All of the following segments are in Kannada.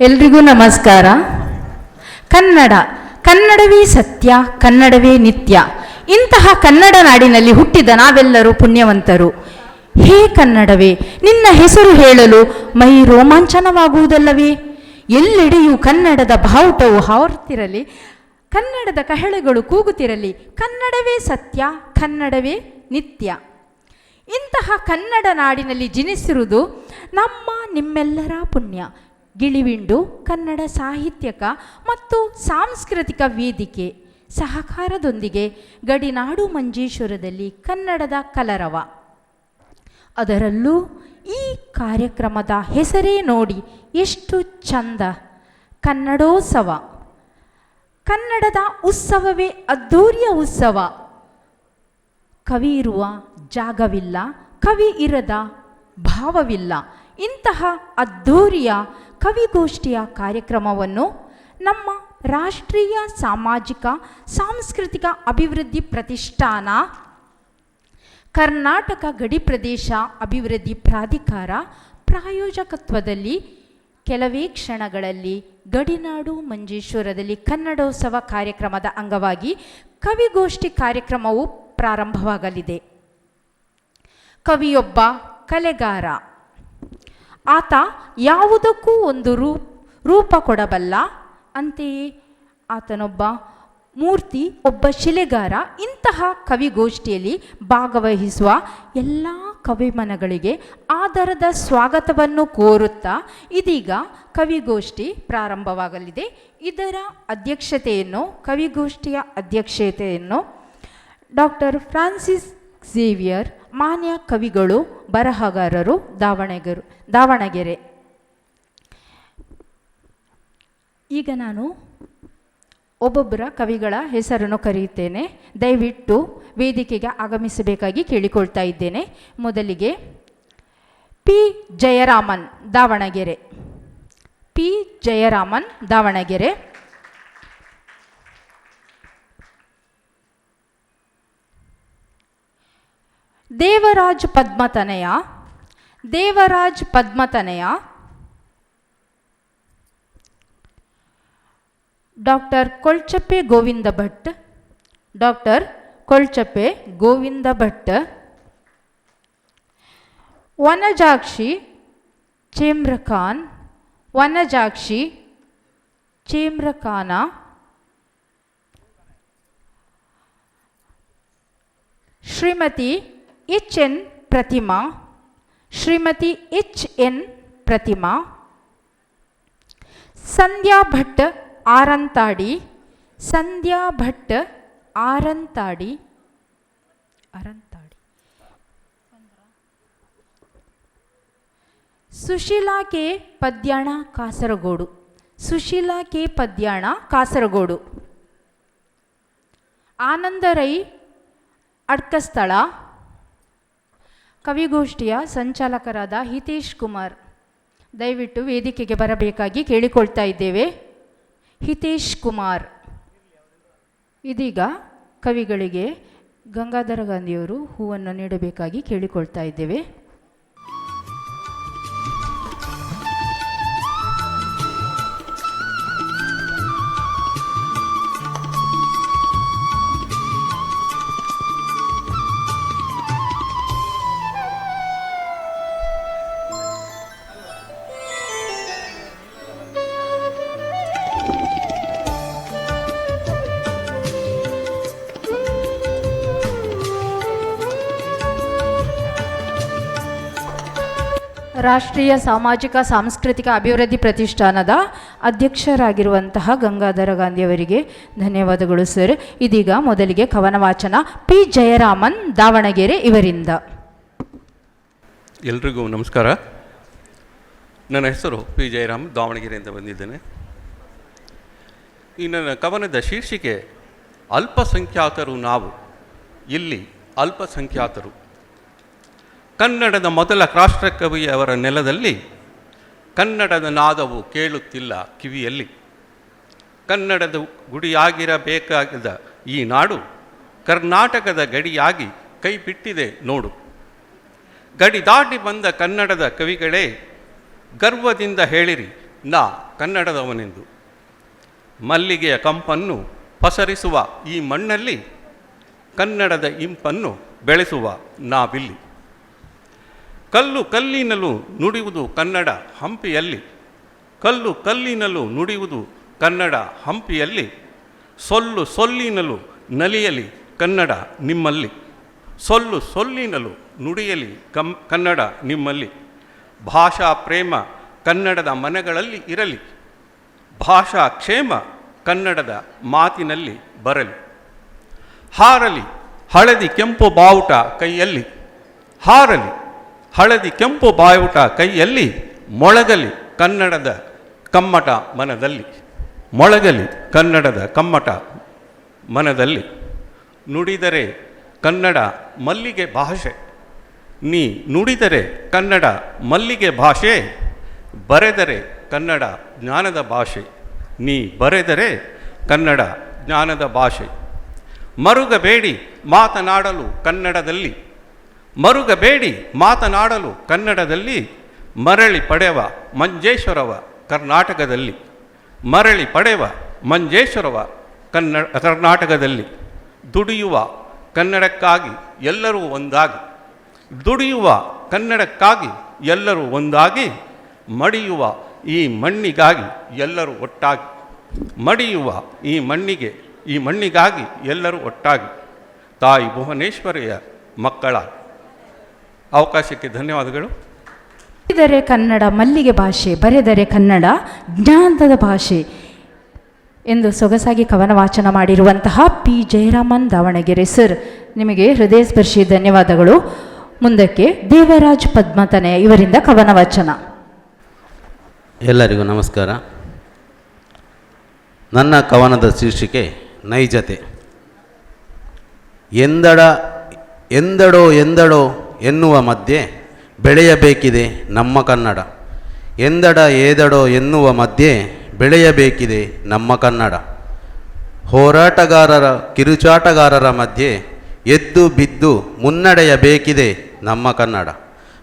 ಎಲ್ರಿಗೂ ನಮಸ್ಕಾರ. ಕನ್ನಡ, ಕನ್ನಡವೇ ಸತ್ಯ, ಕನ್ನಡವೇ ನಿತ್ಯ. ಇಂತಹ ಕನ್ನಡ ನಾಡಿನಲ್ಲಿ ಹುಟ್ಟಿದ ನಾವೆಲ್ಲರೂ ಪುಣ್ಯವಂತರು. ಹೇ ಕನ್ನಡವೇ, ನಿನ್ನ ಹೆಸರು ಹೇಳಲು ಮೈ ರೋಮಾಂಚನವಾಗುವುದಲ್ಲವೇ? ಎಲ್ಲೆಡೆಯೂ ಕನ್ನಡದ ಬಾವುಟವು ಹಾರುತ್ತಿರಲಿ, ಕನ್ನಡದ ಕಹಳೆಗಳು ಕೂಗುತ್ತಿರಲಿ. ಕನ್ನಡವೇ ಸತ್ಯ, ಕನ್ನಡವೇ ನಿತ್ಯ. ಇಂತಹ ಕನ್ನಡ ನಾಡಿನಲ್ಲಿ ಜನಿಸಿರುವುದು ನಮ್ಮ ನಿಮ್ಮೆಲ್ಲರ ಪುಣ್ಯ. ಗಿಳಿವಿಂಡು ಕನ್ನಡ ಸಾಹಿತ್ಯಕ ಮತ್ತು ಸಾಂಸ್ಕೃತಿಕ ವೇದಿಕೆ ಸಹಕಾರದೊಂದಿಗೆ ಗಡಿನಾಡು ಮಂಜೇಶ್ವರದಲ್ಲಿ ಕನ್ನಡದ ಕಲರವ. ಅದರಲ್ಲೂ ಈ ಕಾರ್ಯಕ್ರಮದ ಹೆಸರೇ ನೋಡಿ ಎಷ್ಟು ಚಂದ, ಕನ್ನಡೋತ್ಸವ. ಕನ್ನಡದ ಉತ್ಸವವೇ ಅದ್ಧೂರಿಯ ಉತ್ಸವ. ಕವಿ ಇರುವ ಜಾಗವಿಲ್ಲ, ಕವಿ ಇರದ ಭಾವವಿಲ್ಲ. ಇಂತಹ ಅದ್ಧೂರಿಯ ಕವಿಗೋಷ್ಠಿಯ ಕಾರ್ಯಕ್ರಮವನ್ನು ನಮ್ಮ ರಾಷ್ಟ್ರೀಯ ಸಾಮಾಜಿಕ ಸಾಂಸ್ಕೃತಿಕ ಅಭಿವೃದ್ಧಿ ಪ್ರತಿಷ್ಠಾನ, ಕರ್ನಾಟಕ ಗಡಿ ಪ್ರದೇಶ ಅಭಿವೃದ್ಧಿ ಪ್ರಾಧಿಕಾರ ಪ್ರಾಯೋಜಕತ್ವದಲ್ಲಿ ಕೆಲವೇ ಕ್ಷಣಗಳಲ್ಲಿ ಗಡಿನಾಡು ಮಂಜೇಶ್ವರದಲ್ಲಿ ಕನ್ನಡೋತ್ಸವ ಕಾರ್ಯಕ್ರಮದ ಅಂಗವಾಗಿ ಕವಿಗೋಷ್ಠಿ ಕಾರ್ಯಕ್ರಮವು ಪ್ರಾರಂಭವಾಗಲಿದೆ. ಕವಿಯೊಬ್ಬ ಕಲೆಗಾರ. ಆತ ಯಾವುದಕ್ಕೂ ಒಂದು ರೂಪ ಕೊಡಬಲ್ಲ. ಅಂತೆಯೇ ಆತನೊಬ್ಬ ಮೂರ್ತಿ, ಒಬ್ಬ ಶಿಲೆಗಾರ. ಇಂತಹ ಕವಿಗೋಷ್ಠಿಯಲ್ಲಿ ಭಾಗವಹಿಸುವ ಎಲ್ಲ ಕವಿಮನಗಳಿಗೆ ಆದರದ ಸ್ವಾಗತವನ್ನು ಕೋರುತ್ತಾ ಇದೀಗ ಕವಿಗೋಷ್ಠಿ ಪ್ರಾರಂಭವಾಗಲಿದೆ. ಇದರ ಕವಿಗೋಷ್ಠಿಯ ಅಧ್ಯಕ್ಷತೆಯನ್ನು ಡಾಕ್ಟರ್ ಫ್ರಾನ್ಸಿಸ್ ಝೇವಿಯರ್, ಮಾನ್ಯ ಕವಿಗಳು, ಬರಹಗಾರರು, ದಾವಣಗೆರೆ. ಈಗ ನಾನು ಒಬ್ಬೊಬ್ಬರ ಕವಿಗಳ ಹೆಸರನ್ನು ಕರೆಯುತ್ತೇನೆ. ದಯವಿಟ್ಟು ವೇದಿಕೆಗೆ ಆಗಮಿಸಬೇಕಾಗಿ ಕೇಳಿಕೊಳ್ತಾ ಇದ್ದೇನೆ. ಮೊದಲಿಗೆ P Jayaraman, Davanagere. P Jayaraman, Davanagere. Devaraj Padmatanaya. Doctor Kolchappe Govinda Bhat. Vanajakshi Chemrakhana. Shrimati H N Pratima. Sandhya Bhat Arantadi. Sushila K Padyana, Kasaragod. Ananda Rai Adkasthala. ಕವಿಗೋಷ್ಠಿಯ ಸಂಚಾಲಕರಾದ ಹಿತೇಶ್ ಕುಮಾರ್, ದಯವಿಟ್ಟು ವೇದಿಕೆಗೆ ಬರಬೇಕಾಗಿ ಕೇಳಿಕೊಳ್ತಾ ಇದ್ದೇವೆ. ಹಿತೇಶ್ ಕುಮಾರ್. ಇದೀಗ ಕವಿಗಳಿಗೆ ಗಂಗಾಧರ ಗಾಂಧಿಯವರು ಹೂವನ್ನು ನೀಡಬೇಕಾಗಿ ಕೇಳಿಕೊಳ್ತಾ ಇದ್ದೇವೆ. ರಾಷ್ಟ್ರೀಯ ಸಾಮಾಜಿಕ ಸಾಂಸ್ಕೃತಿಕ ಅಭಿವೃದ್ಧಿ ಪ್ರತಿಷ್ಠಾನದ ಅಧ್ಯಕ್ಷರಾಗಿರುವಂತಹ ಗಂಗಾಧರ ಗಾಂಧಿಯವರಿಗೆ ಧನ್ಯವಾದಗಳು ಸರ್. ಇದೀಗ ಮೊದಲಿಗೆ ಕವನ ವಾಚನ ಪಿ ಜಯರಾಮನ್, ದಾವಣಗೆರೆ ಇವರಿಂದ. ಎಲ್ರಿಗೂ ನಮಸ್ಕಾರ. ನನ್ನ ಹೆಸರು ಪಿ ಜಯರಾಮನ್, ದಾವಣಗೆರೆಯಿಂದ ಬಂದಿದ್ದೇನೆ. ಈ ನನ್ನ ಕವನದ ಶೀರ್ಷಿಕೆ ಅಲ್ಪಸಂಖ್ಯಾತರು ನಾವು, ಇಲ್ಲಿ ಅಲ್ಪಸಂಖ್ಯಾತರು. ಕನ್ನಡದ ಮೊದಲ ರಾಷ್ಟ್ರಕವಿಯವರ ನೆಲದಲ್ಲಿ ಕನ್ನಡದ ನಾದವು ಕೇಳುತ್ತಿಲ್ಲ ಕಿವಿಯಲ್ಲಿ. ಕನ್ನಡದ ಗುಡಿಯಾಗಿರಬೇಕಾದ ಈ ನಾಡು ಕರ್ನಾಟಕದ ಗಡಿಯಾಗಿ ಕೈ ಬಿಟ್ಟಿದೆ ನೋಡು. ಗಡಿ ದಾಟಿ ಬಂದ ಕನ್ನಡದ ಕವಿಗಳೇ, ಗರ್ವದಿಂದ ಹೇಳಿರಿ ನಾ ಕನ್ನಡದವನೆಂದು. ಮಲ್ಲಿಗೆಯ ಕಂಪನ್ನು ಪಸರಿಸುವ ಈ ಮಣ್ಣಲ್ಲಿ ಕನ್ನಡದ ಇಂಪನ್ನು ಬೆಳೆಸುವ ನಾವಿಲ್ಲಿ. ಕಲ್ಲು ಕಲ್ಲಿನಲ್ಲೂ ನುಡಿಯುವುದು ಕನ್ನಡ ಹಂಪಿಯಲ್ಲಿ, ಕಲ್ಲು ಕಲ್ಲಿನಲ್ಲೂ ನುಡಿಯುವುದು ಕನ್ನಡ ಹಂಪಿಯಲ್ಲಿ. ಸೊಲ್ಲು ಸೊಲ್ಲಿನಲ್ಲೂ ನಲಿಯಲಿ ಕನ್ನಡ ನಿಮ್ಮಲ್ಲಿ, ಸೊಲ್ಲು ಸೊಲ್ಲಿನಲ್ಲೂ ನುಡಿಯಲಿ ಕನ್ನಡ ನಿಮ್ಮಲ್ಲಿ. ಭಾಷಾ ಪ್ರೇಮ ಕನ್ನಡದ ಮನೆಗಳಲ್ಲಿ ಇರಲಿ, ಭಾಷಾ ಕ್ಷೇಮ ಕನ್ನಡದ ಮಾತಿನಲ್ಲಿ ಬರಲಿ. ಹಾರಲಿ ಹಳದಿ ಕೆಂಪು ಬಾವುಟ ಕೈಯಲ್ಲಿ, ಹಾರಲಿ ಹಳದಿ ಕೆಂಪು ಬಾವುಟ ಕೈಯಲ್ಲಿ. ಮೊಳಗಲಿ ಕನ್ನಡದ ಕಮ್ಮಟ ಮನದಲ್ಲಿ, ಮೊಳಗಲಿ ಕನ್ನಡದ ಕಮ್ಮಟ ಮನದಲ್ಲಿ. ನುಡಿದರೆ ಕನ್ನಡ ಮಲ್ಲಿಗೆ ಭಾಷೆ, ನೀ ನುಡಿದರೆ ಕನ್ನಡ ಮಲ್ಲಿಗೆ ಭಾಷೆ. ಬರೆದರೆ ಕನ್ನಡ ಜ್ಞಾನದ ಭಾಷೆ, ನೀ ಬರೆದರೆ ಕನ್ನಡ ಜ್ಞಾನದ ಭಾಷೆ. ಮರುಗಬೇಡಿ ಮಾತನಾಡಲು ಕನ್ನಡದಲ್ಲಿ, ಮರುಗಬೇಡಿ ಮಾತನಾಡಲು ಕನ್ನಡದಲ್ಲಿ. ಮರಳಿ ಪಡೆವ ಮಂಜೇಶ್ವರವ ಕರ್ನಾಟಕದಲ್ಲಿ, ಮರಳಿ ಪಡೆವ ಮಂಜೇಶ್ವರವ ಕರ್ನಾಟಕದಲ್ಲಿ. ದುಡಿಯುವ ಕನ್ನಡಕ್ಕಾಗಿ ಎಲ್ಲರೂ ಒಂದಾಗಿ, ದುಡಿಯುವ ಕನ್ನಡಕ್ಕಾಗಿ ಎಲ್ಲರೂ ಒಂದಾಗಿ. ಮಡಿಯುವ ಈ ಮಣ್ಣಿಗಾಗಿ ಎಲ್ಲರೂ ಒಟ್ಟಾಗಿ, ಮಡಿಯುವ ಈ ಮಣ್ಣಿಗಾಗಿ ಎಲ್ಲರೂ ಒಟ್ಟಾಗಿ. ತಾಯಿ ಭುವನೇಶ್ವರಿಯ ಮಕ್ಕಳ ಅವಕಾಶಕ್ಕೆ ಧನ್ಯವಾದಗಳು. ನುಡಿದರೆ ಕನ್ನಡ ಮಲ್ಲಿಗೆ ಭಾಷೆ, ಬರೆದರೆ ಕನ್ನಡ ಜ್ಞಾನದ ಭಾಷೆ ಎಂದು ಸೊಗಸಾಗಿ ಕವನ ವಾಚನ ಮಾಡಿರುವಂತಹ ಪಿ ಜಯರಾಮನ್ ದಾವಣಗೆರೆ ಸರ್, ನಿಮಗೆ ಹೃದಯ ಸ್ಪರ್ಶಿ ಧನ್ಯವಾದಗಳು. ಮುಂದಕ್ಕೆ ದೇವರಾಜ್ ಪದ್ಮತನಯ ಇವರಿಂದ ಕವನ ವಾಚನ. ಎಲ್ಲರಿಗೂ ನಮಸ್ಕಾರ. ನನ್ನ ಕವನದ ಶೀರ್ಷಿಕೆ ನೈಜತೆ. ಎಂದಡೋ ಎನ್ನುವ ಮಧ್ಯೆ ಬೆಳೆಯಬೇಕಿದೆ ನಮ್ಮ ಕನ್ನಡ. ಏದಡೋ ಎನ್ನುವ ಮಧ್ಯೆ ಬೆಳೆಯಬೇಕಿದೆ ನಮ್ಮ ಕನ್ನಡ. ಹೋರಾಟಗಾರರ ಕಿರುಚಾಟಗಾರರ ಮಧ್ಯೆ ಎದ್ದು ಬಿದ್ದು ಮುನ್ನಡೆಯಬೇಕಿದೆ ನಮ್ಮ ಕನ್ನಡ.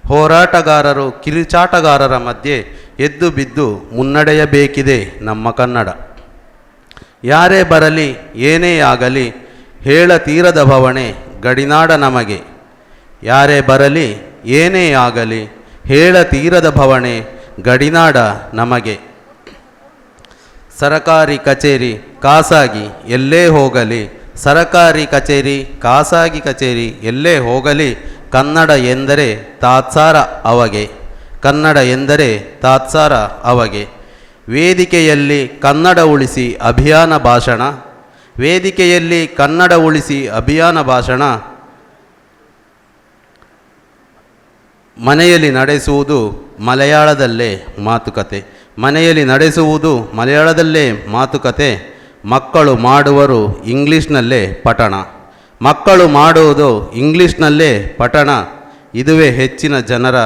ಹೋರಾಟಗಾರರು ಕಿರುಚಾಟಗಾರರ ಮಧ್ಯೆ ಎದ್ದು ಬಿದ್ದು ಮುನ್ನಡೆಯಬೇಕಿದೆ ನಮ್ಮ ಕನ್ನಡ. ಯಾರೇ ಬರಲಿ ಏನೇ ಆಗಲಿ ಹೇಳತೀರದ ಭವಣೆ ಗಡಿನಾಡ ನಮಗೆ. ಯಾರೇ ಬರಲಿ ಏನೇ ಆಗಲಿ ಹೇಳತೀರದ ಭವಣೆ ಗಡಿನಾಡ ನಮಗೆ. ಸರಕಾರಿ ಕಚೇರಿ ಖಾಸಗಿ ಎಲ್ಲೇ ಹೋಗಲಿ, ಸರಕಾರಿ ಕಚೇರಿ ಖಾಸಗಿ ಕಚೇರಿ ಎಲ್ಲೇ ಹೋಗಲಿ, ಕನ್ನಡ ಎಂದರೆ ತಾತ್ಸಾರ ಅವಗೆ, ಕನ್ನಡ ಎಂದರೆ ತಾತ್ಸಾರ ಅವಗೆ. ವೇದಿಕೆಯಲ್ಲಿ ಕನ್ನಡ ಉಳಿಸಿ ಅಭಿಯಾನ ಭಾಷಣ, ವೇದಿಕೆಯಲ್ಲಿ ಕನ್ನಡ ಉಳಿಸಿ ಅಭಿಯಾನ ಭಾಷಣ. ಮನೆಯಲ್ಲಿ ನಡೆಸುವುದು ಮಲಯಾಳದಲ್ಲೇ ಮಾತುಕತೆ, ಮನೆಯಲ್ಲಿ ನಡೆಸುವುದು ಮಲಯಾಳದಲ್ಲೇ ಮಾತುಕತೆ. ಮಕ್ಕಳು ಮಾಡುವರು ಇಂಗ್ಲೀಷ್ನಲ್ಲೇ ಪಠಣ, ಮಕ್ಕಳು ಮಾಡುವುದು ಇಂಗ್ಲೀಷ್ನಲ್ಲೇ ಪಠಣ. ಇದುವೇ ಹೆಚ್ಚಿನ ಜನರ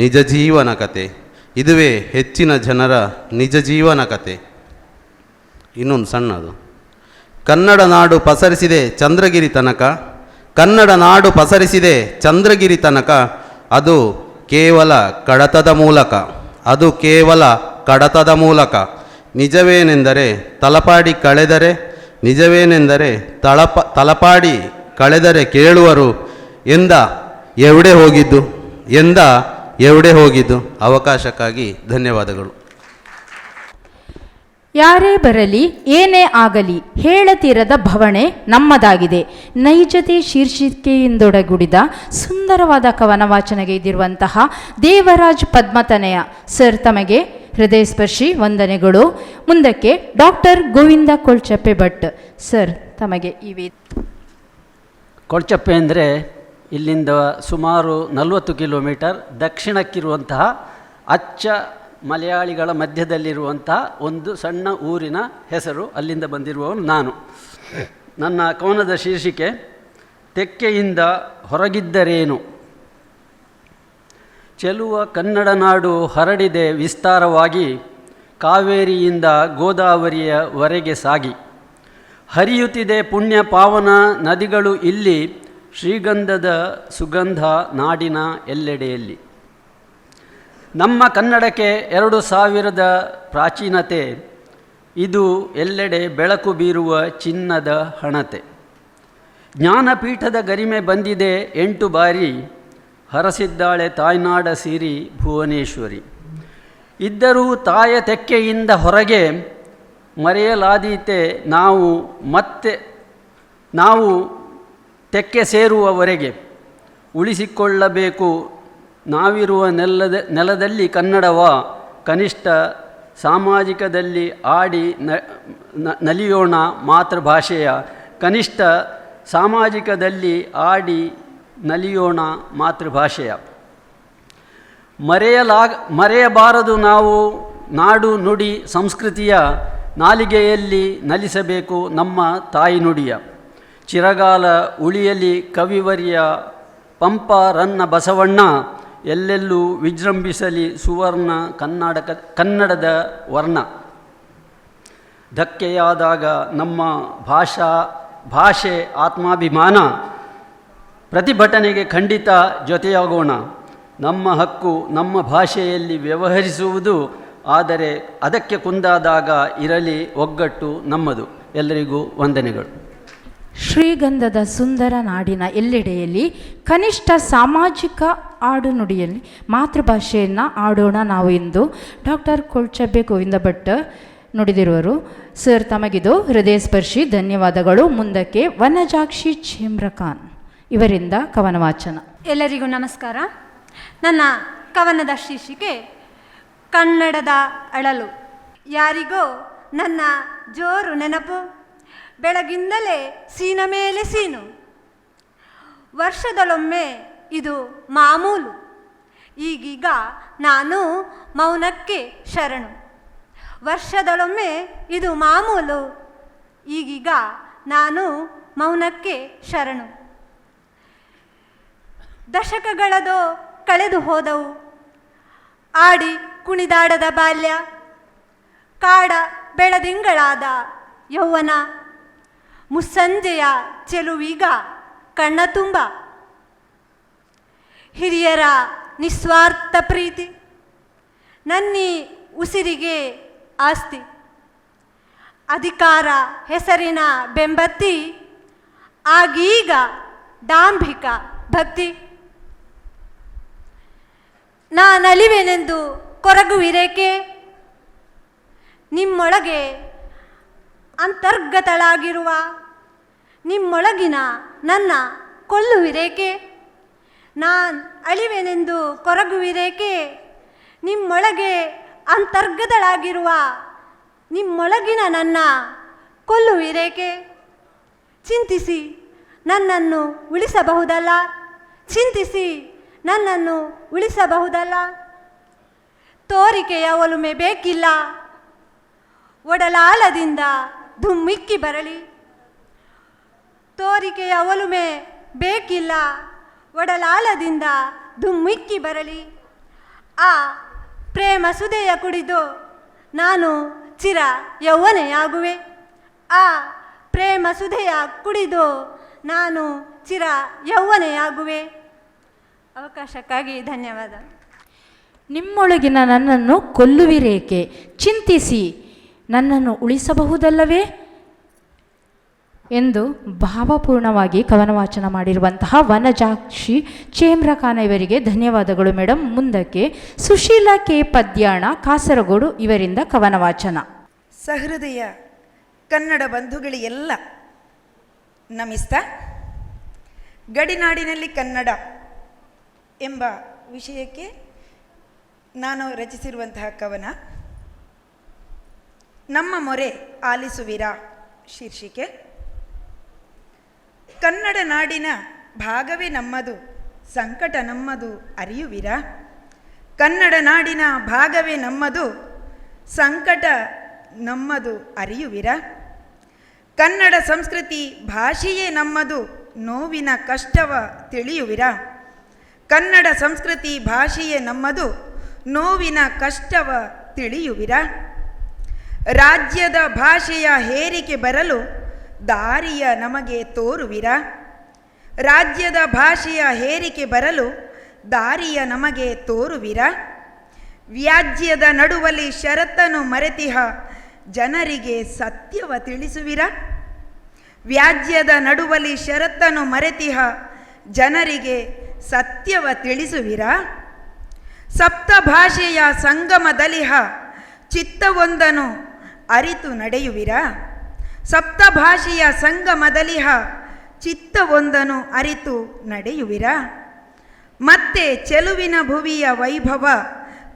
ನಿಜ ಜೀವನ ಕತೆ, ಇದುವೇ ಹೆಚ್ಚಿನ ಜನರ ನಿಜ ಜೀವನ ಕತೆ. ಇನ್ನೊಂದು ಸಣ್ಣದು. ಕನ್ನಡ ನಾಡು ಪಸರಿಸಿದೆ ಚಂದ್ರಗಿರಿ ತನಕ, ಕನ್ನಡ ನಾಡು ಪಸರಿಸಿದೆ ಚಂದ್ರಗಿರಿ ತನಕ. ಅದು ಕೇವಲ ಕಡತದ ಮೂಲಕ, ಅದು ಕೇವಲ ಕಡತದ ಮೂಲಕ. ನಿಜವೇನೆಂದರೆ ತಲಪಾಡಿ ಕಳೆದರೆ, ನಿಜವೇನೆಂದರೆ ತಲಪಾಡಿ ಕಳೆದರೆ ಕೇಳುವರು ಎಂದ ಎവിടെ ಹೋಗಿದ್ದು, ಎಂದ ಎവിടെ ಹೋಗಿದ್ದು. ಅವಕಾಶಕ್ಕಾಗಿ ಧನ್ಯವಾದಗಳು. ಯಾರೇ ಬರಲಿ ಏನೇ ಆಗಲಿ ಹೇಳತೀರದ ಭವಣೆ ನಮ್ಮದಾಗಿದೆ. ನೈಜತೆ ಶೀರ್ಷಿಕೆಯಿಂದೊಡಗೂಡಿದ ಸುಂದರವಾದ ಕವನ ವಾಚನೆಗೆ ಇದ್ದಿರುವಂತಹ ದೇವರಾಜ್ ಪದ್ಮತನಯ ಸರ್, ತಮಗೆ ಹೃದಯ ಸ್ಪರ್ಶಿ ವಂದನೆಗಳು. ಮುಂದಕ್ಕೆ ಡಾಕ್ಟರ್ ಗೋವಿಂದ ಕೊಳ್ಚಪ್ಪೆ ಭಟ್ ಸರ್, ತಮಗೆ ಈ ಕೊಳ್ಚಪ್ಪೆ ಅಂದರೆ ಇಲ್ಲಿಂದ ಸುಮಾರು 40 ಕಿಲೋಮೀಟರ್ ದಕ್ಷಿಣಕ್ಕಿರುವಂತಹ ಅಚ್ಚ ಮಲಯಾಳಿಗಳ ಮಧ್ಯದಲ್ಲಿರುವಂತಹ ಒಂದು ಸಣ್ಣ ಊರಿನ ಹೆಸರು. ಅಲ್ಲಿಂದ ಬಂದಿರುವವನು ನಾನು. ನನ್ನ ಕವನದ ಶೀರ್ಷಿಕೆ ತೆಕ್ಕೆಯಿಂದ ಹೊರಗಿದ್ದರೇನು. ಚೆಲುವ ಕನ್ನಡ ನಾಡು ಹರಡಿದೆ ವಿಸ್ತಾರವಾಗಿ, ಕಾವೇರಿಯಿಂದ ಗೋದಾವರಿಯವರೆಗೆ ಸಾಗಿ. ಹರಿಯುತ್ತಿದೆ ಪುಣ್ಯ ಪಾವನ ನದಿಗಳು ಇಲ್ಲಿ, ಶ್ರೀಗಂಧದ ಸುಗಂಧ ನಾಡಿನ ಎಲ್ಲೆಡೆಯಲ್ಲಿ. ನಮ್ಮ ಕನ್ನಡಕ್ಕೆ 2000 ಪ್ರಾಚೀನತೆ, ಇದು ಎಲ್ಲೆಡೆ ಬೆಳಕು ಬೀರುವ ಚಿನ್ನದ ಹಣತೆ. ಜ್ಞಾನಪೀಠದ ಗರಿಮೆ ಬಂದಿದೆ 8 ಬಾರಿ, ಹರಸಿದ್ದಾಳೆ ತಾಯ್ನಾಡ ಸಿರಿ ಭುವನೇಶ್ವರಿ. ಇದ್ದರೂ ತಾಯ ತೆಕ್ಕೆಯಿಂದ ಹೊರಗೆ ಮರೆಯಲಾದೀತೆ ನಾವು ತೆಕ್ಕೆ ಸೇರುವವರೆಗೆ. ಉಳಿಸಿಕೊಳ್ಳಬೇಕು ನಾವಿರುವ ನೆಲದಲ್ಲಿ ಕನ್ನಡವ, ಕನಿಷ್ಠ ಸಾಮಾಜಿಕದಲ್ಲಿ ಆಡಿ ನಲಿಯೋಣ ಮಾತೃಭಾಷೆಯ. ಕನಿಷ್ಠ ಸಾಮಾಜಿಕದಲ್ಲಿ ಆಡಿ ನಲಿಯೋಣ ಮಾತೃಭಾಷೆಯ. ಮರೆಯಬಾರದು ನಾವು ನಾಡು ನುಡಿ ಸಂಸ್ಕೃತಿಯ. ನಾಲಿಗೆಯಲ್ಲಿ ನಲಿಸಬೇಕು ನಮ್ಮ ತಾಯಿ ನುಡಿಯ. ಚಿರಗಾಲ ಉಳಿಯಲಿ ಕವಿವರ್ಯ ಪಂಪ ರನ್ನ ಬಸವಣ್ಣ. ಎಲ್ಲೆಲ್ಲೂ ವಿಜೃಂಭಿಸಲಿ ಸುವರ್ಣ ಕನ್ನಡದ ವರ್ಣ. ಧಕ್ಕೆಯಾದಾಗ ನಮ್ಮ ಭಾಷೆ ಆತ್ಮಾಭಿಮಾನ. ಪ್ರತಿಭಟನೆಗೆ ಖಂಡಿತ ಜೊತೆಯಾಗೋಣ. ನಮ್ಮ ಹಕ್ಕು ನಮ್ಮ ಭಾಷೆಯಲ್ಲಿ ವ್ಯವಹರಿಸುವುದು. ಆದರೆ ಅದಕ್ಕೆ ಕುಂದಾದಾಗ ಇರಲಿ ಒಗ್ಗಟ್ಟು ನಮ್ಮದು. ಎಲ್ಲರಿಗೂ ವಂದನೆಗಳು. ಶ್ರೀಗಂಧದ ಸುಂದರ ನಾಡಿನ ಎಲ್ಲೆಡೆಯಲ್ಲಿ ಕನಿಷ್ಠ ಸಾಮಾಜಿಕ ಆಡುನುಡಿಯಲ್ಲಿ ಮಾತೃಭಾಷೆಯನ್ನು ಆಡೋಣ ನಾವು ಎಂದು ಡಾಕ್ಟರ್ ಕೊಳ್ಚಬ್ಬೆ ಗೋವಿಂದ ಭಟ್ ನುಡಿದಿರುವರು. ಸರ್, ತಮಗಿದು ಹೃದಯ ಸ್ಪರ್ಶಿ ಧನ್ಯವಾದಗಳು. ಮುಂದಕ್ಕೆ ವನಜಾಕ್ಷಿ ಚೇಮ್ರಖಾನ್ ಇವರಿಂದ ಕವನ ವಾಚನ. ಎಲ್ಲರಿಗೂ ನಮಸ್ಕಾರ. ನನ್ನ ಕವನದ ಶೀರ್ಷಿಕೆ ಕನ್ನಡದ ಅಳಲು. ಯಾರಿಗೋ ನನ್ನ ಜೋರು ನೆನಪು, ಬೆಳಗಿಂದಲೇ ಸೀನ ಮೇಲೆ ಸೀನು. ವರ್ಷದಲ್ಲೊಮ್ಮೆ ಇದು ಮಾಮೂಲು, ಈಗೀಗ ನಾನು ಮೌನಕ್ಕೆ ಶರಣು. ವರ್ಷದಲ್ಲೊಮ್ಮೆ ಇದು ಮಾಮೂಲು, ಈಗೀಗ ನಾನು ಮೌನಕ್ಕೆ ಶರಣು. ದಶಕಗಳದೋ ಕಳೆದು ಹೋದವು, ಆಡಿ ಕುಣಿದಾಡದ ಬಾಲ್ಯ. ಕಾಡ ಬೆಳದಿಂಗಳಾದ ಯೌವನ, ಮುಸ್ಸಂಜೆಯ ಚೆಲುವೀಗ ಕಣ್ಣ ತುಂಬ. ಹಿರಿಯರ ನಿಸ್ವಾರ್ಥ ಪ್ರೀತಿ ನನ್ನಿ ಉಸಿರಿಗೆ ಆಸ್ತಿ. ಅಧಿಕಾರ ಹೆಸರಿನ ಬೆಂಬತ್ತಿ, ಆಗೀಗ ಡಾಂಭಿಕ ಭಕ್ತಿ. ನಾನಲಿವೆನೆಂದು ಕೊರಗುವಿರೇಕೆ, ನಿಮ್ಮೊಳಗೆ ಅಂತರ್ಗತಳಾಗಿರುವ ನಿಮ್ಮೊಳಗಿನ ನನ್ನ ಕೊಲ್ಲುವಿರೇಕೆ. ನಾನು ಅಳಿವೆನೆಂದು ಕೊರಗುವಿರೇಕೆ, ನಿಮ್ಮೊಳಗೆ ಅಂತರ್ಗತಳಾಗಿರುವ ನಿಮ್ಮೊಳಗಿನ ನನ್ನ ಕೊಲ್ಲುವಿರೇಕೆ. ಚಿಂತಿಸಿ ನನ್ನನ್ನು ಉಳಿಸಬಹುದಲ್ಲ, ಚಿಂತಿಸಿ ನನ್ನನ್ನು ಉಳಿಸಬಹುದಲ್ಲ. ತೋರಿಕೆಯ ಒಲುಮೆ ಬೇಕಿಲ್ಲ, ಒಡಲಾಲದಿಂದ ಧುಮ್ಮಿಕ್ಕಿ ಬರಲಿ. ತೋರಿಕೆಯ ಒಲುಮೆ ಬೇಕಿಲ್ಲ, ಒಡಲಾಲದಿಂದ ಧುಮ್ಮಿಕ್ಕಿ ಬರಲಿ. ಆ ಪ್ರೇಮ ಸುದೆಯ ಕುಡಿದು ನಾನು ಚಿರ ಯೌವನೆಯಾಗುವೆ. ಆ ಪ್ರೇಮ ಸುದೆಯ ಕುಡಿದು ನಾನು ಚಿರ ಯೌವನೆಯಾಗುವೆ. ಅವಕಾಶಕ್ಕಾಗಿ ಧನ್ಯವಾದ. ನಿಮ್ಮೊಳಗಿನ ನನ್ನನ್ನು ಕೊಲ್ಲುವಿರೇಕೆ, ಚಿಂತಿಸಿ ನನ್ನನ್ನು ಉಳಿಸಬಹುದಲ್ಲವೇ ಎಂದು ಭಾವಪೂರ್ಣವಾಗಿ ಕವನ ವಾಚನ ಮಾಡಿರುವಂತಹ ವನಜಾಕ್ಷಿ ಚೇಮ್ರಖಾನ ಇವರಿಗೆ ಧನ್ಯವಾದಗಳು ಮೇಡಮ್. ಮುಂದಕ್ಕೆ ಸುಶೀಲಾ ಕೆ ಪದ್ಯಾಣ ಕಾಸರಗೋಡು ಇವರಿಂದ ಕವನ ವಾಚನ. ಸಹೃದಯ ಕನ್ನಡ ಬಂಧುಗಳಿಗೆಲ್ಲ ನಮಿಸ್ತಾ, ಗಡಿನಾಡಿನಲ್ಲಿ ಕನ್ನಡ ಎಂಬ ವಿಷಯಕ್ಕೆ ನಾನು ರಚಿಸಿರುವಂತಹ ಕವನ ನಮ್ಮ ಮೊರೆ ಆಲಿಸುವಿರಾ ಶೀರ್ಷಿಕೆ. ಕನ್ನಡ ನಾಡಿನ ಭಾಗವೇ ನಮ್ಮದು, ಸಂಕಟ ನಮ್ಮದು ಅರಿಯುವಿರಾ. ಕನ್ನಡ ನಾಡಿನ ಭಾಗವೇ ನಮ್ಮದು, ಸಂಕಟ ನಮ್ಮದು ಅರಿಯುವಿರಾ. ಕನ್ನಡ ಸಂಸ್ಕೃತಿ ಭಾಷೆಯೇ ನಮ್ಮದು, ನೋವಿನ ಕಷ್ಟವ ತಿಳಿಯುವಿರಾ. ಕನ್ನಡ ಸಂಸ್ಕೃತಿ ಭಾಷೆಯೇ ನಮ್ಮದು, ನೋವಿನ ಕಷ್ಟವ ತಿಳಿಯುವಿರಾ. ರಾಜ್ಯದ ಭಾಷೆಯ ಹೇರಿಕೆ ಬರಲು ದಾರಿಯ ನಮಗೆ ತೋರುವಿರಾ. ರಾಜ್ಯದ ಭಾಷೆಯ ಹೇರಿಕೆ ಬರಲು ದಾರಿಯ ನಮಗೆ ತೋರುವಿರಾ. ವ್ಯಾಜ್ಯದ ನಡುವಲ್ಲಿ ಷರತ್ತನ್ನು ಮರೆತಿಹ ಜನರಿಗೆ ಸತ್ಯವ ತಿಳಿಸುವಿರ. ವ್ಯಾಜ್ಯದ ನಡುವಲ್ಲಿ ಷರತ್ತನ್ನು ಮರೆತಿಹ ಜನರಿಗೆ ಸತ್ಯವ ತಿಳಿಸುವಿರ. ಸಪ್ತಭಾಷೆಯ ಸಂಗಮದಲಿಹ ಚಿತ್ತವೊಂದನ್ನು ಅರಿತು ನಡೆಯುವಿರ. ಸಪ್ತಭಾಷೆಯ ಸಂಗಮದಲಿಹ ಚಿತ್ತವೊಂದನ್ನು ಅರಿತು ನಡೆಯುವಿರ. ಮತ್ತೆ ಚೆಲುವಿನ ಭುವಿಯ ವೈಭವ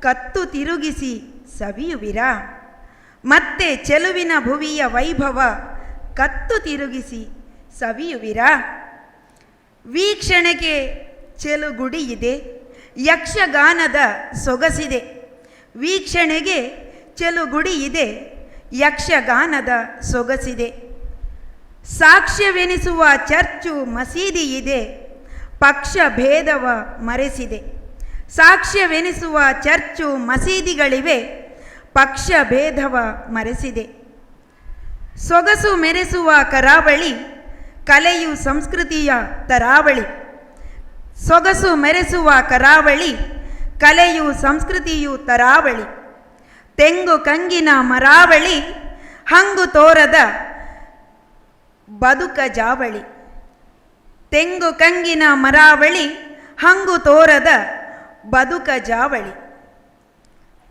ಕತ್ತು ತಿರುಗಿಸಿ ಸವಿಯುವಿರ. ಮತ್ತೆ ಚೆಲುವಿನ ಭುವಿಯ ವೈಭವ ಕತ್ತು ತಿರುಗಿಸಿ ಸವಿಯುವಿರ. ವೀಕ್ಷಣೆಗೆ ಚೆಲುಗುಡಿಯಿದೆ, ಯಕ್ಷಗಾನದ ಸೊಗಸಿದೆ. ವೀಕ್ಷಣೆಗೆ ಚೆಲುಗುಡಿಯಿದೆ, ಯಕ್ಷಗಾನದ ಸೊಗಸಿದೆ. ಸಾಕ್ಷ್ಯವೆನಿಸುವ ಚರ್ಚು ಮಸೀದಿಯಿದೆ, ಪಕ್ಷ ಭೇದವ ಮರೆಸಿದೆ. ಸಾಕ್ಷ್ಯವೆನಿಸುವ ಚರ್ಚು ಮಸೀದಿಗಳಿವೆ, ಪಕ್ಷ ಭೇದವ ಮರೆಸಿದೆ. ಸೊಗಸು ಮೆರೆಸುವ ಕರಾವಳಿ, ಕಲೆಯು ಸಂಸ್ಕೃತಿಯ ತರಾವಳಿ. ಸೊಗಸು ಮೆರೆಸುವ ಕರಾವಳಿ, ಕಲೆಯು ಸಂಸ್ಕೃತಿಯು ತರಾವಳಿ. ತೆಂಗು ಕಂಗಿನ ಮರಾವಳಿ, ಹಂಗು ತೋರದ ಬದುಕ ಜಾವಳಿ. ತೆಂಗು ಕಂಗಿನ ಮರಾವಳಿ, ಹಂಗು ತೋರದ ಬದುಕ ಜಾವಳಿ.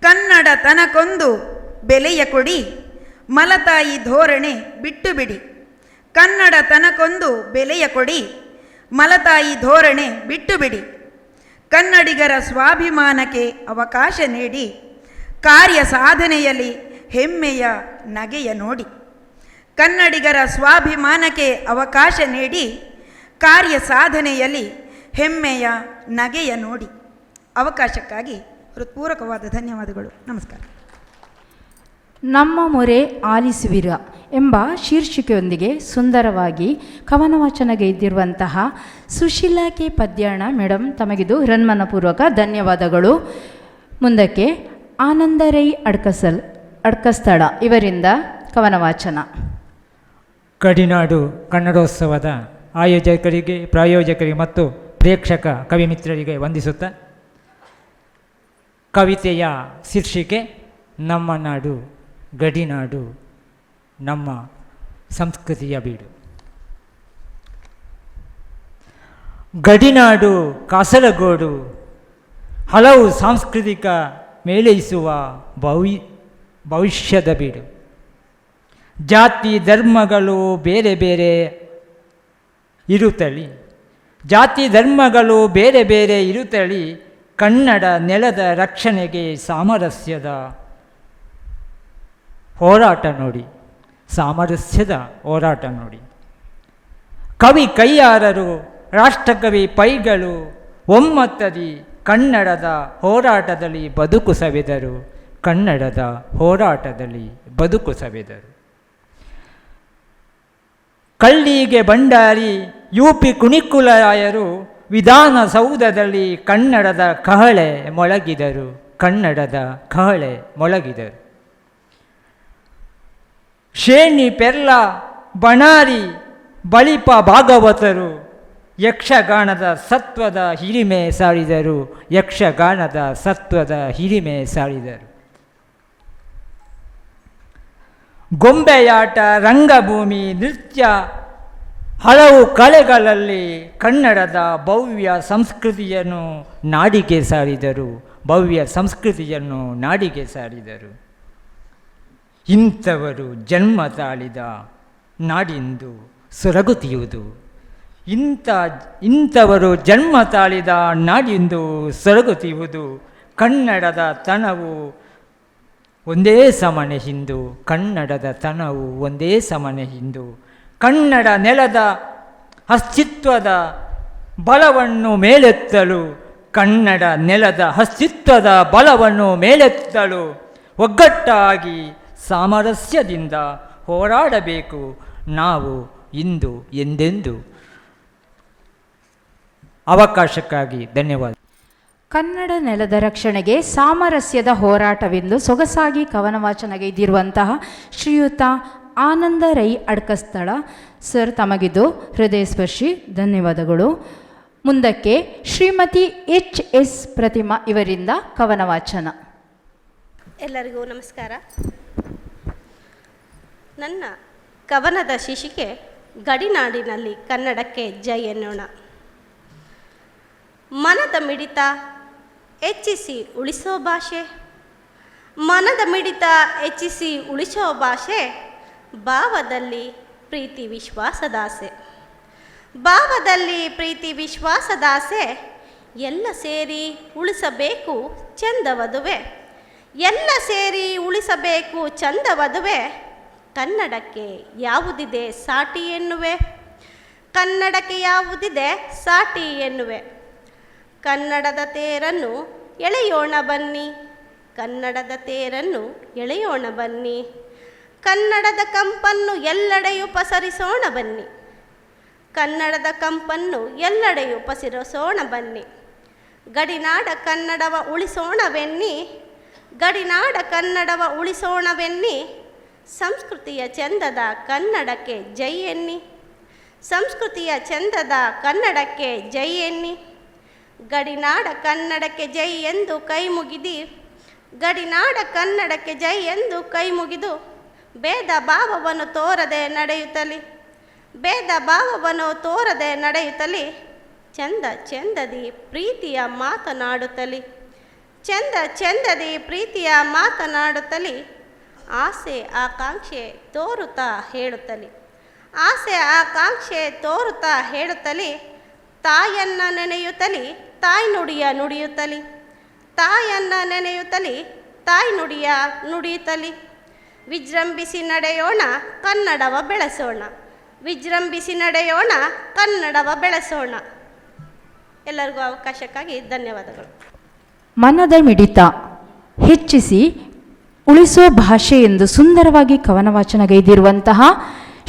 ಕನ್ನಡ ತನಕೊಂದು ಬೆಲೆಯ ಕೊಡಿ, ಮಲತಾಯಿ ಧೋರಣೆ ಬಿಟ್ಟು ಬಿಡಿ. ಕನ್ನಡ ತನಕೊಂದು ಬೆಲೆಯ ಕೊಡಿ, ಮಲತಾಯಿ ಧೋರಣೆ ಬಿಟ್ಟು ಬಿಡಿ. ಕನ್ನಡಿಗರ ಸ್ವಾಭಿಮಾನಕ್ಕೆ ಅವಕಾಶ ನೀಡಿ, ಕಾರ್ಯ ಸಾಧನೆಯಲ್ಲಿ ಹೆಮ್ಮೆಯ ನಗೆಯ ನೋಡಿ. ಕನ್ನಡಿಗರ ಸ್ವಾಭಿಮಾನಕ್ಕೆ ಅವಕಾಶ ನೀಡಿ, ಕಾರ್ಯ ಸಾಧನೆಯಲ್ಲಿ ಹೆಮ್ಮೆಯ ನಗೆಯ ನೋಡಿ. ಅವಕಾಶಕ್ಕಾಗಿ ಹೃತ್ಪೂರ್ವಕವಾದ ಧನ್ಯವಾದಗಳು. ನಮಸ್ಕಾರ. ನಮ್ಮ ಮೊರೆ ಆಲಿಸುವಿರ ಎಂಬ ಶೀರ್ಷಿಕೆಯೊಂದಿಗೆ ಸುಂದರವಾಗಿ ಕವನ ವಾಚನಗೈದಿರುವಂತಹ ಸುಶೀಲಾ ಕೆ ಪದ್ಯಾಣ ಮೇಡಮ್, ತಮಗಿದು ಹೃನ್ಮನಪೂರ್ವಕ ಧನ್ಯವಾದಗಳು. ಮುಂದಕ್ಕೆ ಆನಂದರೈ ಅಡ್ಕಸ್ಥಳ ಇವರಿಂದ ಕವನ ವಾಚನ. ಗಡಿನಾಡು ಕನ್ನಡೋತ್ಸವದ ಆಯೋಜಕರಿಗೆ, ಪ್ರಾಯೋಜಕರಿಗೆ ಮತ್ತು ಪ್ರೇಕ್ಷಕ ಕವಿ ಮಿತ್ರರಿಗೆ ವಂದಿಸುತ್ತಾ, ಕವಿತೆಯ ಶೀರ್ಷಿಕೆ ನಮ್ಮ ನಾಡು ಗಡಿನಾಡು, ನಮ್ಮ ಸಂಸ್ಕೃತಿಯ ಬೀಡು. ಗಡಿನಾಡು ಕಾಸರಗೋಡು ಹಲವು ಸಾಂಸ್ಕೃತಿಕ ಮೇಳೈಸುವ ಭವಿಷ್ಯದ ಬೀಡು. ಜಾತಿ ಧರ್ಮಗಳು ಬೇರೆ ಬೇರೆ ಇರುತ್ತಲಿ, ಜಾತಿ ಧರ್ಮಗಳು ಬೇರೆ ಬೇರೆ ಇರುತ್ತಲಿ, ಕನ್ನಡ ನೆಲದ ರಕ್ಷಣೆಗೆ ಸಾಮರಸ್ಯದ ಹೋರಾಟ ನೋಡಿ, ಸಾಮರಸ್ಯದ ಹೋರಾಟ ನೋಡಿ. ಕವಿ ಕೈಯಾರರು, ರಾಷ್ಟ್ರಕವಿ ಪೈಗಳು ಒಮ್ಮತ್ತದಿ ಕನ್ನಡದ ಹೋರಾಟದಲ್ಲಿ ಬದುಕು ಸವೆದರು, ಕನ್ನಡದ ಹೋರಾಟದಲ್ಲಿ ಬದುಕು ಸವೆದರು. ಕಳ್ಳಿಗೆ ಭಂಡಾರಿ ಯುಪಿ ಕುಣಿಕುಲರಾಯರು ವಿಧಾನಸೌಧದಲ್ಲಿ ಕನ್ನಡದ ಕಹಳೆ ಮೊಳಗಿದರು, ಕನ್ನಡದ ಕಹಳೆ ಮೊಳಗಿದರು. ಶೇಣಿ ಪೆರ್ಲ ಬಣಾರಿ ಬಳಿಪ ಭಾಗವತರು ಯಕ್ಷಗಾನದ ಸತ್ವದ ಹಿರಿಮೆ ಸಾರಿದರು, ಯಕ್ಷಗಾನದ ಸತ್ವದ ಹಿರಿಮೆ ಸಾರಿದರು. ಗೊಂಬೆಯಾಟ, ರಂಗಭೂಮಿ, ನೃತ್ಯ ಹಲವು ಕಲೆಗಳಲ್ಲಿ ಕನ್ನಡದ ಭವ್ಯ ಸಂಸ್ಕೃತಿಯನ್ನು ನಾಡಿಗೆ ಸಾರಿದರು, ಭವ್ಯ ಸಂಸ್ಕೃತಿಯನ್ನು ನಾಡಿಗೆ ಸಾರಿದರು. ಇಂಥವರು ಜನ್ಮ ತಾಳಿದ ನಾಡಿಂದು ಸೊರಗುತ್ತಿಯುವುದು, ಇಂಥವರು ಜನ್ಮ ತಾಳಿದ ನಾಡಿಂದು ಸೊರಗುತ್ತಿಯುವುದು. ಕನ್ನಡದ ತನವು ಒಂದೇ ಸಮನೆ ಹಿಂದು, ಕನ್ನಡದ ತನವು ಒಂದೇ ಸಮನೆ ಹಿಂದು. ಕನ್ನಡ ನೆಲದ ಅಸ್ತಿತ್ವದ ಬಲವನ್ನು ಮೇಲೆತ್ತಲು, ಕನ್ನಡ ನೆಲದ ಅಸ್ತಿತ್ವದ ಬಲವನ್ನು ಮೇಲೆತ್ತಲು ಒಗ್ಗಟ್ಟಾಗಿ ಸಾಮರಸ್ಯದಿಂದ ಹೋರಾಡಬೇಕು ನಾವು ಇಂದು ಎಂದೆಂದು. ಅವಕಾಶಕ್ಕಾಗಿ ಧನ್ಯವಾದ. ಕನ್ನಡ ನೆಲದ ರಕ್ಷಣೆಗೆ ಸಾಮರಸ್ಯದ ಹೋರಾಟವೆಂದು ಸೊಗಸಾಗಿ ಕವನ ವಾಚನಗೈದಿರುವಂತಹ ಶ್ರೀಯುತ ಆನಂದ ರೈ ಅಡ್ಕಸ್ಥಳ ಸರ್, ತಮಗಿದು ಹೃದಯ ಸ್ಪರ್ಶಿ ಧನ್ಯವಾದಗಳು. ಮುಂದಕ್ಕೆ ಶ್ರೀಮತಿ ಎಚ್ ಎಸ್ ಪ್ರತಿಮಾ ಇವರಿಂದ ಕವನ ವಾಚನ. ಎಲ್ಲರಿಗೂ ನಮಸ್ಕಾರ. ನನ್ನ ಕವನದ ಶೀರ್ಷಿಕೆ ಗಡಿನಾಡಿನಲ್ಲಿ ಕನ್ನಡಕ್ಕೆ ಜೈ ಎನ್ನೋಣ. ಮನದ ಮಿಡಿತ ಹೆಚ್ಚಿಸಿ ಉಳಿಸೋ ಭಾಷೆ, ಮನದ ಮಿಡಿತ ಹೆಚ್ಚಿಸಿ ಉಳಿಸೋ ಭಾಷೆ, ಭಾವದಲ್ಲಿ ಪ್ರೀತಿ ವಿಶ್ವಾಸದಾಸೆ, ಭಾವದಲ್ಲಿ ಪ್ರೀತಿ ವಿಶ್ವಾಸದಾಸೆ, ಎಲ್ಲ ಸೇರಿ ಉಳಿಸಬೇಕು ಚಂದವದುವೆ, ಎಲ್ಲ ಸೇರಿ ಉಳಿಸಬೇಕು ಚಂದವದುವೆ, ಕನ್ನಡಕ್ಕೆ ಯಾವುದಿದೆ ಸಾಟಿ ಎನ್ನುವೆ, ಕನ್ನಡಕ್ಕೆ ಯಾವುದಿದೆ ಸಾಟಿ ಎನ್ನುವೆ, ಕನ್ನಡದ ತೇರನ್ನು ಎಳೆಯೋಣ ಬನ್ನಿ, ಕನ್ನಡದ ತೇರನ್ನು ಎಳೆಯೋಣ ಬನ್ನಿ, ಕನ್ನಡದ ಕಂಪನ್ನು ಎಲ್ಲೆಡೆಯೂ ಪಸರಿಸೋಣ ಬನ್ನಿ, ಕನ್ನಡದ ಕಂಪನ್ನು ಎಲ್ಲೆಡೆಯೂ ಪಸರಿಸೋಣ ಬನ್ನಿ, ಗಡಿನಾಡ ಕನ್ನಡವ ಉಳಿಸೋಣವೆನ್ನಿ, ಗಡಿನಾಡ ಕನ್ನಡವ ಉಳಿಸೋಣವೆನ್ನಿ, ಸಂಸ್ಕೃತಿಯ ಚಂದದ ಕನ್ನಡಕ್ಕೆ ಜೈ ಎನ್ನಿ, ಸಂಸ್ಕೃತಿಯ ಚಂದದ ಕನ್ನಡಕ್ಕೆ ಜೈ ಎನ್ನಿ, ಗಡಿನಾಡ ಕನ್ನಡಕ್ಕೆ ಜೈ ಎಂದು ಕೈ ಮುಗಿದಿ, ಗಡಿನಾಡ ಕನ್ನಡಕ್ಕೆ ಜೈ ಎಂದು ಕೈ ಮುಗಿದು, ಭೇದ ಭಾವವನ್ನು ತೋರದೆ ನಡೆಯುತ್ತಲಿ, ಭೇದ ಭಾವವನ್ನು ತೋರದೆ ನಡೆಯುತ್ತಲಿ, ಚಂದ ಚಂದದಿ ಪ್ರೀತಿಯ ಮಾತನಾಡುತ್ತಲಿ, ಚಂದ ಚಂದದಿ ಪ್ರೀತಿಯ ಮಾತನಾಡುತ್ತಲಿ, ಆಸೆ ಆಕಾಂಕ್ಷೆ ತೋರುತ್ತಾ ಹೇಳುತ್ತಲಿ, ಆಸೆ ಆಕಾಂಕ್ಷೆ ತೋರುತ್ತಾ ಹೇಳುತ್ತಲಿ, ತಾಯನ್ನ ನೆನೆಯುತ್ತಲಿ ತಾಯಿ ನುಡಿಯ ನುಡಿಯುತ್ತಲಿ, ತಾಯನ್ನ ನೆನೆಯುತ್ತಲಿ ತಾಯಿ ನುಡಿಯ ನುಡಿಯುತ್ತಲಿ, ವಿಜೃಂಭಿಸಿ ನಡೆಯೋಣ ಕನ್ನಡವ ಬೆಳೆಸೋಣ, ವಿಜೃಂಭಿಸಿ ನಡೆಯೋಣ ಕನ್ನಡವ ಬೆಳೆಸೋಣ. ಎಲ್ಲರಿಗೂ ಅವಕಾಶಕ್ಕಾಗಿ ಧನ್ಯವಾದಗಳು. ಮನದ ಮಿಡಿತ ಹೆಚ್ಚಿಸಿ ಉಳಿಸೋ ಭಾಷೆ ಎಂದು ಸುಂದರವಾಗಿ ಕವನ ವಾಚನಗೈದಿರುವಂತಹ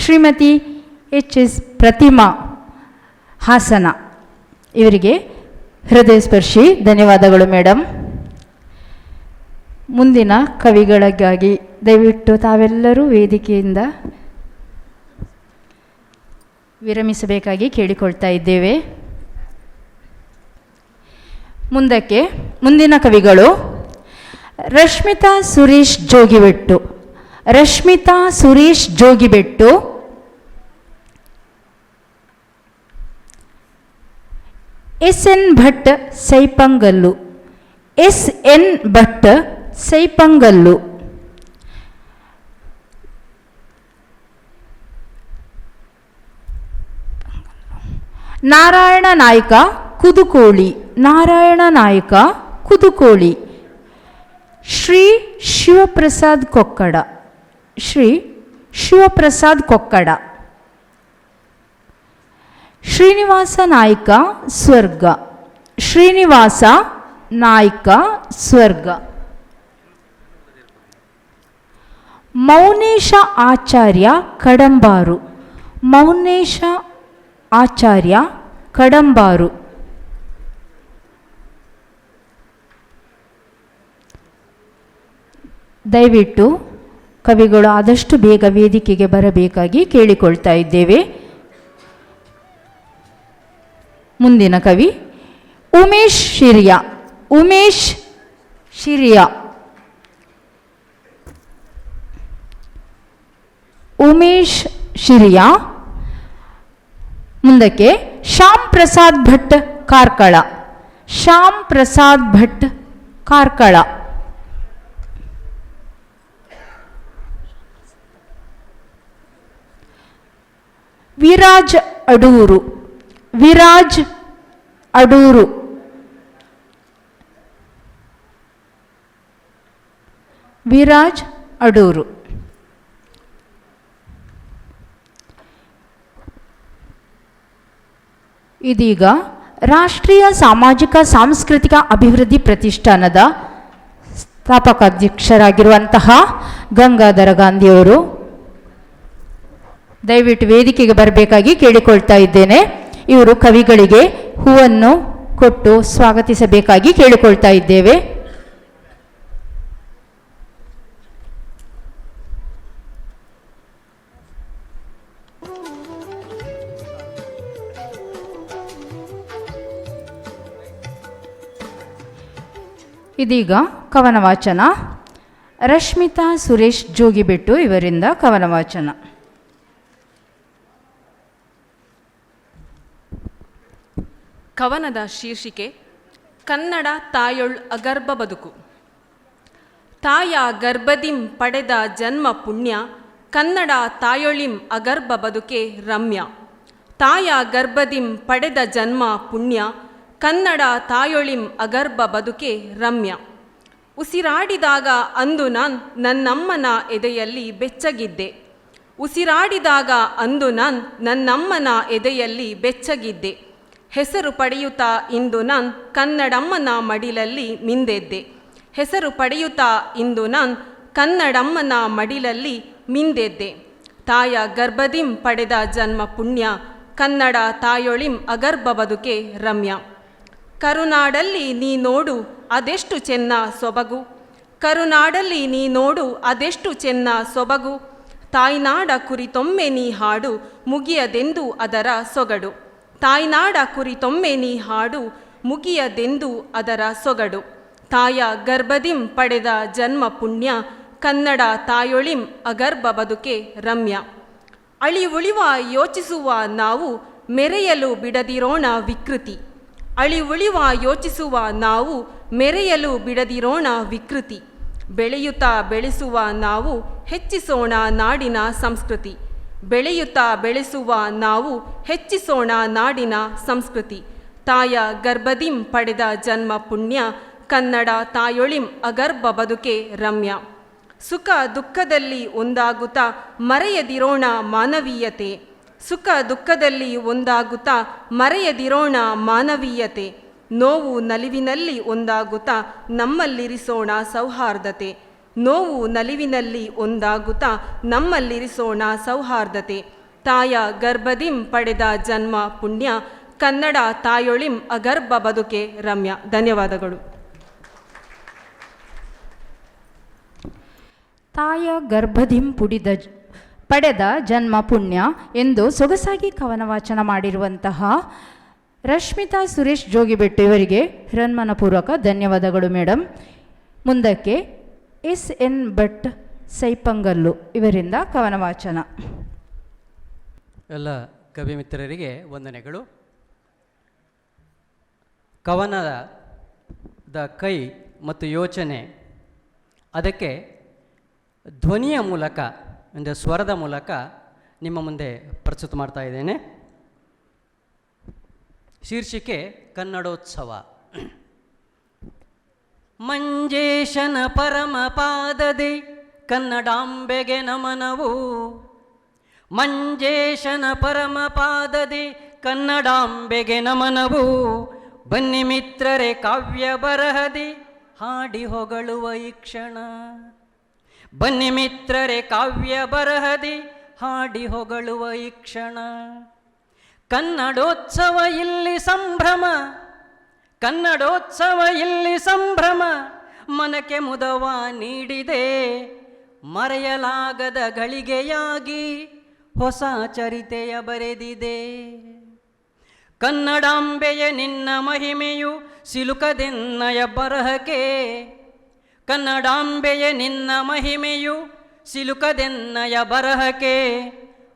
ಶ್ರೀಮತಿ ಎಚ್.ಎಸ್. ಪ್ರತಿಮಾ ಹಾಸನ ಇವರಿಗೆ ಹೃದಯ ಸ್ಪರ್ಶಿ ಧನ್ಯವಾದಗಳು ಮೇಡಮ್. ಮುಂದಿನ ಕವಿಗಳಿಗಾಗಿ ದಯವಿಟ್ಟು ತಾವೆಲ್ಲರೂ ವೇದಿಕೆಯಿಂದ ವಿರಮಿಸಬೇಕಾಗಿ ಕೇಳಿಕೊಳ್ತಾ ಇದ್ದೇವೆ. ಮುಂದಿನ ಕವಿಗಳು ರಶ್ಮಿತಾ ಸುರೇಶ್ ಜೋಗಿಬೆಟ್ಟು, ರಶ್ಮಿತಾ ಸುರೇಶ್ ಜೋಗಿಬೆಟ್ಟು, ಎಸ್.ಎನ್. ಭಟ್ ಸೈಪಂಗಲ್ಲು, ಎಸ್.ಎನ್. ಭಟ್ ಸೈಪಂಗಲ್ಲು, ನಾರಾಯಣ ನಾಯ್ಕ ಕುದುಕೋಳಿ, ನಾರಾಯಣ ನಾಯಕ ಕುದುಕೋಳಿ, ಶ್ರೀ ಶಿವಪ್ರಸಾದ್ ಕೊಕ್ಕಡ, ಶ್ರೀ ಶಿವಪ್ರಸಾದ್ ಕೊಕ್ಕಡ, ಶ್ರೀನಿವಾಸ ನಾಯ್ಕ ಸ್ವರ್ಗ, ಶ್ರೀನಿವಾಸ ನಾಯ್ಕ ಸ್ವರ್ಗ, ಮೌನೇಶ ಆಚಾರ್ಯ ಕಡಂಬಾರು, ಮೌನೇಶ ಆಚಾರ್ಯ ಕಡಂಬಾರು, ದಯವಿಟ್ಟು ಕವಿಗಳು ಆದಷ್ಟು ಬೇಗ ವೇದಿಕೆಗೆ ಬರಬೇಕಾಗಿ ಕೇಳಿಕೊಳ್ತಾ ಇದ್ದೇವೆ. ಮುಂದಿನ ಕವಿ ಉಮೇಶ್ ಶಿರಿಯಾ, ಉಮೇಶ್ ಶಿರಿಯಾ, ಉಮೇಶ್ ಶಿರಿಯಾ. ಮುಂದಕ್ಕೆ ಶ್ಯಾಮ್ ಪ್ರಸಾದ್ ಭಟ್ ಕಾರ್ಕಳ, ಶ್ಯಾಮ್ ಪ್ರಸಾದ್ ಭಟ್ ಕಾರ್ಕಳ, ವಿರಾಜ್ ಅಡೂರು, ವಿರಾಜ್ ಅಡೂರು, ವಿರಾಜ್ ಅಡೂರು. ಇದೀಗ ರಾಷ್ಟ್ರೀಯ ಸಾಮಾಜಿಕ ಸಾಂಸ್ಕೃತಿಕ ಅಭಿವೃದ್ಧಿ ಪ್ರತಿಷ್ಠಾನದ ಸ್ಥಾಪಕಾಧ್ಯಕ್ಷರಾಗಿರುವಂತಹ ಗಂಗಾಧರ ಗಾಂಧಿಯವರು ದಯವಿಟ್ಟು ವೇದಿಕೆಗೆ ಬರಬೇಕಾಗಿ ಕೇಳಿಕೊಳ್ತಾ ಇದ್ದೇನೆ. ಇವರು ಕವಿಗಳಿಗೆ ಹೂವನ್ನು ಕೊಟ್ಟು ಸ್ವಾಗತಿಸಬೇಕಾಗಿ ಕೇಳಿಕೊಳ್ತಾ ಇದ್ದೇವೆ. ಇದೀಗ ಕವನ ವಾಚನ. ರಶ್ಮಿತಾ ಸುರೇಶ್ ಜೋಗಿಬೆಟ್ಟು ಇವರಿಂದ ಕವನ ವಾಚನ. ಕವನದ ಶೀರ್ಷಿಕೆ ಕನ್ನಡ ತಾಯೊಳ್ ಅಗರ್ಭ ಬದುಕು. ತಾಯ ಗರ್ಭದಿಂ ಪಡೆದ ಜನ್ಮ ಪುಣ್ಯ, ಕನ್ನಡ ತಾಯೊಳಿಂ ಅಗರ್ಭ ಬದುಕೆ ರಮ್ಯ. ತಾಯ ಗರ್ಭದಿಂ ಪಡೆದ ಜನ್ಮ ಪುಣ್ಯ, ಕನ್ನಡ ತಾಯೊಳಿಂ ಅಗರ್ಭ ಬದುಕೆ ರಮ್ಯ. ಉಸಿರಾಡಿದಾಗ ಅಂದು ನಾನ್ ನನ್ನಮ್ಮನ ಎದೆಯಲ್ಲಿ ಬೆಚ್ಚಗಿದ್ದೆ. ಉಸಿರಾಡಿದಾಗ ಅಂದು ನಾನ್ ನನ್ನಮ್ಮನ ಎದೆಯಲ್ಲಿ ಬೆಚ್ಚಗಿದ್ದೆ. ಹೆಸರು ಪಡೆಯುತ್ತಾ ಇಂದು ನಾನ್ ಕನ್ನಡಮ್ಮನ ಮಡಿಲಲ್ಲಿ ಮಿಂದೆದ್ದೆ. ಹೆಸರು ಪಡೆಯುತ್ತಾ ಇಂದು ನಾನ್ ಕನ್ನಡಮ್ಮನ ಮಡಿಲಲ್ಲಿ ಮಿಂದೆದ್ದೆ. ತಾಯ ಗರ್ಭದಿಂ ಪಡೆದ ಜನ್ಮ ಪುಣ್ಯ, ಕನ್ನಡ ತಾಯೊಳಿಂ ಅಗರ್ಭ ಬದುಕೆ ರಮ್ಯ. ಕರುನಾಡಲ್ಲಿ ನೀ ನೋಡು ಅದೆಷ್ಟು ಚೆನ್ನ ಸೊಬಗು, ಕರುನಾಡಲ್ಲಿ ನೀ ನೋಡು ಅದೆಷ್ಟು ಚೆನ್ನ ಸೊಬಗು. ತಾಯ್ನಾಡ ಕುರಿತೊಮ್ಮೆ ನೀ ಹಾಡು, ಮುಗಿಯದೆಂದು ಅದರ ಸೊಗಡು. ತಾಯ್ನಾಡ ಕುರಿತೊಮ್ಮೆ ನೀ ಹಾಡು, ಮುಗಿಯದೆಂದು ಅದರ ಸೊಗಡು. ತಾಯ ಗರ್ಭದಿಂ ಪಡೆದ ಜನ್ಮ ಪುಣ್ಯ, ಕನ್ನಡ ತಾಯೊಳಿಂ ಅಗರ್ಭ ಬದುಕೆ ರಮ್ಯ. ಅಳಿವುಳಿವ ಯೋಚಿಸುವ ನಾವು ಮೆರೆಯಲು ಬಿಡದಿರೋಣ ವಿಕೃತಿ. ಅಳಿವುಳಿವ ಯೋಚಿಸುವ ನಾವು ಮೆರೆಯಲು ಬಿಡದಿರೋಣ ವಿಕೃತಿ. ಬೆಳೆಯುತ್ತಾ ಬೆಳೆಸುವ ನಾವು ಹೆಚ್ಚಿಸೋಣ ನಾಡಿನ ಸಂಸ್ಕೃತಿ. ಬೆಳೆಯುತ್ತಾ ಬೆಳೆಸುವ ನಾವು ಹೆಚ್ಚಿಸೋಣ ನಾಡಿನ ಸಂಸ್ಕೃತಿ. ತಾಯ ಗರ್ಭದಿಂ ಪಡೆದ ಜನ್ಮ ಪುಣ್ಯ, ಕನ್ನಡ ತಾಯೊಳಿಂ ಅಗರ್ಭ ಬದುಕೆ ರಮ್ಯ. ಸುಖ ದುಃಖದಲ್ಲಿ ಒಂದಾಗುತ್ತಾ ಮರೆಯದಿರೋಣ ಮಾನವೀಯತೆ. ಸುಖ ದುಃಖದಲ್ಲಿ ಒಂದಾಗುತ್ತಾ ಮರೆಯದಿರೋಣ ಮಾನವೀಯತೆ. ನೋವು ನಲಿವಿನಲ್ಲಿ ಒಂದಾಗುತ್ತಾ ನಮ್ಮಲ್ಲಿರಿಸೋಣ ಸೌಹಾರ್ದತೆ. ನೋವು ನಲಿವಿನಲ್ಲಿ ಒಂದಾಗುತ್ತಾ ನಮ್ಮಲ್ಲಿರಿಸೋಣ ಸೌಹಾರ್ದತೆ. ತಾಯ ಗರ್ಭದಿಂ ಪಡೆದ ಜನ್ಮ ಪುಣ್ಯ, ಕನ್ನಡ ತಾಯೊಳಿಂ ಅಗರ್ಭ ಬದುಕೆ ರಮ್ಯ. ಧನ್ಯವಾದಗಳು. ತಾಯ ಗರ್ಭದಿಂ ಪಡೆದ ಜನ್ಮ ಪುಣ್ಯ ಎಂದು ಸೊಗಸಾಗಿ ಕವನ ವಾಚನ ಮಾಡಿರುವಂತಹ ರಶ್ಮಿತಾ ಸುರೇಶ್ ಜೋಗಿಬೆಟ್ಟು ಇವರಿಗೆ ಹೃನ್ಮನಪೂರ್ವಕ ಧನ್ಯವಾದಗಳು ಮೇಡಮ್. ಮುಂದಕ್ಕೆ SN ಭಟ್ ಸೈಪಂಗಲ್ಲು ಇವರಿಂದ ಕವನ ವಾಚನ. ಎಲ್ಲ ಕವಿ ಮಿತ್ರರಿಗೆ ವಂದನೆಗಳು. ಕವನದ ಕೈ ಮತ್ತು ಯೋಚನೆ ಅದಕ್ಕೆ ಧ್ವನಿಯ ಮೂಲಕ ಅಂದರೆ ಸ್ವರದ ಮೂಲಕ ನಿಮ್ಮ ಮುಂದೆ ಪ್ರಸ್ತುತ ಮಾಡ್ತಾ ಇದ್ದೇನೆ. ಶೀರ್ಷಿಕೆ ಕನ್ನಡೋತ್ಸವ. ಮಂಜೇಶನ ಪರಮ ಪಾದದೆ ಕನ್ನಡಾಂಬೆಗೆ ನಮನವು. ಮಂಜೇಶನ ಪರಮ ಪಾದದೆ ಕನ್ನಡಾಂಬೆಗೆ ನಮನವು. ಬನ್ನಿ ಮಿತ್ರರೇ ಕಾವ್ಯ ಬರಹದೆ ಹಾಡಿ ಹೊಗಳುವ ಈ ಕ್ಷಣ. ಬನ್ನಿ ಮಿತ್ರರೇ ಕಾವ್ಯ ಬರಹದೆ ಹಾಡಿ ಹೊಗಳುವ ಈ ಕ್ಷಣ. ಕನ್ನಡೋತ್ಸವ ಇಲ್ಲಿ ಸಂಭ್ರಮ, ಕನ್ನಡೋತ್ಸವ ಇಲ್ಲಿ ಸಂಭ್ರಮ. ಮನಕ್ಕೆ ಮುದವ ನೀಡಿದೆ ಮರೆಯಲಾಗದ ಗಳಿಗೆಯಾಗಿ ಹೊಸ ಚರಿತೆಯ ಬರೆದಿದೆ. ಕನ್ನಡಾಂಬೆಯ ನಿನ್ನ ಮಹಿಮೆಯು ಸಿಲುಕದೆನ್ನಯ ಬರಹಕ್ಕೆ. ಕನ್ನಡಾಂಬೆಯ ನಿನ್ನ ಮಹಿಮೆಯು ಸಿಲುಕದೆನ್ನಯ ಬರಹಕ್ಕೆ.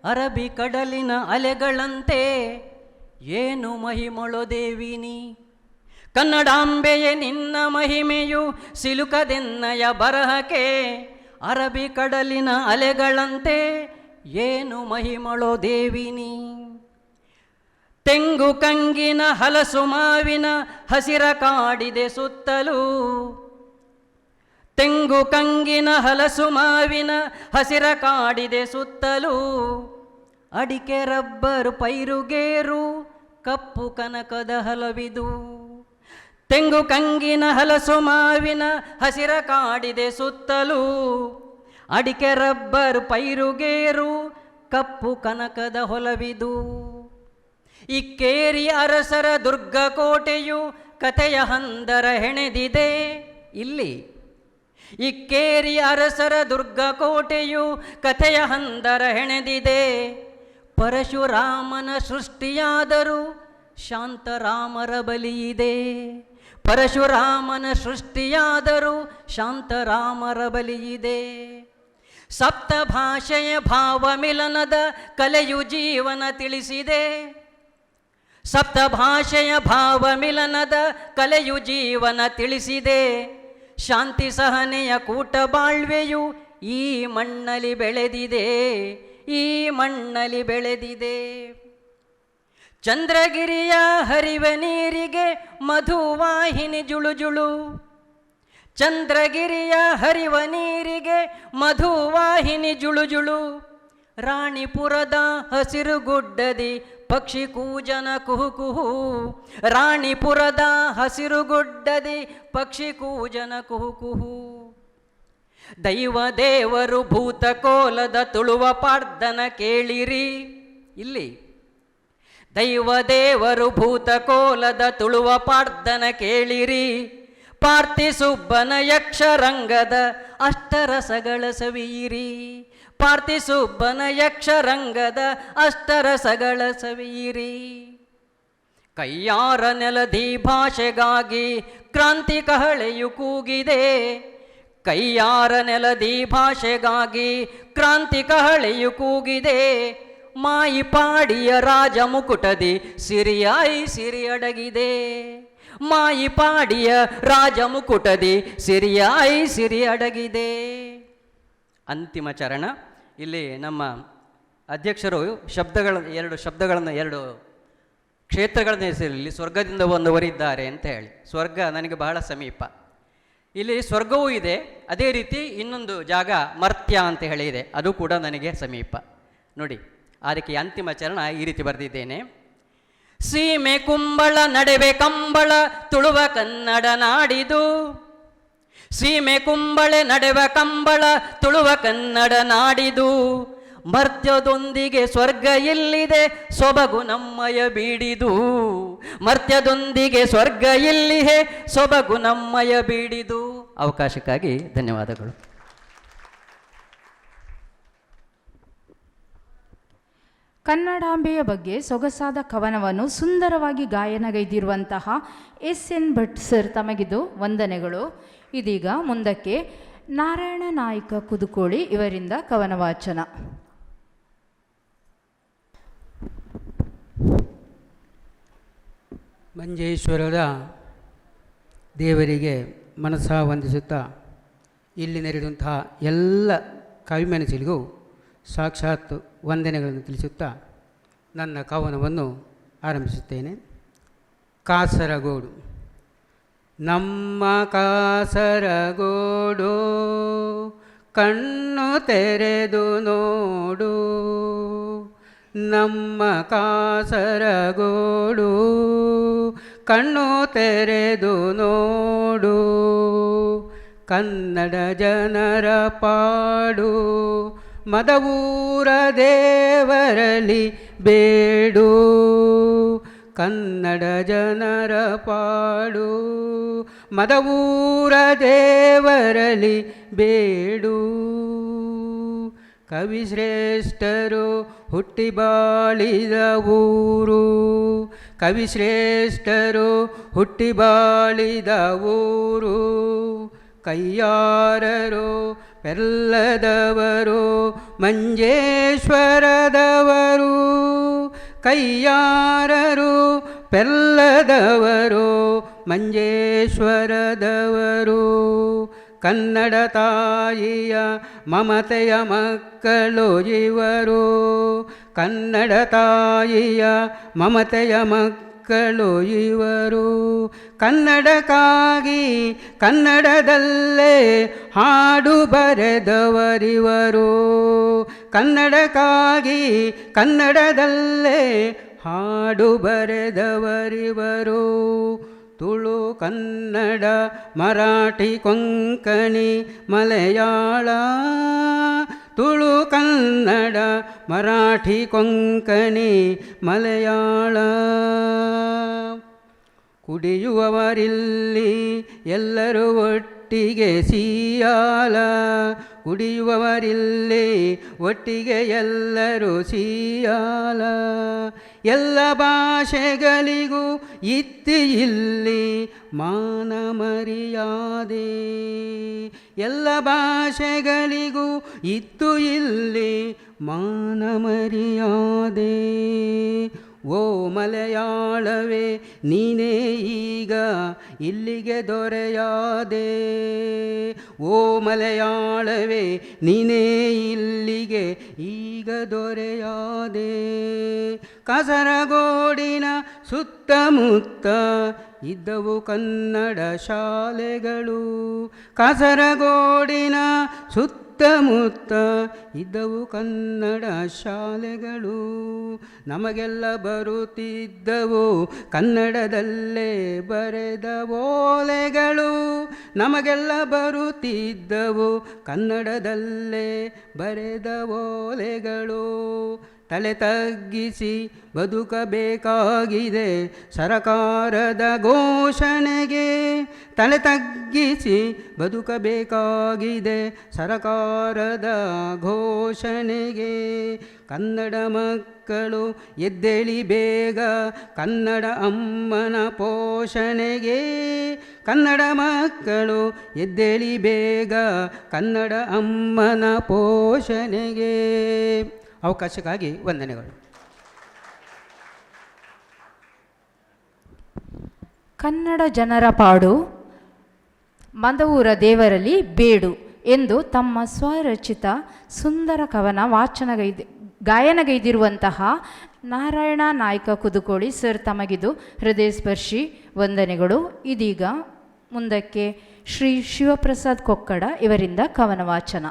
ಅರಬಿ ಕಡಲಿನ ಅಲೆಗಳಂತೆ ಏನು ಮಹಿಮೊಳೋ ದೇವಿನಿ. ಕನ್ನಡಾಂಬೆಯ ನಿನ್ನ ಮಹಿಮೆಯು ಸಿಲುಕದೆನ್ನಯ ಬರಹಕ್ಕೆ. ಅರಬಿ ಕಡಲಿನ ಅಲೆಗಳಂತೆ ಏನು ಮಹಿಮೊಳೋ ದೇವಿನಿ. ತೆಂಗು ಕಂಗಿನ ಹಲಸು ಮಾವಿನ ಹಸಿರ ಕಾಡಿದೆ ಸುತ್ತಲೂ. ತೆಂಗು ಕಂಗಿನ ಹಲಸು ಮಾವಿನ ಹಸಿರ ಕಾಡಿದೆ ಸುತ್ತಲೂ. ಅಡಿಕೆ ರಬ್ಬರು ಪೈರುಗೇರು ಕಪ್ಪು ಕನಕದ ಹಲವಿದು. ತೆಂಗು ಕಂಗಿನ ಹಲಸು ಮಾವಿನ ಹಸಿರ ಕಾಡಿದೆ ಸುತ್ತಲೂ. ಅಡಿಕೆ ರಬ್ಬರು ಪೈರುಗೇರು ಕಪ್ಪು ಕನಕದ ಹೊಲವಿದು. ಇಕ್ಕೇರಿ ಅರಸರ ದುರ್ಗ ಕೋಟೆಯು ಕಥೆಯ ಹಂದರ ಹೆಣೆದಿದೆ ಇಲ್ಲಿ. ಇಕ್ಕೇರಿ ಅರಸರ ದುರ್ಗ ಕೋಟೆಯು ಕಥೆಯ ಹಂದರ ಹೆಣೆದಿದೆ. ಪರಶುರಾಮನ ಸೃಷ್ಟಿಯಾದರೂ ಶಾಂತರಾಮರ ಬಲಿಯಿದೆ. ಪರಶುರಾಮನ ಸೃಷ್ಟಿಯಾದರೂ ಶಾಂತರಾಮರ ಬಲಿಯಿದೆ. ಸಪ್ತ ಭಾಷೆಯ ಭಾವ ಮಿಲನದ ಕಲೆಯು ಜೀವನ ತಿಳಿಸಿದೆ. ಸಪ್ತ ಭಾಷೆಯ ಭಾವ ಮಿಲನದ ಕಲೆಯು ಜೀವನ ತಿಳಿಸಿದೆ. ಶಾಂತಿ ಸಹನೆಯ ಕೂಟ ಬಾಳ್ವೆಯು ಈ ಮಣ್ಣಲ್ಲಿ ಬೆಳೆದಿದೆ, ಈ ಮಣ್ಣಲ್ಲಿ ಬೆಳೆದಿದೆ. ಚಂದ್ರಗಿರಿಯ ಹರಿವ ನೀರಿಗೆ ಮಧುವಾಹಿನಿ ಜುಳುಜುಳು. ಚಂದ್ರಗಿರಿಯ ಹರಿವ ನೀರಿಗೆ ಮಧುವಾಹಿನಿ ಜುಳುಜುಳು. ರಾಣಿಪುರದ ಹಸಿರು ಗುಡ್ಡದಿ ಪಕ್ಷಿ ಕೂಜನ ಕುಹುಕುಹು. ರಾಣಿಪುರದ ಹಸಿರು ಗುಡ್ಡದಿ ಪಕ್ಷಿ ಕೂಜನ ಕುಹುಕುಹು. ದೈವ ದೇವರು ಭೂತಕೋಲದ ತುಳುವ ಪಾರ್ಧನ ಕೇಳಿರಿ. ಇಲ್ಲಿ ದೈವ ದೇವರು ಭೂತಕೋಲದ ತುಳುವ ಪಾರ್ಧನ ಕೇಳಿರಿ. ಪಾರ್ಥಿಸುಬ್ಬನ ಯಕ್ಷರಂಗದ ಅಷ್ಟರಸಗಳ ಸವಿಯಿರಿ. ಪಾರ್ಥಿಸುಬ್ಬನ ಯಕ್ಷರಂಗದ ಅಷ್ಟರಸಗಳ ಸವಿಯಿರಿ. ಕೈಯಾರ ನೆಲದಿ ಭಾಷೆಗಾಗಿ ಕ್ರಾಂತಿ ಕಹಳೆಯು ಕೂಗಿದೆ. ಕೈಯಾರ ನೆಲದಿ ಭಾಷೆಗಾಗಿ ಕ್ರಾಂತಿ ಕಹಳೆಯು ಕೂಗಿದೆ. ಮಾಯಿ ಪಾಡಿಯ ರಾಜ ಮುಕುಟದಿ ಸಿರಿಯಾಯಿ ಸಿರಿ ಅಡಗಿದೆ. ಮಾಯಿ ಪಾಡಿಯ ರಾಜ ಮುಕುಟದಿ ಸಿರಿಯಾಯಿ ಸಿರಿ ಅಡಗಿದೆ. ಅಂತಿಮ ಚರಣ. ಇಲ್ಲಿ ನಮ್ಮ ಅಧ್ಯಕ್ಷರು ಎರಡು ಕ್ಷೇತ್ರಗಳನ್ನು ಹೆಸರಲ್ಲಿ ಸ್ವರ್ಗದಿಂದ ಬಂದವರಿದ್ದಾರೆ ಅಂತ ಹೇಳಿ. ಸ್ವರ್ಗ ನನಗೆ ಬಹಳ ಸಮೀಪ. ಇಲ್ಲಿ ಸ್ವರ್ಗವೂ ಇದೆ, ಅದೇ ರೀತಿ ಇನ್ನೊಂದು ಜಾಗ ಮರ್ತ್ಯ ಅಂತ ಹೇಳಿ ಇದೆ, ಅದು ಕೂಡ ನನಗೆ ಸಮೀಪ. ನೋಡಿ, ಅದಕ್ಕೆ ಅಂತಿಮ ಚರಣ ಈ ರೀತಿ ಬರೆದಿದ್ದೇನೆ. ಸೀಮೆ ಕುಂಬಳ ನಡುವೆ ಕಂಬಳ ತುಳುವ ಕನ್ನಡ ನಾಡಿದು. ಸೀಮೆ ಕುಂಬಳೆ ನಡುವ ಕಂಬಳ ತುಳುವ ಕನ್ನಡ ನಾಡಿದು. ಮರ್ತ್ಯದೊಂದಿಗೆ ಸ್ವರ್ಗ ಎಲ್ಲಿದೆ ಸೊಬಗು ನಮ್ಮಯ ಬೀಡಿದು. ಮರ್ತ್ಯದೊಂದಿಗೆ ಸ್ವರ್ಗ ಎಲ್ಲಿಹೆ ಸೊಬಗು ನಮ್ಮಯ ಬೀಡಿದು. ಅವಕಾಶಕ್ಕಾಗಿ ಧನ್ಯವಾದಗಳು. ಕನ್ನಡಾಂಬೆಯ ಬಗ್ಗೆ ಸೊಗಸಾದ ಕವನವನ್ನು ಸುಂದರವಾಗಿ ಗಾಯನಗೈದಿರುವಂತಹ SN ಭಟ್ ಸರ್ ತಮಗಿದು ವಂದನೆಗಳು. ಇದೀಗ ಮುಂದಕ್ಕೆ ನಾರಾಯಣ ನಾಯ್ಕ ಕುದುಕೋಳಿ ಇವರಿಂದ ಕವನ ವಾಚನ. ಮಂಜೇಶ್ವರದ ದೇವರಿಗೆ ಮನಸ್ಸಾ ವಂದಿಸುತ್ತಾ ಇಲ್ಲಿ ನೆರೆದಂತಹ ಎಲ್ಲ ಕವಿಮನಸ್ಸಿಗೂ ಸಾಕ್ಷಾತ್ ವಂದನೆಗಳನ್ನು ತಿಳಿಸುತ್ತಾ ನನ್ನ ಕವನವನ್ನು ಆರಂಭಿಸುತ್ತೇನೆ. ಕಾಸರಗೋಡು. ನಮ್ಮ ಕಾಸರಗೋಡು ಕಣ್ಣು ತೆರೆದು ನೋಡು. ನಮ್ಮ ಕಾಸರಗೋಡು ಕಣ್ಣು ತೆರೆದು ನೋಡು. ಕನ್ನಡ ಜನರ ಪಾಡು ಮದವೂರ ದೇವರಲಿ ಬೇಡು. ಕನ್ನಡ ಜನರ ಪಾಡು ಮದವೂರ ದೇವರಲಿ ಬೇಡು. ಕವಿಶ್ರೇಷ್ಠರು ಹುಟ್ಟಿ ಬಾಳಿದ ಊರು. ಕವಿಶ್ರೇಷ್ಠರು ಹುಟ್ಟಿ ಬಾಳಿದ ಊರು. ಕೈಯಾರರು ಪೆಲ್ಲದವರು ಮಂಜೇಶ್ವರದವರು. ಕೈಯಾರರು ಪೆಲ್ಲದವರು ಮಂಜೇಶ್ವರದವರು. ಕನ್ನಡ ತಾಯಿಯ ಮಮತೆಯ ಮಕ್ಕಳು ಇವರು. ಕನ್ನಡ ತಾಯಿಯ ಮಮತೆಯ ಮಕ್ಕಳು ಇವರು. ಕನ್ನಡಕ್ಕಾಗಿ ಕನ್ನಡದಲ್ಲೇ ಹಾಡು ಬರೆದವರಿವರು. ಕನ್ನಡಕ್ಕಾಗಿ ಕನ್ನಡದಲ್ಲೇ ಹಾಡು ಬರೆದವರಿವರು. ತುಳು ಕನ್ನಡ ಮರಾಠಿ ಕೊಂಕಣಿ ಮಲಯಾಳ. ತುಳು ಕನ್ನಡ ಮರಾಠಿ ಕೊಂಕಣಿ ಮಲಯಾಳ. ಕುಡಿಯುವವರಿಲ್ಲಿ ಎಲ್ಲರೂ ಒಟ್ಟಿಗೆ ಸಿಯಾಲ. ಕುಡಿಯುವವರಿಲ್ಲೇ ಒಟ್ಟಿಗೆ ಎಲ್ಲರೂ ಸಿಯಾಲ. ಎಲ್ಲ ಭಾಷೆಗಳಿಗೂ ಇತ್ತಿ ಇಲ್ಲಿ ಮಾನ ಮರ್ಯಾದೆ. ಎಲ್ಲ ಭಾಷೆಗಳಿಗೂ ಇತ್ತು ಇಲ್ಲಿ ಮಾನ ಮರ್ಯಾದೆ. ಓ ಮಲಯಾಳವೇ ನೀನೇ ಈಗ ಇಲ್ಲಿಗೆ ದೊರೆಯಾದೆ. ಓ ಮಲಯಾಳವೇ ನೀನೇ ಇಲ್ಲಿಗೆ ಈಗ ದೊರೆಯಾದೆ. ಕಾಸರಗೋಡಿನ ಸುತ್ತಮುತ್ತ ಇದ್ದವು ಕನ್ನಡ ಶಾಲೆಗಳು. ಕಾಸರಗೋಡಿನ ಸುತ್ತಮುತ್ತ ಇದ್ದವು ಕನ್ನಡ ಶಾಲೆಗಳು. ನಮಗೆಲ್ಲ ಬರುತ್ತಿದ್ದವು ಕನ್ನಡದಲ್ಲೇ ಬರೆದ ಓಲೆಗಳು. ನಮಗೆಲ್ಲ ಬರುತ್ತಿದ್ದವು ಕನ್ನಡದಲ್ಲೇ ಬರೆದ ಓಲೆಗಳು. ತಲೆ ತಗ್ಗಿಸಿ ಬದುಕಬೇಕಾಗಿದೆ ಸರಕಾರದ ಘೋಷಣೆಗೆ. ತಲೆ ತಗ್ಗಿಸಿ ಬದುಕಬೇಕಾಗಿದೆ ಸರಕಾರದ ಘೋಷಣೆಗೆ. ಕನ್ನಡ ಮಕ್ಕಳು ಎದ್ದೇಳಿ ಬೇಗ ಕನ್ನಡ ಅಮ್ಮನ ಪೋಷಣೆಗೆ. ಕನ್ನಡ ಮಕ್ಕಳು ಎದ್ದೇಳಿ ಬೇಗ ಕನ್ನಡ ಅಮ್ಮನ ಪೋಷಣೆಗೆ. ಅವಕಾಶಕ್ಕಾಗಿ ವಂದನೆಗಳು. ಕನ್ನಡ ಜನರ ಪಾಡು ಮದವೂರ ದೇವರಲ್ಲಿ ಬೇಡು ಎಂದು ತಮ್ಮ ಸ್ವರಚಿತ ಸುಂದರ ಕವನ ಗಾಯನಗೈದಿರುವಂತಹ ನಾರಾಯಣ ನಾಯ್ಕ ಕುದುಕೋಳಿ ಸರ್ ತಮಗಿದು ಹೃದಯ ಸ್ಪರ್ಶಿ ವಂದನೆಗಳು. ಇದೀಗ ಮುಂದಕ್ಕೆ ಶ್ರೀ ಶಿವಪ್ರಸಾದ್ ಕೊಕ್ಕಡ ಇವರಿಂದ ಕವನ ವಾಚನ.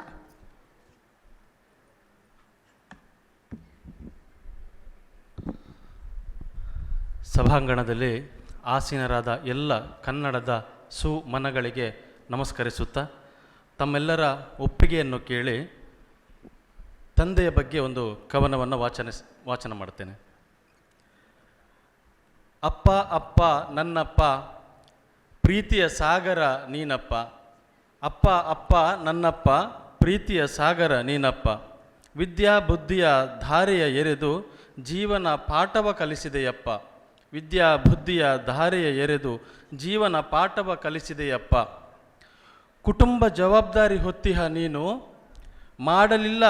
ಸಭಾಂಗಣದಲ್ಲಿ ಆಸೀನರಾದ ಎಲ್ಲ ಕನ್ನಡದ ಸುಮನಗಳಿಗೆ ನಮಸ್ಕರಿಸುತ್ತಾ ತಮ್ಮೆಲ್ಲರ ಒಪ್ಪಿಗೆಯನ್ನು ಕೇಳಿ ತಂದೆಯ ಬಗ್ಗೆ ಒಂದು ಕವನವನ್ನು ವಾಚನ ಮಾಡ್ತೇನೆ. ಅಪ್ಪ ಅಪ್ಪ ನನ್ನಪ್ಪ ಪ್ರೀತಿಯ ಸಾಗರ ನೀನಪ್ಪ. ಅಪ್ಪ ಅಪ್ಪ ನನ್ನಪ್ಪ ಪ್ರೀತಿಯ ಸಾಗರ ನೀನಪ್ಪ. ವಿದ್ಯಾ ಬುದ್ಧಿಯ ಧಾರೆಯ ಎರೆದು ಜೀವನ ಪಾಠವ ಕಲಿಸಿದೆಯಪ್ಪ. ವಿದ್ಯಾ ಬುದ್ಧಿಯ ಧಾರೆಯ ಎರೆದು ಜೀವನ ಪಾಠವ ಕಲಿಸಿದೆಯಪ್ಪ. ಕುಟುಂಬ ಜವಾಬ್ದಾರಿ ಹೊತ್ತಿಹ ನೀನು ಮಾಡಲಿಲ್ಲ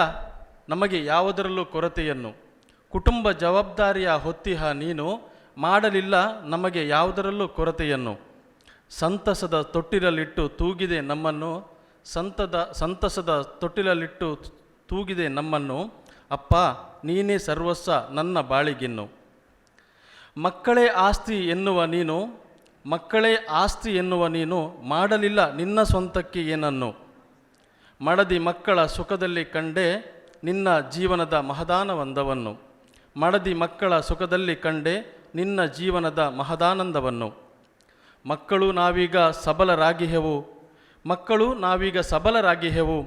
ನಮಗೆ ಯಾವುದರಲ್ಲೂ ಕೊರತೆಯನ್ನು. ಕುಟುಂಬ ಜವಾಬ್ದಾರಿಯ ಹೊತ್ತಿಹ ನೀನು ಮಾಡಲಿಲ್ಲ ನಮಗೆ ಯಾವುದರಲ್ಲೂ ಕೊರತೆಯನ್ನು. ಸಂತಸದ ತೊಟ್ಟಿಲಲ್ಲಿಟ್ಟು ತೂಗಿದೆ ನಮ್ಮನ್ನು. ಸಂತಸದ ತೊಟ್ಟಿಲಲ್ಲಿಟ್ಟು ತೂಗಿದೆ ನಮ್ಮನ್ನು. ಅಪ್ಪ ನೀನೇ ಸರ್ವಸ್ವ ನನ್ನ ಬಾಳಿಗಿನ್ನು. ಮಕ್ಕಳೇ ಆಸ್ತಿ ಎನ್ನುವ ನೀನು ಮಾಡಲಿಲ್ಲ ನಿನ್ನ ಸ್ವಂತಕ್ಕೆ ಏನನ್ನು. ಮಡದಿ ಮಕ್ಕಳ ಸುಖದಲ್ಲಿ ಕಂಡೆ ನಿನ್ನ ಜೀವನದ ಮಹದಾನವಂದವನ್ನು. ಮಡದಿ ಮಕ್ಕಳ ಸುಖದಲ್ಲಿ ಕಂಡೆ ನಿನ್ನ ಜೀವನದ ಮಹದಾನಂದವನ್ನು. ಮಕ್ಕಳು ನಾವೀಗ ಸಬಲರಾಗಿಹೆವು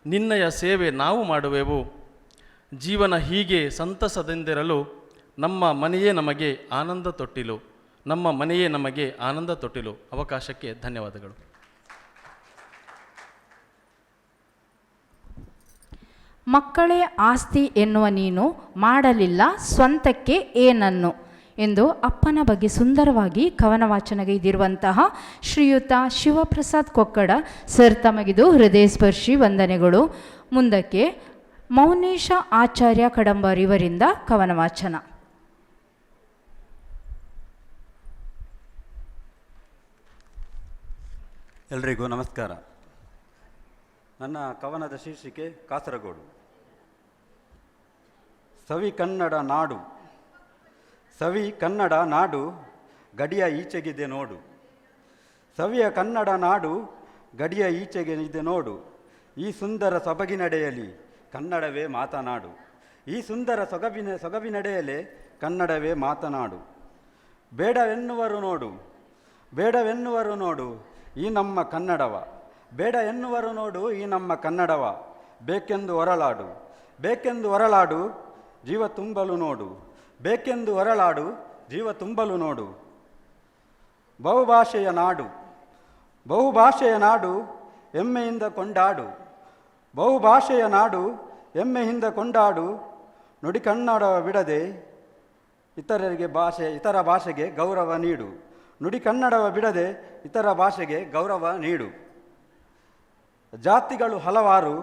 ನಿನ್ನಯ ಸೇವೆ ನಾವು ಮಾಡುವೆವು. ಜೀವನ ಹೀಗೆ ಸಂತಸದಿಂದಿರಲು ನಮ್ಮ ಮನೆಯೇ ನಮಗೆ ಆನಂದ ತೊಟ್ಟಿಲು. ಅವಕಾಶಕ್ಕೆ ಧನ್ಯವಾದಗಳು. ಮಕ್ಕಳೇ ಆಸ್ತಿ ಎನ್ನುವ ನೀನು ಮಾಡಲಿಲ್ಲ ಸ್ವಂತಕ್ಕೆ ಏನನ್ನು ಎಂದು ಅಪ್ಪನ ಬಗ್ಗೆ ಸುಂದರವಾಗಿ ಕವನ ವಾಚನಗೈದಿರುವಂತಹ ಶ್ರೀಯುತ ಶಿವಪ್ರಸಾದ್ ಕೊಕ್ಕಡ ಸರ್ ತಮಗಿದು ಹೃದಯ ಸ್ಪರ್ಶಿ ವಂದನೆಗಳು. ಮುಂದಕ್ಕೆ ಮೌನೇಶ ಆಚಾರ್ಯ ಕಡಂಬರ್ ಇವರಿಂದ ಕವನ ವಾಚನ. ಎಲ್ರಿಗೂ ನಮಸ್ಕಾರ. ನನ್ನ ಕವನದ ಶೀರ್ಷಿಕೆ ಕಾಸರಗೋಡು. ಸವಿ ಕನ್ನಡ ನಾಡು ಗಡಿಯ ಈಚೆಗಿದೆ ನೋಡು. ಸವಿಯ ಕನ್ನಡ ನಾಡು ಗಡಿಯ ಈಚೆಗಿದೆ ನೋಡು. ಈ ಸುಂದರ ಸೊಬಗಿನಡೆಯಲಿ ಕನ್ನಡವೇ ಮಾತನಾಡು. ಈ ಸುಂದರ ಸೊಗಬಿನಡೆಯಲೇ ಕನ್ನಡವೇ ಮಾತನಾಡು. ಬೇಡವೆನ್ನುವರು ನೋಡು ಈ ನಮ್ಮ ಕನ್ನಡವ. ಬೇಡ ಎನ್ನುವರು ನೋಡು ಈ ನಮ್ಮ ಕನ್ನಡವ. ಬೇಕೆಂದು ಹೊರಲಾಡು ಜೀವ ತುಂಬಲು ನೋಡು. ಬಹುಭಾಷೆಯ ನಾಡು ಹೆಮ್ಮೆಯಿಂದ ಕೊಂಡಾಡು. ಬಹುಭಾಷೆಯ ನಾಡು ಹೆಮ್ಮೆಯಿಂದ ಕೊಂಡಾಡು, ನುಡಿ ಕನ್ನಡ ಬಿಡದೆ ಇತರ ಭಾಷೆಗೆ ಗೌರವ ನೀಡು. ನುಡಿ ಕನ್ನಡವ ಬಿಡದೆ ಇತರ ಭಾಷೆಗೆ ಗೌರವ ನೀಡು. ಜಾತಿಗಳು ಹಲವಾರು,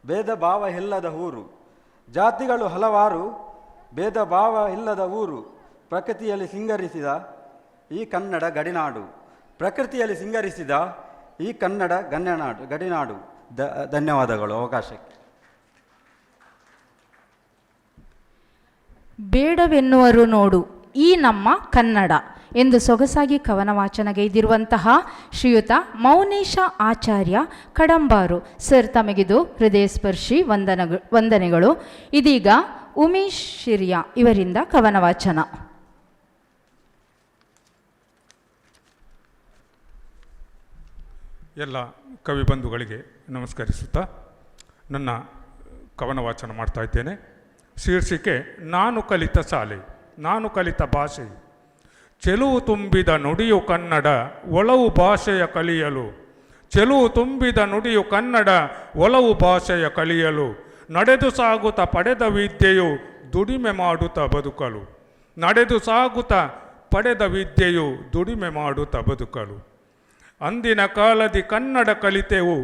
ಭೇದ ಭಾವ ಇಲ್ಲದ ಊರು. ಜಾತಿಗಳು ಹಲವಾರು, ಭೇದ ಭಾವ ಇಲ್ಲದ ಊರು. ಪ್ರಕೃತಿಯಲ್ಲಿ ಸಿಂಗರಿಸಿದ ಈ ಕನ್ನಡ ಗಡಿನಾಡು. ಪ್ರಕೃತಿಯಲ್ಲಿ ಸಿಂಗರಿಸಿದ ಈ ಕನ್ನಡ ಗಡಿನಾಡು. ಧನ್ಯವಾದಗಳು ಅವಕಾಶಕ್ಕೆ. ಬೇಡವೆನ್ನುವರು ನೋಡು ಈ ನಮ್ಮ ಕನ್ನಡ ಎಂದು ಸೊಗಸಾಗಿ ಕವನ ವಾಚನಗೈದಿರುವಂತಹ ಶ್ರೀಯುತ ಮೌನೇಶ ಆಚಾರ್ಯ ಕಡಂಬಾರು ಸರ್, ತಮಗಿದು ಹೃದಯಸ್ಪರ್ಶಿ ವಂದನೆಗಳು. ಇದೀಗ ಉಮೇಶ್ ಶಿರ್ಯಾ ಇವರಿಂದ ಕವನ ವಾಚನ. ಎಲ್ಲ ಕವಿ ಬಂಧುಗಳಿಗೆ ನಮಸ್ಕರಿಸುತ್ತಾ ನನ್ನ ಕವನ ವಾಚನ ಮಾಡ್ತಾ ಇದ್ದೇನೆ. ಶೀರ್ಷಿಕೆ ನಾನು ಕಲಿತ ಶಾಲೆ, ನಾನು ಕಲಿತ ಭಾಷೆ. ಚೆಲುವು ತುಂಬಿದ ನುಡಿಯು ಕನ್ನಡ, ಒಲವು ಭಾಷೆಯ ಕಲಿಯಲು. ಚೆಲುವು ತುಂಬಿದ ನುಡಿಯು ಕನ್ನಡ, ಒಲವು ಭಾಷೆಯ ಕಲಿಯಲು. ನಡೆದು ಸಾಗುತ್ತಾ ಪಡೆದ ವಿದ್ಯೆಯು ದುಡಿಮೆ ಮಾಡುತ್ತಾ ಬದುಕಲು. ನಡೆದು ಸಾಗುತ್ತಾ ಪಡೆದ ವಿದ್ಯೆಯು ದುಡಿಮೆ ಮಾಡುತ್ತಾ ಬದುಕಲು. ಅಂದಿನ ಕಾಲದಿ ಕನ್ನಡ ಕಲಿತೆವು,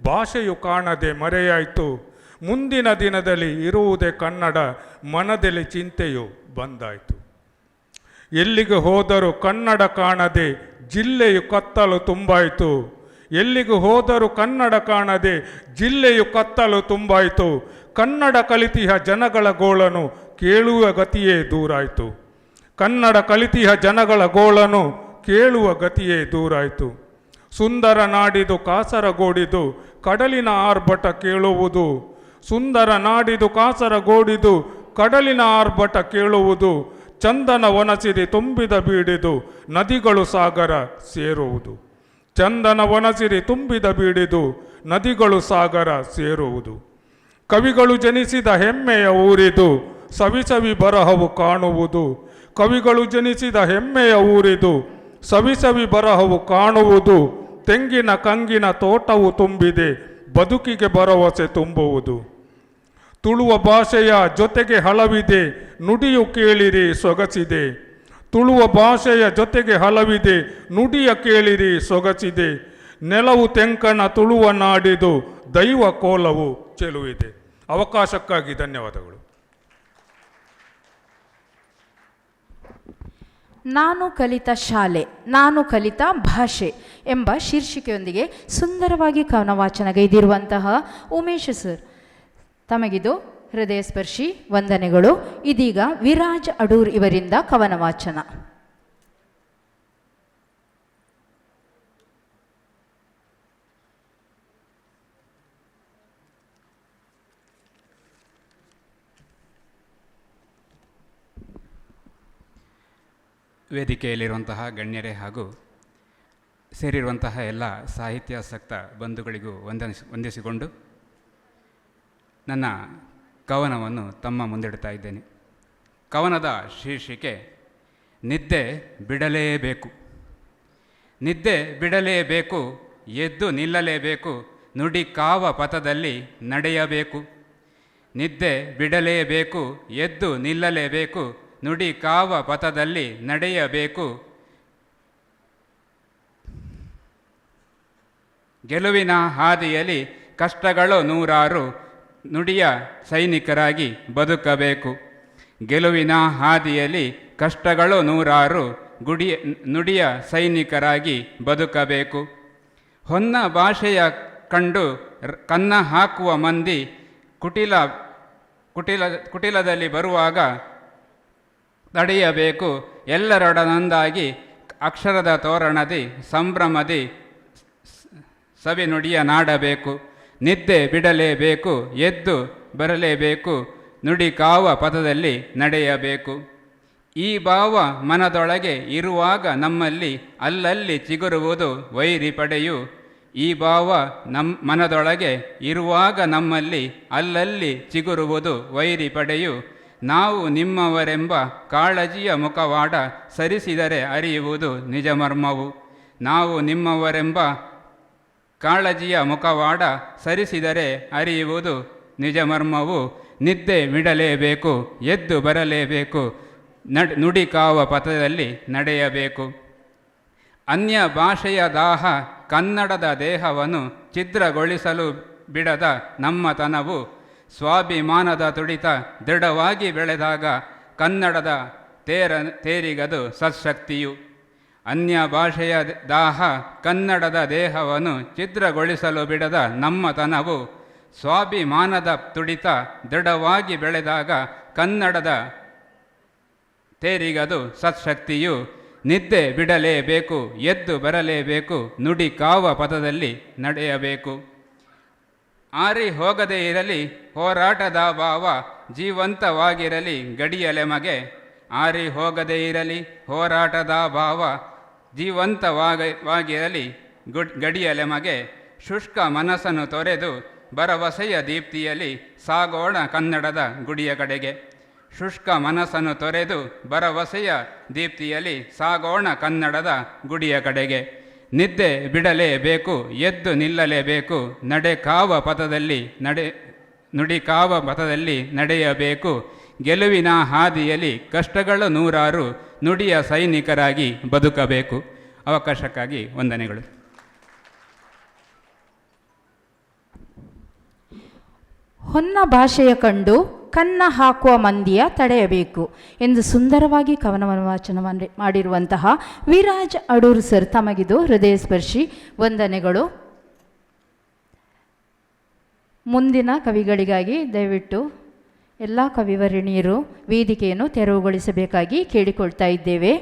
ಭಾಷೆಯು ಕಾಣದೆ ಮರೆಯಾಯಿತು. ಮುಂದಿನ ದಿನದಲ್ಲಿ ಇರುವುದೇ ಕನ್ನಡ, ಮನದಲ್ಲಿ ಚಿಂತೆಯು ಬಂದಾಯಿತು. ಎಲ್ಲಿಗೆ ಹೋದರೂ ಕನ್ನಡ ಕಾಣದೆ ಜಿಲ್ಲೆಯು ಕತ್ತಲು ತುಂಬಾಯಿತು. ಎಲ್ಲಿಗೆ ಹೋದರೂ ಕನ್ನಡ ಕಾಣದೆ ಜಿಲ್ಲೆಯು ಕತ್ತಲು ತುಂಬಾಯಿತು. ಕನ್ನಡ ಕಲಿತಿಹ ಜನಗಳ ಗೋಳನು ಕೇಳುವ ಗತಿಯೇ ದೂರಾಯಿತು. ಕನ್ನಡ ಕಲಿತಿಹ ಜನಗಳ ಗೋಳನು ಕೇಳುವ ಗತಿಯೇ ದೂರಾಯಿತು. ಸುಂದರ ನಾಡಿದು ಕಾಸರಗೋಡಿದು ಕಡಲಿನ ಆರ್ಭಟ ಕೇಳುವುದು. ಸುಂದರ ನಾಡಿದು ಕಾಸರಗೋಡಿದು ಕಡಲಿನ ಆರ್ಭಟ ಕೇಳುವುದು. ಚಂದನ ವನಸಿರಿ ತುಂಬಿದ ಬೀಡಿದು ನದಿಗಳು ಸಾಗರ ಸೇರುವುದು. ಚಂದನ ವನಸಿರಿ ತುಂಬಿದ ಬೀಡಿದು ನದಿಗಳು ಸಾಗರ ಸೇರುವುದು. ಕವಿಗಳು ಜನಿಸಿದ ಹೆಮ್ಮೆಯ ಊರಿದು ಸವಿಸವಿ ಬರಹವು ಕಾಣುವುದು. ಕವಿಗಳು ಜನಿಸಿದ ಹೆಮ್ಮೆಯ ಊರಿದು ಸವಿಸವಿ ಬರಹವು ಕಾಣುವುದು. ತೆಂಗಿನ ಕಂಗಿನ ತೋಟವು ತುಂಬಿದೆ ಬದುಕಿಗೆ ಭರವಸೆ ತುಂಬುವುದು. ತುಳುವ ಭಾಷೆಯ ಜೊತೆಗೆ ಹಲವಿದೆ ನುಡಿಯು ಕೇಳಿರಿ ಸೊಗಸಿದೆ. ತುಳುವ ಭಾಷೆಯ ಜೊತೆಗೆ ಹಲವಿದೆ ನುಡಿಯ ಕೇಳಿರಿ ಸೊಗಸಿದೆ. ನೆಲವು ತೆಂಕಣ ತುಳುವ ನಾಡಿದು ದೈವ ಕೋಲವು ಚೆಲುವಿದೆ. ಅವಕಾಶಕ್ಕಾಗಿ ಧನ್ಯವಾದಗಳು. ನಾನು ಕಲಿತ ಶಾಲೆ, ನಾನು ಕಲಿತ ಭಾಷೆ ಎಂಬ ಶೀರ್ಷಿಕೆಯೊಂದಿಗೆ ಸುಂದರವಾಗಿ ಕವನ ವಾಚನಗೈದಿರುವಂತಹ ಉಮೇಶ್ ಸರ್, ತಮಗಿದು ಹೃದಯಸ್ಪರ್ಶಿ ವಂದನೆಗಳು. ಇದೀಗ ವಿರಾಜ್ ಅಡೂರ್ ಇವರಿಂದ ಕವನ ವಾಚನ. ವೇದಿಕೆಯಲ್ಲಿರುವಂತಹ ಗಣ್ಯರೇ ಹಾಗೂ ಸೇರಿರುವಂತಹ ಎಲ್ಲ ಸಾಹಿತ್ಯಾಸಕ್ತ ಬಂಧುಗಳಿಗೂ ವಂದಿಸಿಕೊಂಡು ನನ್ನ ಕವನವನ್ನು ತಮ್ಮ ಮುಂದಿಡ್ತಾ ಇದ್ದೇನೆ. ಕವನದ ಶೀರ್ಷಿಕೆ ನಿದ್ದೆ ಬಿಡಲೇಬೇಕು. ನಿದ್ದೆ ಬಿಡಲೇಬೇಕು, ಎದ್ದು ನಿಲ್ಲಲೇಬೇಕು, ನುಡಿ ಕಾವ ಪಥದಲ್ಲಿ ನಡೆಯಬೇಕು. ನಿದ್ದೆ ಬಿಡಲೇಬೇಕು, ಎದ್ದು ನಿಲ್ಲಲೇಬೇಕು, ನುಡಿ ಕಾವ ಪಥದಲ್ಲಿ ನಡೆಯಬೇಕು. ಗೆಲುವಿನ ಹಾದಿಯಲ್ಲಿ ಕಷ್ಟಗಳು ನೂರಾರು, ನುಡಿಯ ಸೈನಿಕರಾಗಿ ಬದುಕಬೇಕು. ಗೆಲುವಿನ ಹಾದಿಯಲ್ಲಿ ಕಷ್ಟಗಳು ನೂರಾರು, ನುಡಿಯ ಸೈನಿಕರಾಗಿ ಬದುಕಬೇಕು. ಹೊನ್ನ ಭಾಷೆಯ ಕಂಡು ಕನ್ನ ಹಾಕುವ ಮಂದಿ ಕುಟಿಲದಲ್ಲಿ ಬರುವಾಗ ತಡೆಯಬೇಕು. ಎಲ್ಲರೊಡನೊಂದಾಗಿ ಅಕ್ಷರದ ತೋರಣದಿ ಸಂಭ್ರಮದಿ ಸವಿನುಡಿಯ ನಾಡಬೇಕು. ನಿದ್ದೆ ಬಿಡಲೇಬೇಕು, ಎದ್ದು ಬರಲೇಬೇಕು, ನುಡಿ ಕಾವ ಪಥದಲ್ಲಿ ನಡೆಯಬೇಕು. ಈ ಭಾವ ಮನದೊಳಗೆ ಇರುವಾಗ ನಮ್ಮಲ್ಲಿ ಅಲ್ಲಲ್ಲಿ ಚಿಗುರುವುದು ವೈರಿ ಪಡೆಯು. ಈ ಭಾವ ಮನದೊಳಗೆ ಇರುವಾಗ ನಮ್ಮಲ್ಲಿ ಅಲ್ಲಲ್ಲಿ ಚಿಗುರುವುದು ವೈರಿ ಪಡೆಯು. ನಾವು ನಿಮ್ಮವರೆಂಬ ಕಾಳಜಿಯ ಮುಖವಾಡ ಸರಿಸಿದರೆ ಅರಿಯುವುದು ನಿಜ ಮರ್ಮವು. ನಾವು ನಿಮ್ಮವರೆಂಬ ಕಾಳಜಿಯ ಮುಖವಾಡ ಸರಿಸಿದರೆ ಅರಿಯುವುದು ನಿಜ ಮರ್ಮವು. ನಿದ್ದೆ ಬಿಡಲೇಬೇಕು, ಎದ್ದು ಬರಲೇಬೇಕು, ನುಡಿಕಾವ ಪಥದಲ್ಲಿ ನಡೆಯಬೇಕು. ಅನ್ಯ ಭಾಷೆಯ ದಾಹ ಕನ್ನಡದ ದೇಹವನ್ನು ಛಿದ್ರಗೊಳಿಸಲು ಬಿಡದ ನಮ್ಮತನವು. ಸ್ವಾಭಿಮಾನದ ತುಡಿತ ದೃಢವಾಗಿ ಬೆಳೆದಾಗ ಕನ್ನಡದ ತೇರಿಗದು ಸತ್ಶಕ್ತಿಯು. ಅನ್ಯ ಭಾಷೆಯ ದಾಹ ಕನ್ನಡದ ದೇಹವನ್ನು ಛಿದ್ರಗೊಳಿಸಲು ಬಿಡದ ನಮ್ಮತನವು. ಸ್ವಾಭಿಮಾನದ ತುಡಿತ ದೃಢವಾಗಿ ಬೆಳೆದಾಗ ಕನ್ನಡದ ತೇರಿಗದು ಸತ್ಶಕ್ತಿಯು. ನಿದ್ದೆ ಬಿಡಲೇಬೇಕು, ಎದ್ದು ಬರಲೇಬೇಕು, ನುಡಿ ಕಾವ ಪದದಲ್ಲಿ ನಡೆಯಬೇಕು. ಆರಿ ಹೋಗದೇ ಇರಲಿ ಹೋರಾಟದ ಭಾವ, ಜೀವಂತವಾಗಿರಲಿ ಗಡಿಯಲೆಮಗೆ. ಆರಿ ಹೋಗದೇ ಇರಲಿ ಹೋರಾಟದ ಭಾವ, ಜೀವಂತವಾಗಿರಲಿ ಗಡಿಯಲೆಮಗೆ. ಶುಷ್ಕ ಮನಸ್ಸನ್ನು ತೊರೆದು ಭರವಸೆಯ ದೀಪ್ತಿಯಲ್ಲಿ ಸಾಗೋಣ ಕನ್ನಡದ ಗುಡಿಯ ಕಡೆಗೆ. ಶುಷ್ಕ ಮನಸ್ಸನ್ನು ತೊರೆದು ಭರವಸೆಯ ದೀಪ್ತಿಯಲ್ಲಿ ಸಾಗೋಣ ಕನ್ನಡದ ಗುಡಿಯ ಕಡೆಗೆ. ನಿದ್ದೆ ಬಿಡಲೇಬೇಕು, ಎದ್ದು ನಿಲ್ಲಲೇಬೇಕು, ನಡೆಕಾವ ಪಥದಲ್ಲಿ ನುಡಿಕಾವ ಪಥದಲ್ಲಿ ನಡೆಯಬೇಕು. ಗೆಲುವಿನ ಹಾದಿಯಲ್ಲಿ ಕಷ್ಟಗಳು ನೂರಾರು, ನುಡಿಯ ಸೈನಿಕರಾಗಿ ಬದುಕಬೇಕು. ಅವಕಾಶಕ್ಕಾಗಿ ವಂದನೆಗಳು. ಹೊನ್ನ ಭಾಷೆಯ ಕಂಡು ಕನ್ನ ಹಾಕುವ ಮಂದಿಯ ತಡೆಯಬೇಕು ಎಂದು ಸುಂದರವಾಗಿ ಕವನವನ್ನು ವಾಚನ ಮಾಡಿರುವಂತಹ ವಿರಾಜ್ ಅಡೂರು ಸರ್, ತಮಗಿದು ಹೃದಯ ಸ್ಪರ್ಶಿ ವಂದನೆಗಳು. ಮುಂದಿನ ಕವಿಗಳಿಗಾಗಿ ದಯವಿಟ್ಟು ಎಲ್ಲ ಕವಿವರ್ಣಿಯರು ವೇದಿಕೆಯನ್ನು ತೆರವುಗೊಳಿಸಬೇಕಾಗಿ ಕೇಳಿಕೊಳ್ತಾ ಇದ್ದೇವೆ.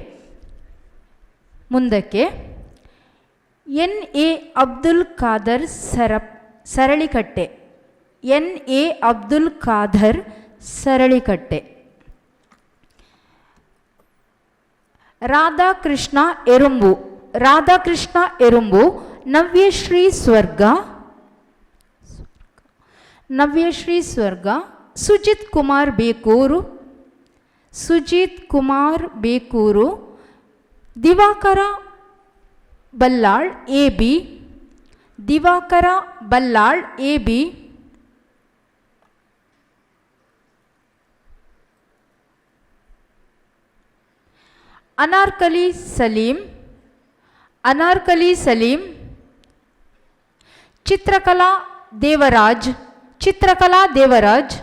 ಮುಂದಕ್ಕೆ ಎನ್.ಎ. Abdul Khader ಸರಳಿಕಟ್ಟೆ. ಎನ್.ಎ. Abdul Khader ಸರಳಿಕಟ್ಟೆ. Radhakrishna ಎರುಂಬು. Radhakrishna ಎರುಂಬು. Navyashree Swarga. Navyashree Swarga. Sujith Kumar Bekur. Sujith Kumar Bekur. Divakara Ballal A B. Divakara Ballal A B. Anarkali Salim. Anarkali Salim. Chitrakala Devaraj. Chitrakala Devaraj.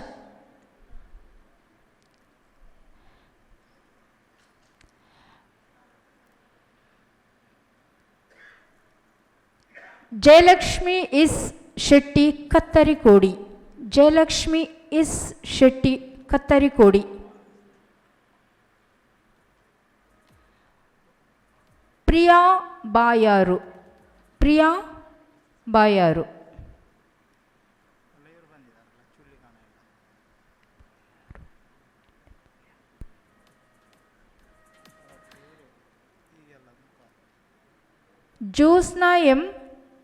Jayalakshmi S Shetty Kattarikodi. Jayalakshmi S Shetty Kattarikodi. Priya Bayar. Priya Bayar. Jyotsna M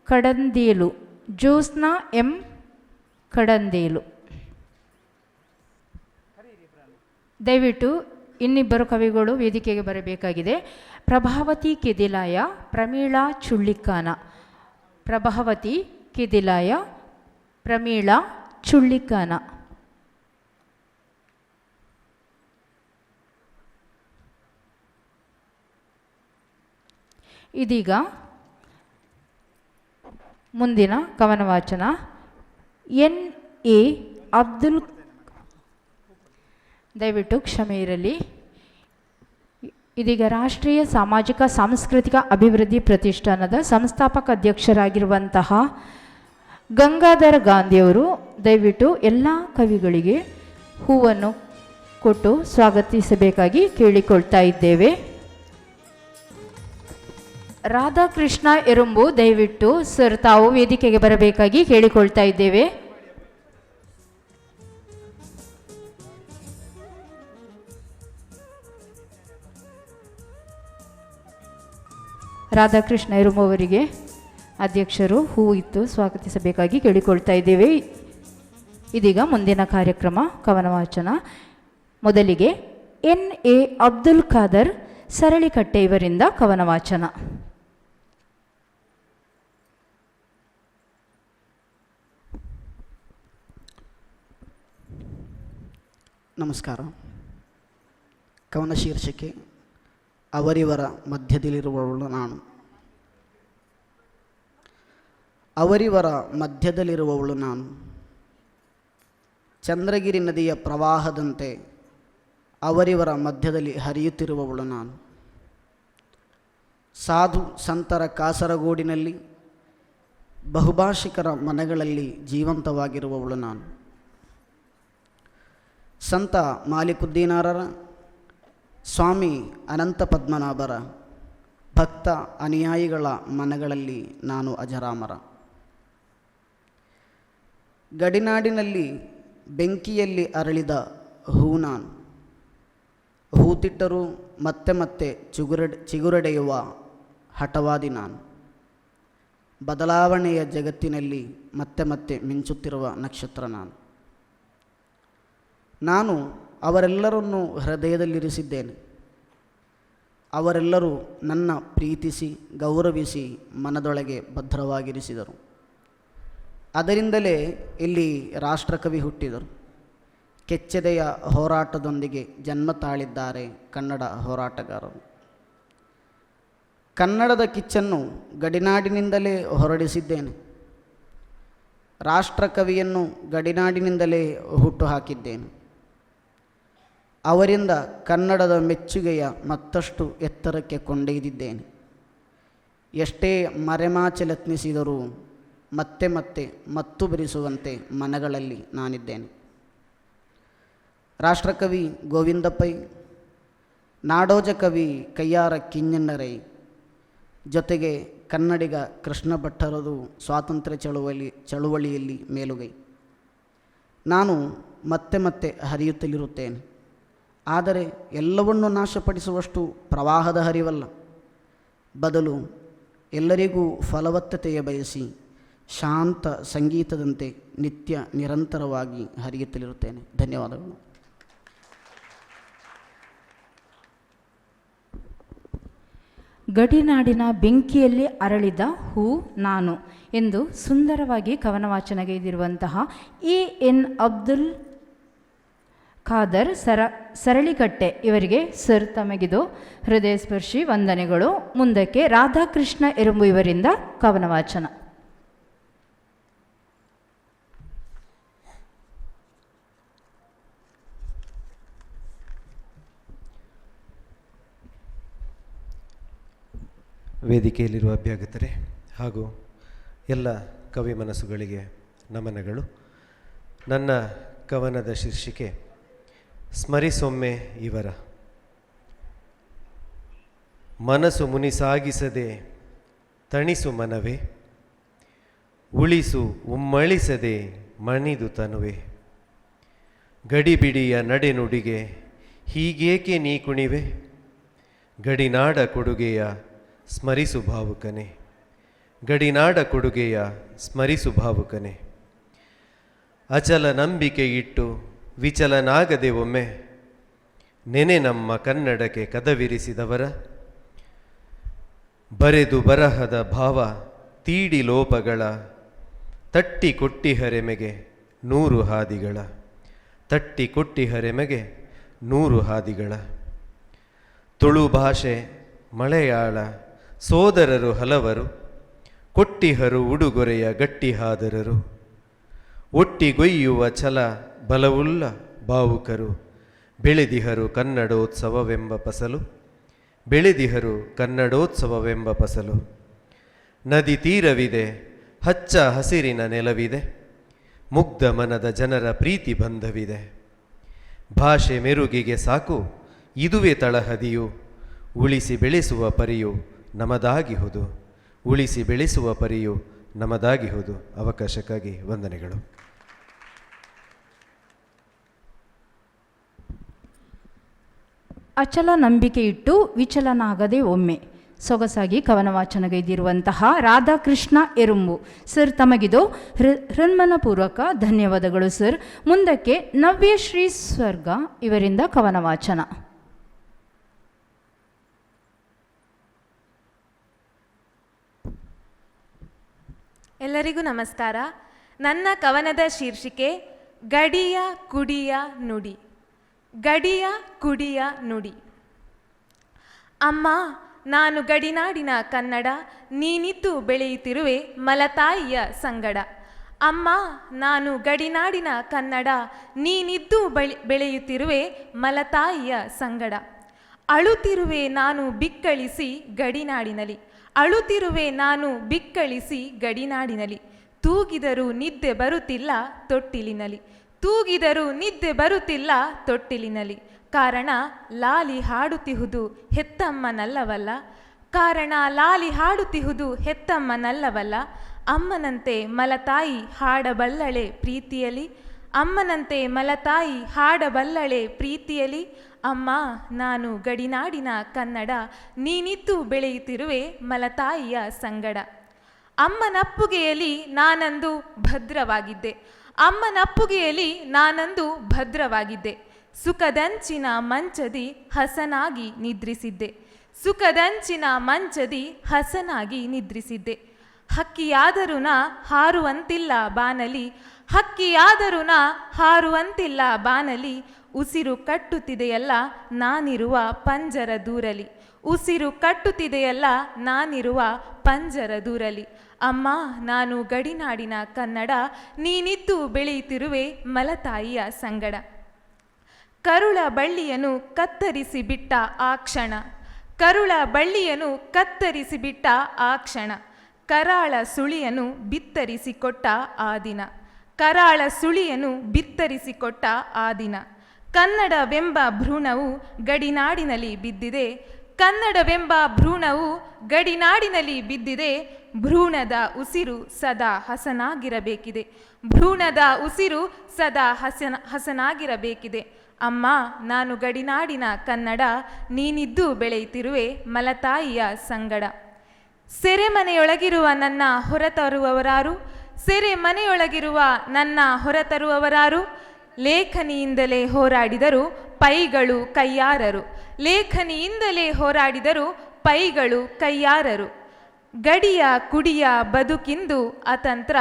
Kadandelu. Jyotsna M Kadandelu. ದಯವಿಟ್ಟು ಇನ್ನಿಬ್ಬರು ಕವಿಗಳು ವೇದಿಕೆಗೆ ಬರಬೇಕಾಗಿದೆ. ಪ್ರಭಾವತಿ ಕೆದಿಲಾಯ, ಪ್ರಮೀಳಾ ಚುಳ್ಳಿಕಾನ. ಪ್ರಭಾವತಿ ಕೆದಿಲಾಯ, ಪ್ರಮೀಳಾ ಚುಳ್ಳಿಕಾನ. ಇದೀಗ ಮುಂದಿನ ಕವನ ವಾಚನ. ಎನ್.ಎ. ಅಬ್ದುಲ್, ದಯವಿಟ್ಟು ಕ್ಷಮೆ ಇರಲಿ. ಇದೀಗ ರಾಷ್ಟ್ರೀಯ ಸಾಮಾಜಿಕ ಸಾಂಸ್ಕೃತಿಕ ಅಭಿವೃದ್ಧಿ ಪ್ರತಿಷ್ಠಾನದ ಸಂಸ್ಥಾಪಕ ಅಧ್ಯಕ್ಷರಾಗಿರುವಂತಹ ಗಂಗಾಧರ ಗಾಂಧಿಯವರು ದಯವಿಟ್ಟು ಎಲ್ಲ ಕವಿಗಳಿಗೆ ಹೂವನ್ನು ಕೊಟ್ಟು ಸ್ವಾಗತಿಸಬೇಕಾಗಿ ಕೇಳಿಕೊಳ್ತಾ ಇದ್ದೇವೆ. ರಾಧಾಕೃಷ್ಣ ಎರುಂಬು, ದಯವಿಟ್ಟು ಸರ್ ತಾವು ವೇದಿಕೆಗೆ ಬರಬೇಕಾಗಿ ಕೇಳಿಕೊಳ್ತಾ ಇದ್ದೇವೆ. ರಾಧಾಕೃಷ್ಣ ಎರುಂಬು ಅವರಿಗೆ ಅಧ್ಯಕ್ಷರು ಹೂ ಇತ್ತು ಸ್ವಾಗತಿಸಬೇಕಾಗಿ ಕೇಳಿಕೊಳ್ತಾ ಇದ್ದೇವೆ. ಇದೀಗ ಮುಂದಿನ ಕಾರ್ಯಕ್ರಮ ಕವನ ವಾಚನ. ಮೊದಲಿಗೆ ಎನ್.ಎ. ಅಬ್ದುಲ್ ಖಾದರ್ ಸರಳಿಕಟ್ಟೆ ಇವರಿಂದ ಕವನ ವಾಚನ. ನಮಸ್ಕಾರ. ಕವನ ಶೀರ್ಷಿಕೆ ಅವರಿವರ ಮಧ್ಯದಲ್ಲಿರುವವಳು ನಾನು. ಅವರಿವರ ಮಧ್ಯದಲ್ಲಿರುವವಳು ನಾನು, ಚಂದ್ರಗಿರಿ ನದಿಯ ಪ್ರವಾಹದಂತೆ ಅವರಿವರ ಮಧ್ಯದಲ್ಲಿ ಹರಿಯುತ್ತಿರುವವಳು ನಾನು. ಸಾಧು ಸಂತರ ಕಾಸರಗೋಡಿನಲ್ಲಿ ಬಹುಭಾಷಿಕರ ಮನೆಗಳಲ್ಲಿ ಜೀವಂತವಾಗಿರುವವಳು ನಾನು. ಸಂತ ಮಾಲಿಕುದ್ದೀನಾರರ, ಸ್ವಾಮಿ ಅನಂತ ಪದ್ಮನಾಭರ ಭಕ್ತ ಅನುಯಾಯಿಗಳ ಮನೆಗಳಲ್ಲಿ ನಾನು ಅಜರಾಮರ. ಗಡಿನಾಡಿನಲ್ಲಿ ಬೆಂಕಿಯಲ್ಲಿ ಅರಳಿದ ಹೂ ನಾನು, ಹೂತಿಟ್ಟರೂ ಮತ್ತೆ ಮತ್ತೆ ಚಿಗುರಡೆಯುವ ಹಠವಾದಿ ನಾನು. ಬದಲಾವಣೆಯ ಜಗತ್ತಿನಲ್ಲಿ ಮತ್ತೆ ಮತ್ತೆ ಮಿಂಚುತ್ತಿರುವ ನಕ್ಷತ್ರ ನಾನು. ನಾನು ಅವರೆಲ್ಲರನ್ನೂ ಹೃದಯದಲ್ಲಿರಿಸಿದ್ದೇನೆ. ಅವರೆಲ್ಲರೂ ನನ್ನ ಪ್ರೀತಿಸಿ ಗೌರವಿಸಿ ಮನದೊಳಗೆ ಭದ್ರವಾಗಿರಿಸಿದರು. ಅದರಿಂದಲೇ ಇಲ್ಲಿ ರಾಷ್ಟ್ರಕವಿ ಹುಟ್ಟಿದರು. ಕೆಚ್ಚೆದೆಯ ಹೋರಾಟದೊಂದಿಗೆ ಜನ್ಮ ತಾಳಿದ್ದಾರೆ ಕನ್ನಡ ಹೋರಾಟಗಾರರು. ಕನ್ನಡದ ಕಿಚ್ಚನ್ನು ಗಡಿನಾಡಿನಿಂದಲೇ ಹೊರಡಿಸಿದ್ದೇನೆ. ರಾಷ್ಟ್ರಕವಿಯನ್ನು ಗಡಿನಾಡಿನಿಂದಲೇ ಹುಟ್ಟುಹಾಕಿದ್ದೇನೆ. ಅವರಿಂದ ಕನ್ನಡದ ಮೆಚ್ಚುಗೆಯ ಮತ್ತಷ್ಟು ಎತ್ತರಕ್ಕೆ ಕೊಂಡೊಯ್ದಿದ್ದೇನೆ. ಎಷ್ಟೇ ಮರೆಮಾಚಲೆತ್ನಿಸಿದರೂ ಮತ್ತೆ ಮತ್ತೆ ಮತ್ತು ಬರಿಸುವಂತೆ ಮನಗಳಲ್ಲಿ ನಾನಿದ್ದೇನೆ. ರಾಷ್ಟ್ರಕವಿ ಗೋವಿಂದ ಪೈ, ನಾಡೋಜ ಕವಿ ಕಯ್ಯಾರ ಕಿಞ್ಞಣ್ಣರೈ, ಜೊತೆಗೆ ಕನ್ನಡಿಗ ಕೃಷ್ಣ ಭಟ್ಟರದು ಸ್ವಾತಂತ್ರ್ಯ ಚಳುವಳಿಯಲ್ಲಿ ಮೇಲುಗೈ. ನಾನು ಮತ್ತೆ ಮತ್ತೆ ಹರಿಯುತ್ತಲಿರುತ್ತೇನೆ. ಆದರೆ ಎಲ್ಲವನ್ನೂ ನಾಶಪಡಿಸುವಷ್ಟು ಪ್ರವಾಹದ ಹರಿವಲ್ಲ, ಬದಲು ಎಲ್ಲರಿಗೂ ಫಲವತ್ತತೆಯ ಬಯಸಿ ಶಾಂತ ಸಂಗೀತದಂತೆ ನಿತ್ಯ ನಿರಂತರವಾಗಿ ಹರಿಯುತ್ತಲಿರುತ್ತೇನೆ. ಧನ್ಯವಾದಗಳು. ಗಡಿನಾಡಿನ ಬೆಂಕಿಯಲ್ಲಿ ಅರಳಿದ ಹೂ ನಾನು ಎಂದು ಸುಂದರವಾಗಿ ಕವನ ವಾಚನಗೈದಿರುವಂತಹ ಎನ್ ಅಬ್ದುಲ್ ಖಾದರ್ ಸರಳಿಕಟ್ಟೆ ಇವರಿಗೆ ಸರ್ ತಮಗಿದು ಹೃದಯಸ್ಪರ್ಶಿ ವಂದನೆಗಳು. ಮುಂದಕ್ಕೆ ರಾಧಾಕೃಷ್ಣ ಎರುಂಬು ಇವರಿಂದ ಕವನ ವಾಚನ. ವೇದಿಕೆಯಲ್ಲಿರುವ ಅಭ್ಯಾಗತರೆ ಹಾಗೂ ಎಲ್ಲ ಕವಿ ಮನಸ್ಸುಗಳಿಗೆ ನಮನಗಳು. ನನ್ನ ಕವನದ ಶೀರ್ಷಿಕೆ ಸ್ಮರಿಸೊಮ್ಮೆ ಇವರ. ಮನಸ್ಸು ಮುನಿಸಾಗಿಸದೆ ತಣಿಸು ಮನವೇ, ಉಳಿಸು ಉಮ್ಮಳಿಸದೆ ಮಣಿದು ತನುವೆ. ಗಡಿಬಿಡಿಯ ನಡೆನುಡಿಗೆ ಹೀಗೇಕೆ ನೀ ಕುಣಿವೆ, ಗಡಿನಾಡ ಕೊಡುಗೆಯ ಸ್ಮರಿಸು ಭಾವುಕನೆ, ಗಡಿನಾಡ ಕೊಡುಗೆಯ ಸ್ಮರಿಸು ಭಾವುಕನೆ. ಅಚಲ ನಂಬಿಕೆ ಇಟ್ಟು ವಿಚಲನಾಗದೆ ಒಮ್ಮೆ, ನೆನೆ ನಮ್ಮ ಕನ್ನಡಕ್ಕೆ ಕದವಿರಿಸಿದವರ. ಬರೆದು ಬರಹದ ಭಾವ ತೀಡಿ ಲೋಪಗಳ, ತಟ್ಟಿ ಕೊಟ್ಟಿಹರೆಮೆಗೆ 100 ಹಾದಿಗಳ, ತಟ್ಟಿ ಕೊಟ್ಟಿಹರೆಮೆಗೆ 100 ಹಾದಿಗಳ. ತುಳು ಭಾಷೆ ಮಲಯಾಳ ಸೋದರರು ಹಲವರು, ಕೊಟ್ಟಿಹರು ಉಡುಗೊರೆಯ ಗಟ್ಟಿಹಾದರರು. ಒಟ್ಟಿಗೊಯ್ಯುವ ಛಲ ಬಲವುಳ್ಳ ಭಾವುಕರು, ಬೆಳೆದಿಹರು ಕನ್ನಡೋತ್ಸವವೆಂಬ ಫಸಲು, ಬೆಳೆದಿಹರು ಕನ್ನಡೋತ್ಸವವೆಂಬ ಫಸಲು. ನದಿ ತೀರವಿದೆ, ಹಚ್ಚ ಹಸಿರಿನ ನೆಲವಿದೆ, ಮುಗ್ಧ ಮನದ ಜನರ ಪ್ರೀತಿ ಬಂಧವಿದೆ. ಭಾಷೆ ಮೆರುಗಿಗೆ ಸಾಕು ಇದುವೇ ತಳಹದಿಯು, ಉಳಿಸಿ ಬೆಳೆಸುವ ಪರಿಯು ನಮದಾಗಿಹುದು, ಉಳಿಸಿ ಬೆಳೆಸುವ ಪರಿಯು ನಮದಾಗಿಹುದು. ಅವಕಾಶಕ್ಕಾಗಿ ವಂದನೆಗಳು. ಅಚಲ ನಂಬಿಕೆ ಇಟ್ಟು ವಿಚಲನಾಗದೆ ಒಮ್ಮೆ ಸೊಗಸಾಗಿ ಕವನ ವಾಚನಗೈದಿರುವಂತಹ ರಾಧಾಕೃಷ್ಣ ಎರುಂಬು ಸರ್ ತಮಗಿದು ಹೃನ್ಮನಪೂರ್ವಕ ಧನ್ಯವಾದಗಳು ಸರ್. ಮುಂದಕ್ಕೆ ನವ್ಯಶ್ರೀ ಸ್ವರ್ಗ ಇವರಿಂದ ಕವನ ವಾಚನ. ಎಲ್ಲರಿಗೂ ನಮಸ್ಕಾರ. ನನ್ನ ಕವನದ ಶೀರ್ಷಿಕೆ ಗಡಿಯ ಕುಡಿಯ ನುಡಿ. ಗಡಿಯ ಕುಡಿಯ ನುಡಿ. ಅಮ್ಮ, ನಾನು ಗಡಿನಾಡಿನ ಕನ್ನಡ, ನೀನಿದ್ದು ಬೆಳೆಯುತ್ತಿರುವೆ ಮಲತಾಯಿಯ ಸಂಗಡ. ಅಮ್ಮ, ನಾನು ಗಡಿನಾಡಿನ ಕನ್ನಡ, ನೀನಿದ್ದು ಬೆಳೆಯುತ್ತಿರುವೆ ಮಲತಾಯಿಯ ಸಂಗಡ. ಅಳುತ್ತಿರುವೆ ನಾನು ಬಿಕ್ಕಳಿಸಿ ಗಡಿನಾಡಿನಲಿ, ಅಳುತ್ತಿರುವೆ ನಾನು ಬಿಕ್ಕಳಿಸಿ ಗಡಿನಾಡಿನಲಿ. ತೂಗಿದರೂ ನಿದ್ದೆ ಬರುತ್ತಿಲ್ಲ ತೊಟ್ಟಿಲಿನಲಿ, ತೂಗಿದರೂ ನಿದ್ದೆ ಬರುತ್ತಿಲ್ಲ ತೊಟ್ಟಿಲಿನಲಿ. ಕಾರಣ ಲಾಲಿ ಹಾಡುತ್ತಿಹುದು ಹೆತ್ತಮ್ಮನಲ್ಲವಲ್ಲ, ಕಾರಣ ಲಾಲಿ ಹಾಡುತ್ತಿಹುದು ಹೆತ್ತಮ್ಮನಲ್ಲವಲ್ಲ. ಅಮ್ಮನಂತೆ ಮಲತಾಯಿ ಹಾಡಬಲ್ಲಳೆ ಪ್ರೀತಿಯಲಿ, ಅಮ್ಮನಂತೆ ಮಲತಾಯಿ ಹಾಡಬಲ್ಲಳೆ ಪ್ರೀತಿಯಲಿ. ಅಮ್ಮ, ನಾನು ಗಡಿನಾಡಿನ ಕನ್ನಡ, ನೀನಿದ್ದು ಬೆಳೆಯುತ್ತಿರುವೆ ಮಲತಾಯಿಯ ಸಂಗಡ. ಅಮ್ಮನಪ್ಪುಗೆಯಲ್ಲಿ ನಾನಂದು ಭದ್ರವಾಗಿದ್ದೆ, ಅಮ್ಮನಪ್ಪುಗೆಯಲ್ಲಿ ನಾನಂದು ಭದ್ರವಾಗಿದ್ದೆ. ಸುಖದಂಚಿನ ಮಂಚದಿ ಹಸನಾಗಿ ನಿದ್ರಿಸಿದ್ದೆ, ಸುಖದಂಚಿನ ಮಂಚದಿ ಹಸನಾಗಿ ನಿದ್ರಿಸಿದ್ದೆ. ಹಕ್ಕಿಯಾದರೂ ನಾ ಹಾರುವಂತಿಲ್ಲ ಬಾನಲಿ, ಹಕ್ಕಿಯಾದರೂ ನಾ ಹಾರುವಂತಿಲ್ಲ ಬಾನಲಿ. ಉಸಿರು ಕಟ್ಟುತ್ತಿದೆಯಲ್ಲ ನಾನಿರುವ ಪಂಜರ ದೂರಲಿ, ಉಸಿರು ಕಟ್ಟುತ್ತಿದೆಯಲ್ಲ ನಾನಿರುವ ಪಂಜರ ದೂರಲಿ. ಅಮ್ಮ, ನಾನು ಗಡಿನಾಡಿನ ಕನ್ನಡ, ನೀನಿದ್ದು ಬೆಳೆಯುತ್ತಿರುವೆ ಮಲತಾಯಿಯ ಸಂಗಡ. ಕರುಳ ಬಳ್ಳಿಯನ್ನು ಕತ್ತರಿಸಿ ಬಿಟ್ಟ ಆ ಕ್ಷಣ, ಕರುಳ ಬಳ್ಳಿಯನ್ನು ಕತ್ತರಿಸಿ ಬಿಟ್ಟ ಆ ಕ್ಷಣ. ಕರಾಳ ಸುಳಿಯನ್ನು ಬಿತ್ತರಿಸಿಕೊಟ್ಟ ಆ ದಿನ, ಕರಾಳ ಸುಳಿಯನ್ನು ಬಿತ್ತರಿಸಿಕೊಟ್ಟ ಆ ದಿನ. ಕನ್ನಡವೆಂಬ ಭ್ರೂಣವು ಗಡಿನಾಡಿನಲ್ಲಿ ಬಿದ್ದಿದೆ, ಕನ್ನಡವೆಂಬ ಭ್ರೂಣವು ಗಡಿನಾಡಿನಲ್ಲಿ ಬಿದ್ದಿದೆ. ಭ್ರೂಣದ ಉಸಿರು ಸದಾ ಹಸನಾಗಿರಬೇಕಿದೆ, ಭ್ರೂಣದ ಉಸಿರು ಸದಾ ಹಸನಾಗಿರಬೇಕಿದೆ. ಅಮ್ಮ, ನಾನು ಗಡಿನಾಡಿನ ಕನ್ನಡ, ನೀನಿದ್ದು ಬೆಳೆಯುತ್ತಿರುವೆ ಮಲತಾಯಿಯ ಸಂಗಡ. ಸೆರೆಮನೆಯೊಳಗಿರುವ ನನ್ನ ಹೊರತರುವವರಾರು, ಸೆರೆಮನೆಯೊಳಗಿರುವ ನನ್ನ ಹೊರತರುವವರಾರು. ಲೇಖನಿಯಿಂದಲೇ ಹೋರಾಡಿದರು ಪೈಗಳು ಕೈಯಾರರು, ಲೇಖನಿಯಿಂದಲೇ ಹೋರಾಡಿದರು ಪೈಗಳು ಕೈಯಾರರು. ಗಡಿಯ ಕುಡಿಯ ಬದುಕಿಂದು ಅತಂತ್ರ,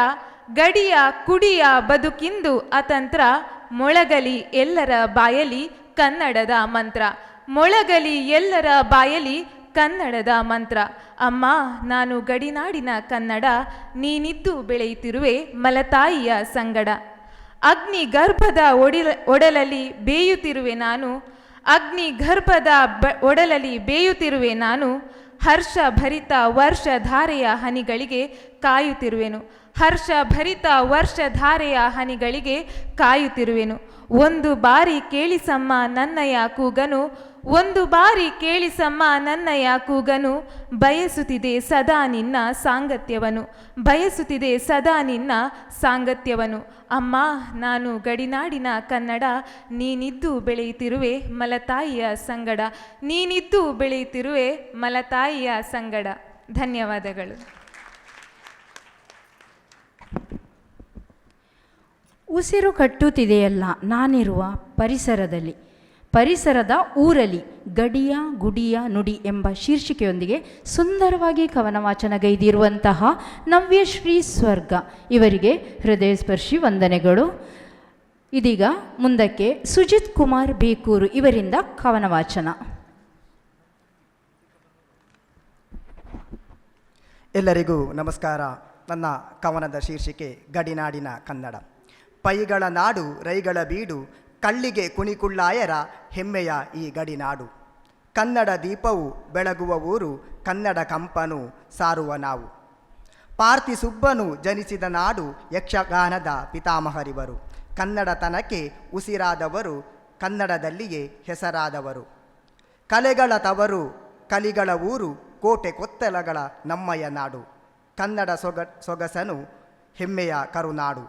ಗಡಿಯ ಕುಡಿಯ ಬದುಕಿಂದು ಅತಂತ್ರ. ಮೊಳಗಲಿ ಎಲ್ಲರ ಬಾಯಲಿ ಕನ್ನಡದ ಮಂತ್ರ, ಮೊಳಗಲಿ ಎಲ್ಲರ ಬಾಯಲಿ ಕನ್ನಡದ ಮಂತ್ರ. ಅಮ್ಮ, ನಾನು ಗಡಿನಾಡಿನ ಕನ್ನಡ, ನೀನಿದ್ದು ಬೆಳೆಯುತ್ತಿರುವೆ ಮಲತಾಯಿಯ ಸಂಗಡ. ಅಗ್ನಿ ಗರ್ಭದ ಒಡಲಲ್ಲಿ ಬೇಯುತ್ತಿರುವೆ ನಾನು, ಅಗ್ನಿ ಗರ್ಭದ ಒಡಲಲ್ಲಿ ಬೇಯುತ್ತಿರುವೆ ನಾನು. ಹರ್ಷ ಭರಿತ ವರ್ಷಧಾರೆಯ ಹನಿಗಳಿಗೆ ಕಾಯುತ್ತಿರುವೆನು, ಹರ್ಷ ಭರಿತ ವರ್ಷಧಾರೆಯ ಹನಿಗಳಿಗೆ ಕಾಯುತ್ತಿರುವೆನು. ಒಂದು ಬಾರಿ ಕೇಳಿಸಮ್ಮ ನನ್ನಯ ಕೂಗನು, ಒಂದು ಬಾರಿ ಕೇಳಿಸಮ್ಮ ನನ್ನಯ ಕೂಗನು. ಬಯಸುತ್ತಿದೆ ಸದಾ ನಿನ್ನ ಸಾಂಗತ್ಯವನು, ಬಯಸುತ್ತಿದೆ ಸದಾ ನಿನ್ನ ಸಾಂಗತ್ಯವನು. ಅಮ್ಮ, ನಾನು ಗಡಿನಾಡಿನ ಕನ್ನಡ, ನೀನಿದ್ದು ಬೆಳೆಯುತ್ತಿರುವೆ ಮಲತಾಯಿಯ ಸಂಗಡ, ನೀನಿದ್ದು ಬೆಳೆಯುತ್ತಿರುವೆ ಮಲತಾಯಿಯ ಸಂಗಡ. ಧನ್ಯವಾದಗಳು. ಉಸಿರು ಕಟ್ಟುತ್ತಿದೆಯಲ್ಲ ನಾನಿರುವ ಪರಿಸರದಲ್ಲಿ, ಪರಿಸರದ ಊರಲಿ, ಗಡಿಯ ಗುಡಿಯ ನುಡಿ ಎಂಬ ಶೀರ್ಷಿಕೆಯೊಂದಿಗೆ ಸುಂದರವಾಗಿ ಕವನ ವಾಚನಗೈದಿರುವಂತಹ ನವ್ಯಶ್ರೀ ಸ್ವರ್ಗ ಇವರಿಗೆ ಹೃದಯಸ್ಪರ್ಶಿ ವಂದನೆಗಳು. ಇದೀಗ ಮುಂದಕ್ಕೆ ಸುಜಿತ್ ಕುಮಾರ್ ಬೇಕೂರು ಇವರಿಂದ ಕವನ ವಾಚನ. ಎಲ್ಲರಿಗೂ ನಮಸ್ಕಾರ. ನನ್ನ ಕವನದ ಶೀರ್ಷಿಕೆ ಗಡಿನಾಡಿನ ಕನ್ನಡ. ಪೈಗಳ ನಾಡು ರೈಗಳ ಬೀಡು, ಕಳ್ಳಿಗೆ ಕುಣಿಕುಳ್ಳಾಯರ ಹೆಮ್ಮೆಯ ಈ ಗಡಿನಾಡು. ಕನ್ನಡ ದೀಪವು ಬೆಳಗುವ ಊರು, ಕನ್ನಡ ಕಂಪನು ಸಾರುವ ನಾವು. ಪಾರ್ತಿ ಸುಬ್ಬನು ಜನಿಸಿದ ನಾಡು, ಯಕ್ಷಗಾನದ ಪಿತಾಮಹರಿವರು. ಕನ್ನಡತನಕ್ಕೆ ಉಸಿರಾದವರು, ಕನ್ನಡದಲ್ಲಿಯೇ ಹೆಸರಾದವರು. ಕಲೆಗಳ ತವರು ಕಲಿಗಳ ಊರು, ಕೋಟೆ ಕೊತ್ತಲಗಳ ನಮ್ಮಯ ನಾಡು. ಕನ್ನಡ ಸೊಗಸನು ಹೆಮ್ಮೆಯ ಕರುನಾಡು,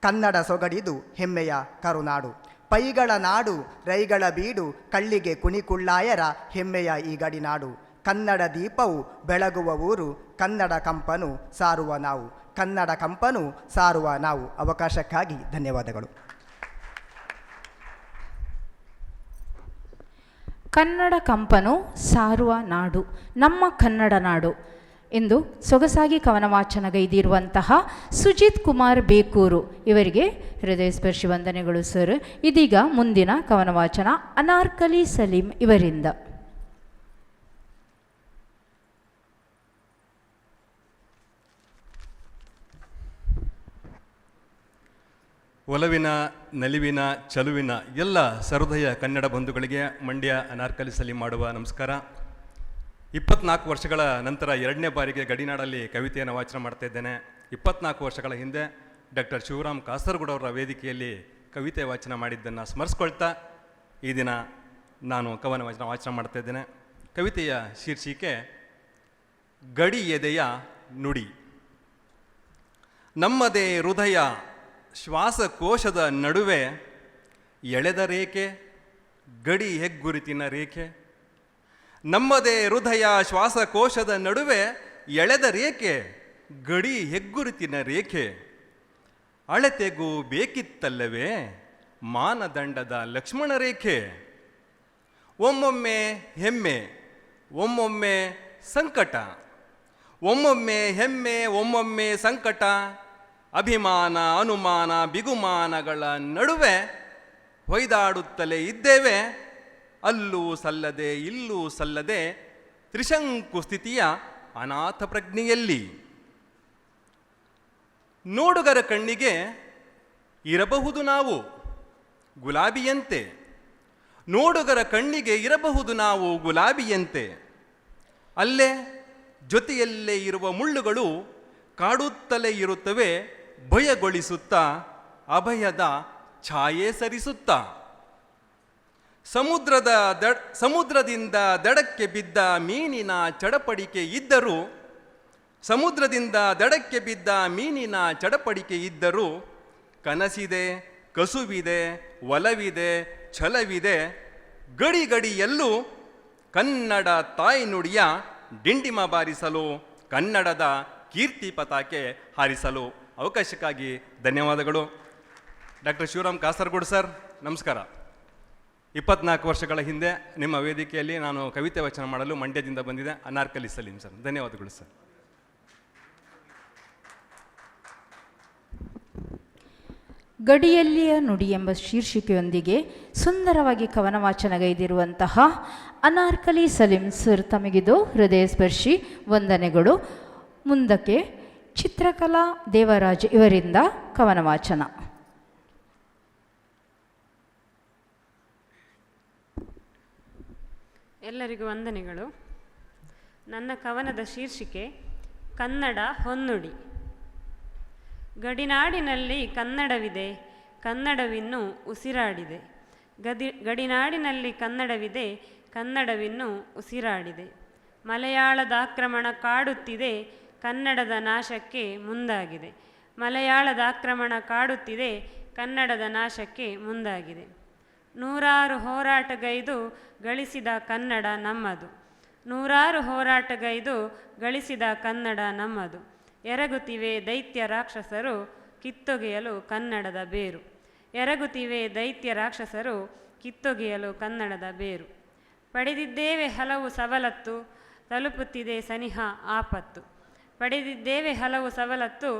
ಕನ್ನಡ ಸೊಗಡಿದು ಹೆಮ್ಮೆಯ ಕರುನಾಡು. ಪೈಗಳ ನಾಡು ರೈಗಳ ಬೀಡು, ಕಳ್ಳಿಗೆ ಕುಣಿಕುಳ್ಳಾಯರ ಹೆಮ್ಮೆಯ ಈ ಗಡಿನಾಡು. ಕನ್ನಡ ದೀಪವು ಬೆಳಗುವ ಊರು, ಕನ್ನಡ ಕಂಪನು ಸಾರುವ ನಾವು, ಕನ್ನಡ ಕಂಪನು ಸಾರುವ ನಾವು. ಅವಕಾಶಕ್ಕಾಗಿ ಧನ್ಯವಾದಗಳು. ಕನ್ನಡ ಕಂಪನು ಸಾರುವ ನಾಡು, ನಮ್ಮ ಕನ್ನಡ ನಾಡು. ಎಂದು ಸೊಗಸಾಗಿ ಕವನ ವಾಚನಗೈದಿರುವಂತಹ ಸುಜಿತ್ ಕುಮಾರ್ ಬೇಕೂರು ಇವರಿಗೆ ಹೃದಯ ಸ್ಪರ್ಶಿ ವಂದನೆಗಳು ಸರ್. ಇದೀಗ ಮುಂದಿನ ಕವನ ವಾಚನ ಅನಾರ್ಕಲಿ ಸಲೀಂ ಇವರಿಂದ. ಒಲವಿನ ನಲಿವಿನ ಚಲುವಿನ ಎಲ್ಲ ಸಹೃದಯ ಕನ್ನಡ ಬಂಧುಗಳಿಗೆ ಮಂಡ್ಯ ಅನಾರ್ಕಲಿ ಸಲೀಂ ಮಾಡುವ ನಮಸ್ಕಾರ. 24 ವರ್ಷಗಳ ನಂತರ 2ನೇ ಬಾರಿಗೆ ಗಡಿನಾಡಲ್ಲಿ ಕವಿತೆಯನ್ನು ವಾಚನ ಮಾಡ್ತಾ ಇದ್ದೇನೆ. 24 ವರ್ಷಗಳ ಹಿಂದೆ ಡಾಕ್ಟರ್ ಶಿವರಾಮ್ ಕಾಸರಗೋಡು ಅವರ ವೇದಿಕೆಯಲ್ಲಿ ಕವಿತೆ ವಾಚನ ಮಾಡಿದ್ದನ್ನು ಸ್ಮರಿಸ್ಕೊಳ್ತಾ ಈ ದಿನ ನಾನು ಕವನ ವಾಚನ ಮಾಡ್ತಾ ಇದ್ದೇನೆ. ಕವಿತೆಯ ಶೀರ್ಷಿಕೆ ಗಡಿ ಎದೆಯ ನುಡಿ. ನಮ್ಮದೇ ಹೃದಯ ಶ್ವಾಸಕೋಶದ ನಡುವೆ ಎಳೆದ ರೇಖೆ ಗಡಿ ಹೆಗ್ಗುರುತಿನ ರೇಖೆ. ನಮ್ಮದೇ ಹೃದಯ ಶ್ವಾಸಕೋಶದ ನಡುವೆ ಎಳೆದ ರೇಖೆ ಗಡಿ ಹೆಗ್ಗುರುತಿನ ರೇಖೆ. ಅಳತೆಗೂ ಬೇಕಿತ್ತಲ್ಲವೇ ಮಾನದಂಡದ ಲಕ್ಷ್ಮಣ ರೇಖೆ. ಒಮ್ಮೊಮ್ಮೆ ಹೆಮ್ಮೆ ಒಮ್ಮೊಮ್ಮೆ ಸಂಕಟ, ಒಮ್ಮೊಮ್ಮೆ ಹೆಮ್ಮೆ ಒಮ್ಮೊಮ್ಮೆ ಸಂಕಟ. ಅಭಿಮಾನ ಅನುಮಾನ ಬಿಗುಮಾನಗಳ ನಡುವೆ ಹೊಯ್ದಾಡುತ್ತಲೇ ಇದ್ದೇವೆ. ಅಲ್ಲೂ ಸಲ್ಲದೆ ಇಲ್ಲೂ ಸಲ್ಲದೆ ತ್ರಿಶಂಕು ಸ್ಥಿತಿಯ ಅನಾಥ ಪ್ರಜ್ಞೆಯಲ್ಲಿ. ನೋಡುಗರ ಕಣ್ಣಿಗೆ ಇರಬಹುದು ನಾವು ಗುಲಾಬಿಯಂತೆ, ನೋಡುಗರ ಕಣ್ಣಿಗೆ ಇರಬಹುದು ನಾವು ಗುಲಾಬಿಯಂತೆ. ಅಲ್ಲೇ ಜೊತೆಯಲ್ಲೇ ಇರುವ ಮುಳ್ಳುಗಳು ಕಾಡುತ್ತಲೇ ಇರುತ್ತವೆ ಭಯಗೊಳಿಸುತ್ತಾ ಅಭಯದ ಛಾಯೆ ಸರಿಸುತ್ತಾ. ಸಮುದ್ರದಿಂದ ದಡಕ್ಕೆ ಬಿದ್ದ ಮೀನಿನ ಚಡಪಡಿಕೆ ಇದ್ದರೂ, ಸಮುದ್ರದಿಂದ ದಡಕ್ಕೆ ಬಿದ್ದ ಮೀನಿನ ಚಡಪಡಿಕೆ ಇದ್ದರೂ ಕನಸಿದೆ ಕಸುವಿದೆ ಒಲವಿದೆ ಛಲವಿದೆ. ಗಡಿ ಗಡಿಯಲ್ಲೂ ಕನ್ನಡ ತಾಯ್ನುಡಿಯ ಡಿಂಡಿಮ ಬಾರಿಸಲು, ಕನ್ನಡದ ಕೀರ್ತಿ ಪತಾಕೆ ಹಾರಿಸಲು. ಅವಕಾಶಕ್ಕಾಗಿ ಧನ್ಯವಾದಗಳು. ಡಾಕ್ಟರ್ ಶಿವರಾಮ್ ಕಾಸರಗೋಡು ಸರ್ ನಮಸ್ಕಾರ. 24 ವರ್ಷಗಳ ಹಿಂದೆ ನಿಮ್ಮ ವೇದಿಕೆಯಲ್ಲಿ ನಾನು ಕವಿತೆ ವಾಚನ ಮಾಡಲು ಮಂಡ್ಯದಿಂದ ಬಂದಿದೆ. ಅನಾರ್ಕಲಿ ಸಲೀಂ ಸರ್, ಧನ್ಯವಾದಗಳು ಸರ್. ಗಡಿಯಲ್ಲಿಯ ನುಡಿ ಎಂಬ ಶೀರ್ಷಿಕೆಯೊಂದಿಗೆ ಸುಂದರವಾಗಿ ಕವನ ವಾಚನಗೈದಿರುವಂತಹ ಅನಾರ್ಕಲಿ ಸಲೀಂ ಸರ್ ತಮಗಿದು ಹೃದಯ ಸ್ಪರ್ಶಿ ವಂದನೆಗಳು. ಮುಂದಕ್ಕೆ ಚಿತ್ರಕಲಾ ದೇವರಾಜ್ ಇವರಿಂದ ಕವನ ವಾಚನ. ಎಲ್ಲರಿಗೂ ವಂದನೆಗಳು. ನನ್ನ ಕವನದ ಶೀರ್ಷಿಕೆ ಕನ್ನಡ ಹೊನ್ನುಡಿ. ಗಡಿನಾಡಿನಲ್ಲಿ ಕನ್ನಡವಿದೆ, ಕನ್ನಡವಿನ್ನೂ ಉಸಿರಾಡಿದೆ. ಗಡಿನಾಡಿನಲ್ಲಿ ಕನ್ನಡವಿದೆ, ಕನ್ನಡವಿನ್ನೂ ಉಸಿರಾಡಿದೆ. ಮಲಯಾಳದ ಆಕ್ರಮಣ ಕಾಡುತ್ತಿದೆ, ಕನ್ನಡದ ನಾಶಕ್ಕೆ ಮುಂದಾಗಿದೆ. ಮಲಯಾಳದ ಆಕ್ರಮಣ ಕಾಡುತ್ತಿದೆ, ಕನ್ನಡದ ನಾಶಕ್ಕೆ ಮುಂದಾಗಿದೆ. ನೂರಾರು ಹೋರಾಟಗೈದು ಗಳಿಸಿದ ಕನ್ನಡ ನಮ್ಮದು, ನೂರಾರು ಹೋರಾಟಗೈದು ಗಳಿಸಿದ ಕನ್ನಡ ನಮ್ಮದು. ಎರಗುತ್ತಿವೆ ದೈತ್ಯ ರಾಕ್ಷಸರು ಕಿತ್ತೊಗೆಯಲು ಕನ್ನಡದ ಬೇರು. ಎರಗುತ್ತಿವೆ ದೈತ್ಯ ರಾಕ್ಷಸರು ಕಿತ್ತೊಗೆಯಲು ಕನ್ನಡದ ಬೇರು. ಪಡೆದಿದ್ದೇವೆ ಹಲವು ಸವಲತ್ತು, ತಲುಪುತ್ತಿದೆ ಸನಿಹ ಆಪತ್ತು. ಪಡೆದಿದ್ದೇವೆ ಹಲವು ಸವಲತ್ತು,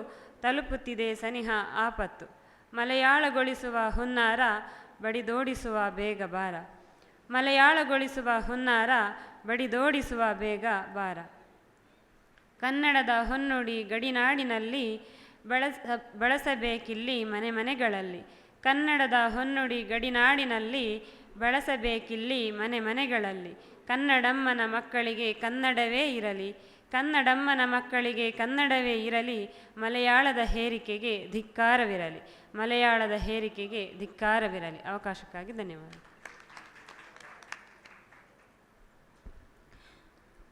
ತಲುಪುತ್ತಿದೆ ಸನಿಹ ಆಪತ್ತು. ಮಲಯಾಳಗೊಳಿಸುವ ಹುನ್ನಾರ, ಬಡಿದೋಡಿಸುವ ಬೇಗ ಬಾರ. ಮಲಯಾಳಗೊಳಿಸುವ ಹುನ್ನಾರ, ಬಡಿದೋಡಿಸುವ ಬೇಗ ಬಾರ. ಕನ್ನಡದ ಹೊನ್ನುಡಿ ಗಡಿನಾಡಿನಲ್ಲಿ ಬಳಸಬೇಕಿಲ್ಲಿ ಮನೆ ಮನೆಗಳಲ್ಲಿ. ಕನ್ನಡದ ಹೊನ್ನುಡಿ ಗಡಿನಾಡಿನಲ್ಲಿ ಬಳಸಬೇಕಿಲ್ಲಿ ಮನೆ ಮನೆಗಳಲ್ಲಿ. ಕನ್ನಡಮ್ಮನ ಮಕ್ಕಳಿಗೆ ಕನ್ನಡವೇ ಇರಲಿ, ಕನ್ನಡಮ್ಮನ ಮಕ್ಕಳಿಗೆ ಕನ್ನಡವೇ ಇರಲಿ. ಮಲಯಾಳದ ಹೇರಿಕೆಗೆ ಧಿಕ್ಕಾರವಿರಲಿ, ಮಲಯಾಳದ ಹೇರಿಕೆಗೆ ಧಿಕ್ಕಾರವಿರಲಿ. ಅವಕಾಶಕ್ಕಾಗಿ ಧನ್ಯವಾದ.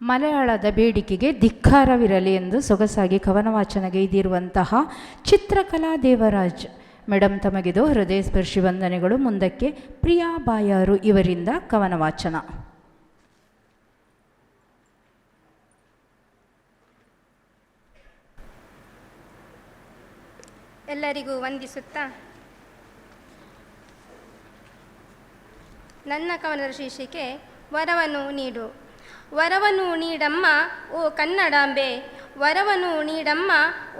ಮಲಯಾಳದ ಬೇಡಿಕೆಗೆ ಧಿಕ್ಕಾರವಿರಲಿ ಎಂದು ಸೊಗಸಾಗಿ ಕವನ ವಾಚನಗೈದಿರುವಂತಹ ಚಿತ್ರಕಲಾ ದೇವರಾಜ್ ಮೇಡಮ್ ತಮಗಿದು ಹೃದಯ ಸ್ಪರ್ಶಿ ವಂದನೆಗಳು. ಮುಂದಕ್ಕೆ ಪ್ರಿಯಾ ಬಾಯಾರು ಇವರಿಂದ ಕವನ ವಾಚನ. ಎಲ್ಲರಿಗೂ ವಂದಿಸುತ್ತಾ ನನ್ನ ಕವನದ ಶೀರ್ಷಿಕೆ ವರವನ್ನು ನೀಡು. ವರವನು ನೀಡಮ್ಮ ಓ ಕನ್ನಡಾಂಬೆ, ವರವನು ನೀಡಮ್ಮ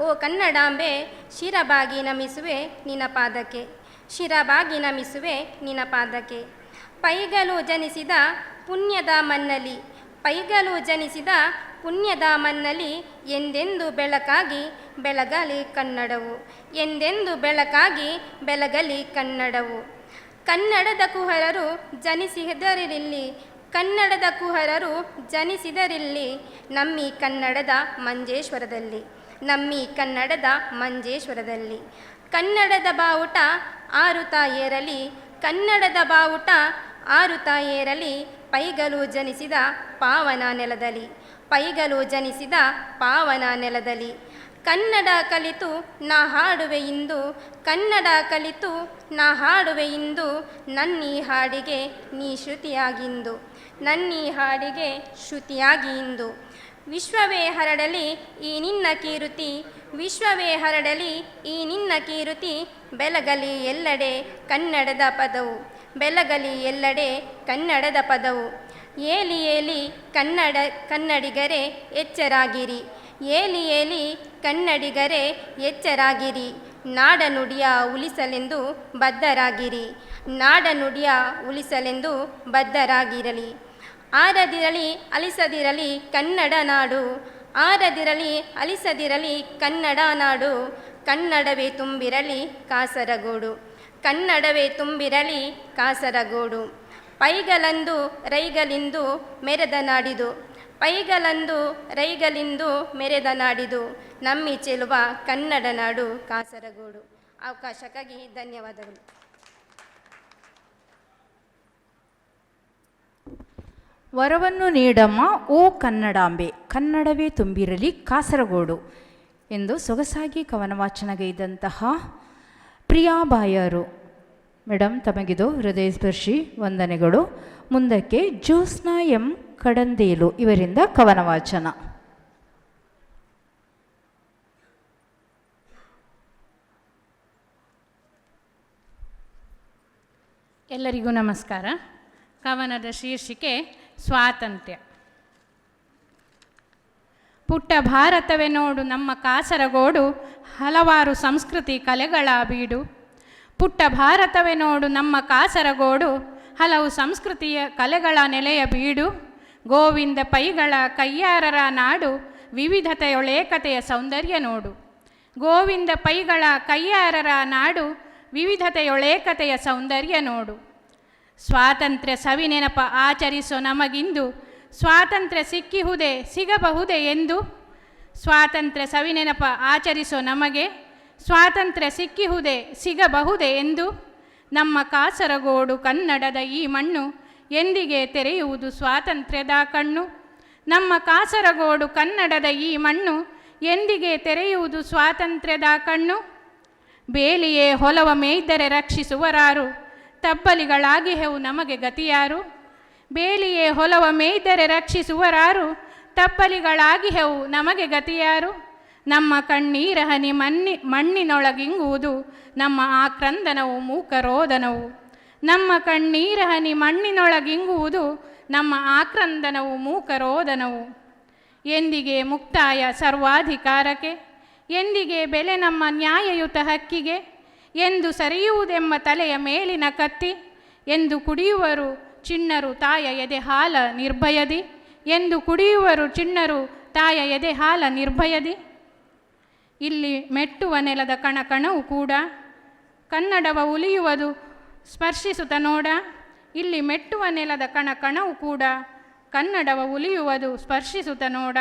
ಓ ಕನ್ನಡಾಂಬೆ, ಶಿರಬಾಗಿ ನಮಿಸುವೆ ನಿನ್ನ ಪಾದಕ್ಕೆ, ಶಿರಬಾಗಿ ನಮಿಸುವೆ ನಿನ್ನ ಪಾದಕ್ಕೆ. ಪೈಗಲು ಜನಿಸಿದ ಪುಣ್ಯದ ಮನ್ನಲಿ, ಪೈಗಲು ಜನಿಸಿದ ಪುಣ್ಯದ ಮನ್ನಲಿ, ಎಂದೆಂದು ಬೆಳಕಾಗಿ ಬೆಳಗಲಿ ಕನ್ನಡವು, ಎಂದೆಂದು ಬೆಳಕಾಗಿ ಬೆಳಗಲಿ ಕನ್ನಡವು. ಕನ್ನಡದ ಕುಹರರು ಜನಿಸಿದರಿಲ್ಲಿ, ಕನ್ನಡದ ಕುಹರರು ಜನಿಸಿದರಿಲ್ಲಿ, ನಮ್ಮಿ ಕನ್ನಡದ ಮಂಜೇಶ್ವರದಲ್ಲಿ, ನಮ್ಮಿ ಕನ್ನಡದ ಮಂಜೇಶ್ವರದಲ್ಲಿ. ಕನ್ನಡದ ಬಾವುಟ ಆರುತ್ತಾ ಏರಲಿ, ಕನ್ನಡದ ಬಾವುಟ ಆರುತ್ತಾ ಏರಲಿ, ಪೈಗಲು ಜನಿಸಿದ ಪಾವನ ನೆಲದಲ್ಲಿ, ಪೈಗಲು ಜನಿಸಿದ ಪಾವನ ನೆಲದಲ್ಲಿ. ಕನ್ನಡ ಕಲಿತು ನಾ ಹಾಡುವೆ ಇಂದು, ಕನ್ನಡ ಕಲಿತು ನಾ ಹಾಡುವೆ ಇಂದು, ನನ್ನೀ ಹಾಡಿಗೆ ನೀ ಶ್ರುತಿಯಾಗಿಂದು, ನನ್ನೀ ಹಾಡಿಗೆ ಶ್ರುತಿಯಾಗಿ ಇಂದು. ವಿಶ್ವವೇ ಹರಡಲಿ ಈ ನಿನ್ನ ಕೀರುತಿ, ವಿಶ್ವವೇ ಹರಡಲಿ ಈ ನಿನ್ನ ಕೀರುತಿ, ಬೆಳಗಲಿ ಎಲ್ಲೆಡೆ ಕನ್ನಡದ ಪದವು, ಬೆಳಗಲಿ ಎಲ್ಲೆಡೆ ಕನ್ನಡದ ಪದವು. ಏಲಿ ಏಲಿ ಕನ್ನಡಿಗರೇ ಎಚ್ಚರಾಗಿರಿ, ಏಲಿ ಏಲಿ ಕನ್ನಡಿಗರೇ ಎಚ್ಚರಾಗಿರಿ, ನಾಡನುಡಿಯ ಉಳಿಸಲೆಂದು ಬದ್ಧರಾಗಿರಿ, ನಾಡನುಡಿಯ ಉಳಿಸಲೆಂದು ಬದ್ಧರಾಗಿರಲಿ. ಆರದಿರಲಿ ಅಲಿಸದಿರಲಿ ಕನ್ನಡ ನಾಡು, ಆರದಿರಲಿ ಅಲಿಸದಿರಲಿ ಕನ್ನಡ ನಾಡು, ಕನ್ನಡವೇ ತುಂಬಿರಲಿ ಕಾಸರಗೋಡು, ಕನ್ನಡವೇ ತುಂಬಿರಲಿ ಕಾಸರಗೋಡು. ಪೈಗಲಂದು ರೈಗಲಿಂದು ಮೆರೆದ ನಾಡಿದು, ಪೈಗಲಂದು ರೈಗಲಿಂದು ಮೆರೆದ ನಾಡಿದು, ನಮ್ಮಿ ಚೆಲುವ ಕನ್ನಡ ನಾಡು ಕಾಸರಗೋಡು. ಅವಕಾಶಕ್ಕಾಗಿ ಧನ್ಯವಾದಗಳು. ವರವನ್ನು ನೀಡಮ್ಮ ಓ ಕನ್ನಡಾಂಬೆ, ಕನ್ನಡವೇ ತುಂಬಿರಲಿ ಕಾಸರಗೋಡು ಎಂದು ಸೊಗಸಾಗಿ ಕವನ ವಾಚನಗೈದಂತಹ ಪ್ರಿಯಾಬಾಯರು ಮೇಡಮ್, ತಮಗಿದು ಹೃದಯಸ್ಪರ್ಶಿ ವಂದನೆಗಳು. ಮುಂದಕ್ಕೆ ಜ್ಯೋತ್ಸ್ನಾ ಎಂ ಕಡಂದೇಲು ಇವರಿಂದ ಕವನ ವಾಚನ. ಎಲ್ಲರಿಗೂ ನಮಸ್ಕಾರ. ಕವನದ ಶೀರ್ಷಿಕೆ ಸ್ವಾತಂತ್ರ್ಯ. ಪುಟ್ಟ ಭಾರತವೇ ನೋಡು ನಮ್ಮ ಕಾಸರಗೋಡು, ಹಲವಾರು ಸಂಸ್ಕೃತಿ ಕಲೆಗಳ ಬೀಡು. ಪುಟ್ಟ ಭಾರತವೇ ನೋಡು ನಮ್ಮ ಕಾಸರಗೋಡು, ಹಲವು ಸಂಸ್ಕೃತಿಯ ಕಲೆಗಳ ನೆಲೆಯ ಬೀಡು. ಗೋವಿಂದ ಪೈಗಳ ಕಯ್ಯಾರರ ನಾಡು, ವಿವಿಧತೆಯೊಳೇಕತೆಯ ಸೌಂದರ್ಯ ನೋಡು. ಗೋವಿಂದ ಪೈಗಳ ಕಯ್ಯಾರರ ನಾಡು, ವಿವಿಧತೆಯೊಳೇಕತೆಯ ಸೌಂದರ್ಯ ನೋಡು. ಸ್ವಾತಂತ್ರ್ಯ ಸವಿನೆನಪ ಆಚರಿಸೋ ನಮಗಿಂದು, ಸ್ವಾತಂತ್ರ್ಯ ಸಿಕ್ಕಿಹುದೇ ಸಿಗಬಹುದೇ ಎಂದು. ಸ್ವಾತಂತ್ರ್ಯ ಸವಿನೆನಪ ಆಚರಿಸೋ ನಮಗೆ, ಸ್ವಾತಂತ್ರ್ಯ ಸಿಕ್ಕಿಹುದೇ ಸಿಗಬಹುದೇ ಎಂದು. ನಮ್ಮ ಕಾಸರಗೋಡು ಕನ್ನಡದ ಈ ಮಣ್ಣು, ಎಂದಿಗೆ ತೆರೆಯುವುದು ಸ್ವಾತಂತ್ರ್ಯದ ಕಣ್ಣು. ನಮ್ಮ ಕಾಸರಗೋಡು ಕನ್ನಡದ ಈ ಮಣ್ಣು, ಎಂದಿಗೆ ತೆರೆಯುವುದು ಸ್ವಾತಂತ್ರ್ಯದ ಕಣ್ಣು. ಬೇಲಿಯೇ ಹೊಲವ ಮೇಯ್ದರೆ ರಕ್ಷಿಸುವರಾರು, ತಬ್ಬಲಿಗಳಾಗಿಹೆವು ನಮಗೆ ಗತಿಯಾರು. ಬೇಲಿಯೇ ಹೊಲವ ಮೇಯ್ದರೆ ರಕ್ಷಿಸುವರಾರು, ತಬ್ಬಲಿಗಳಾಗಿಹೆವು ನಮಗೆ ಗತಿಯಾರು. ನಮ್ಮ ಕಣ್ಣೀರ ಹನಿ ಮಣ್ಣಿನೊಳಗಿಂಗುವುದು, ನಮ್ಮ ಆಕ್ರಂದನವು ಮೂಕರೋದನವು. ನಮ್ಮ ಕಣ್ಣೀರ ಹನಿ ಮಣ್ಣಿನೊಳಗಿಂಗುವುದು, ನಮ್ಮ ಆಕ್ರಂದನವು ಮೂಕರೋದನವು. ಎಂದಿಗೆ ಮುಕ್ತಾಯ ಸರ್ವಾಧಿಕಾರಕ್ಕೆ, ಎಂದಿಗೆ ಬೆಲೆ ನಮ್ಮ ನ್ಯಾಯಯುತ ಹಕ್ಕಿಗೆ. ಎಂದು ಸರಿಯುವುದೆಂಬ ತಲೆಯ ಮೇಲಿನ ಕತ್ತಿ, ಎಂದು ಕುಡಿಯುವರು ಚಿಣ್ಣರು ತಾಯ ಎದೆ ಹಾಲ ನಿರ್ಭಯದಿ. ಎಂದು ಕುಡಿಯುವರು ಚಿಣ್ಣರು ತಾಯ ಎದೆ ಹಾಲ ನಿರ್ಭಯದಿ. ಇಲ್ಲಿ ಮೆಟ್ಟುವ ನೆಲದ ಕಣಕಣವು ಕೂಡ, ಕನ್ನಡವ ಉಲಿಯುವುದು ಸ್ಪರ್ಶಿಸುತ್ತ ನೋಡ. ಇಲ್ಲಿ ಮೆಟ್ಟುವ ನೆಲದ ಕಣಕಣವು ಕೂಡ, ಕನ್ನಡವ ಉಲಿಯುವುದು ಸ್ಪರ್ಶಿಸುತ್ತ ನೋಡ.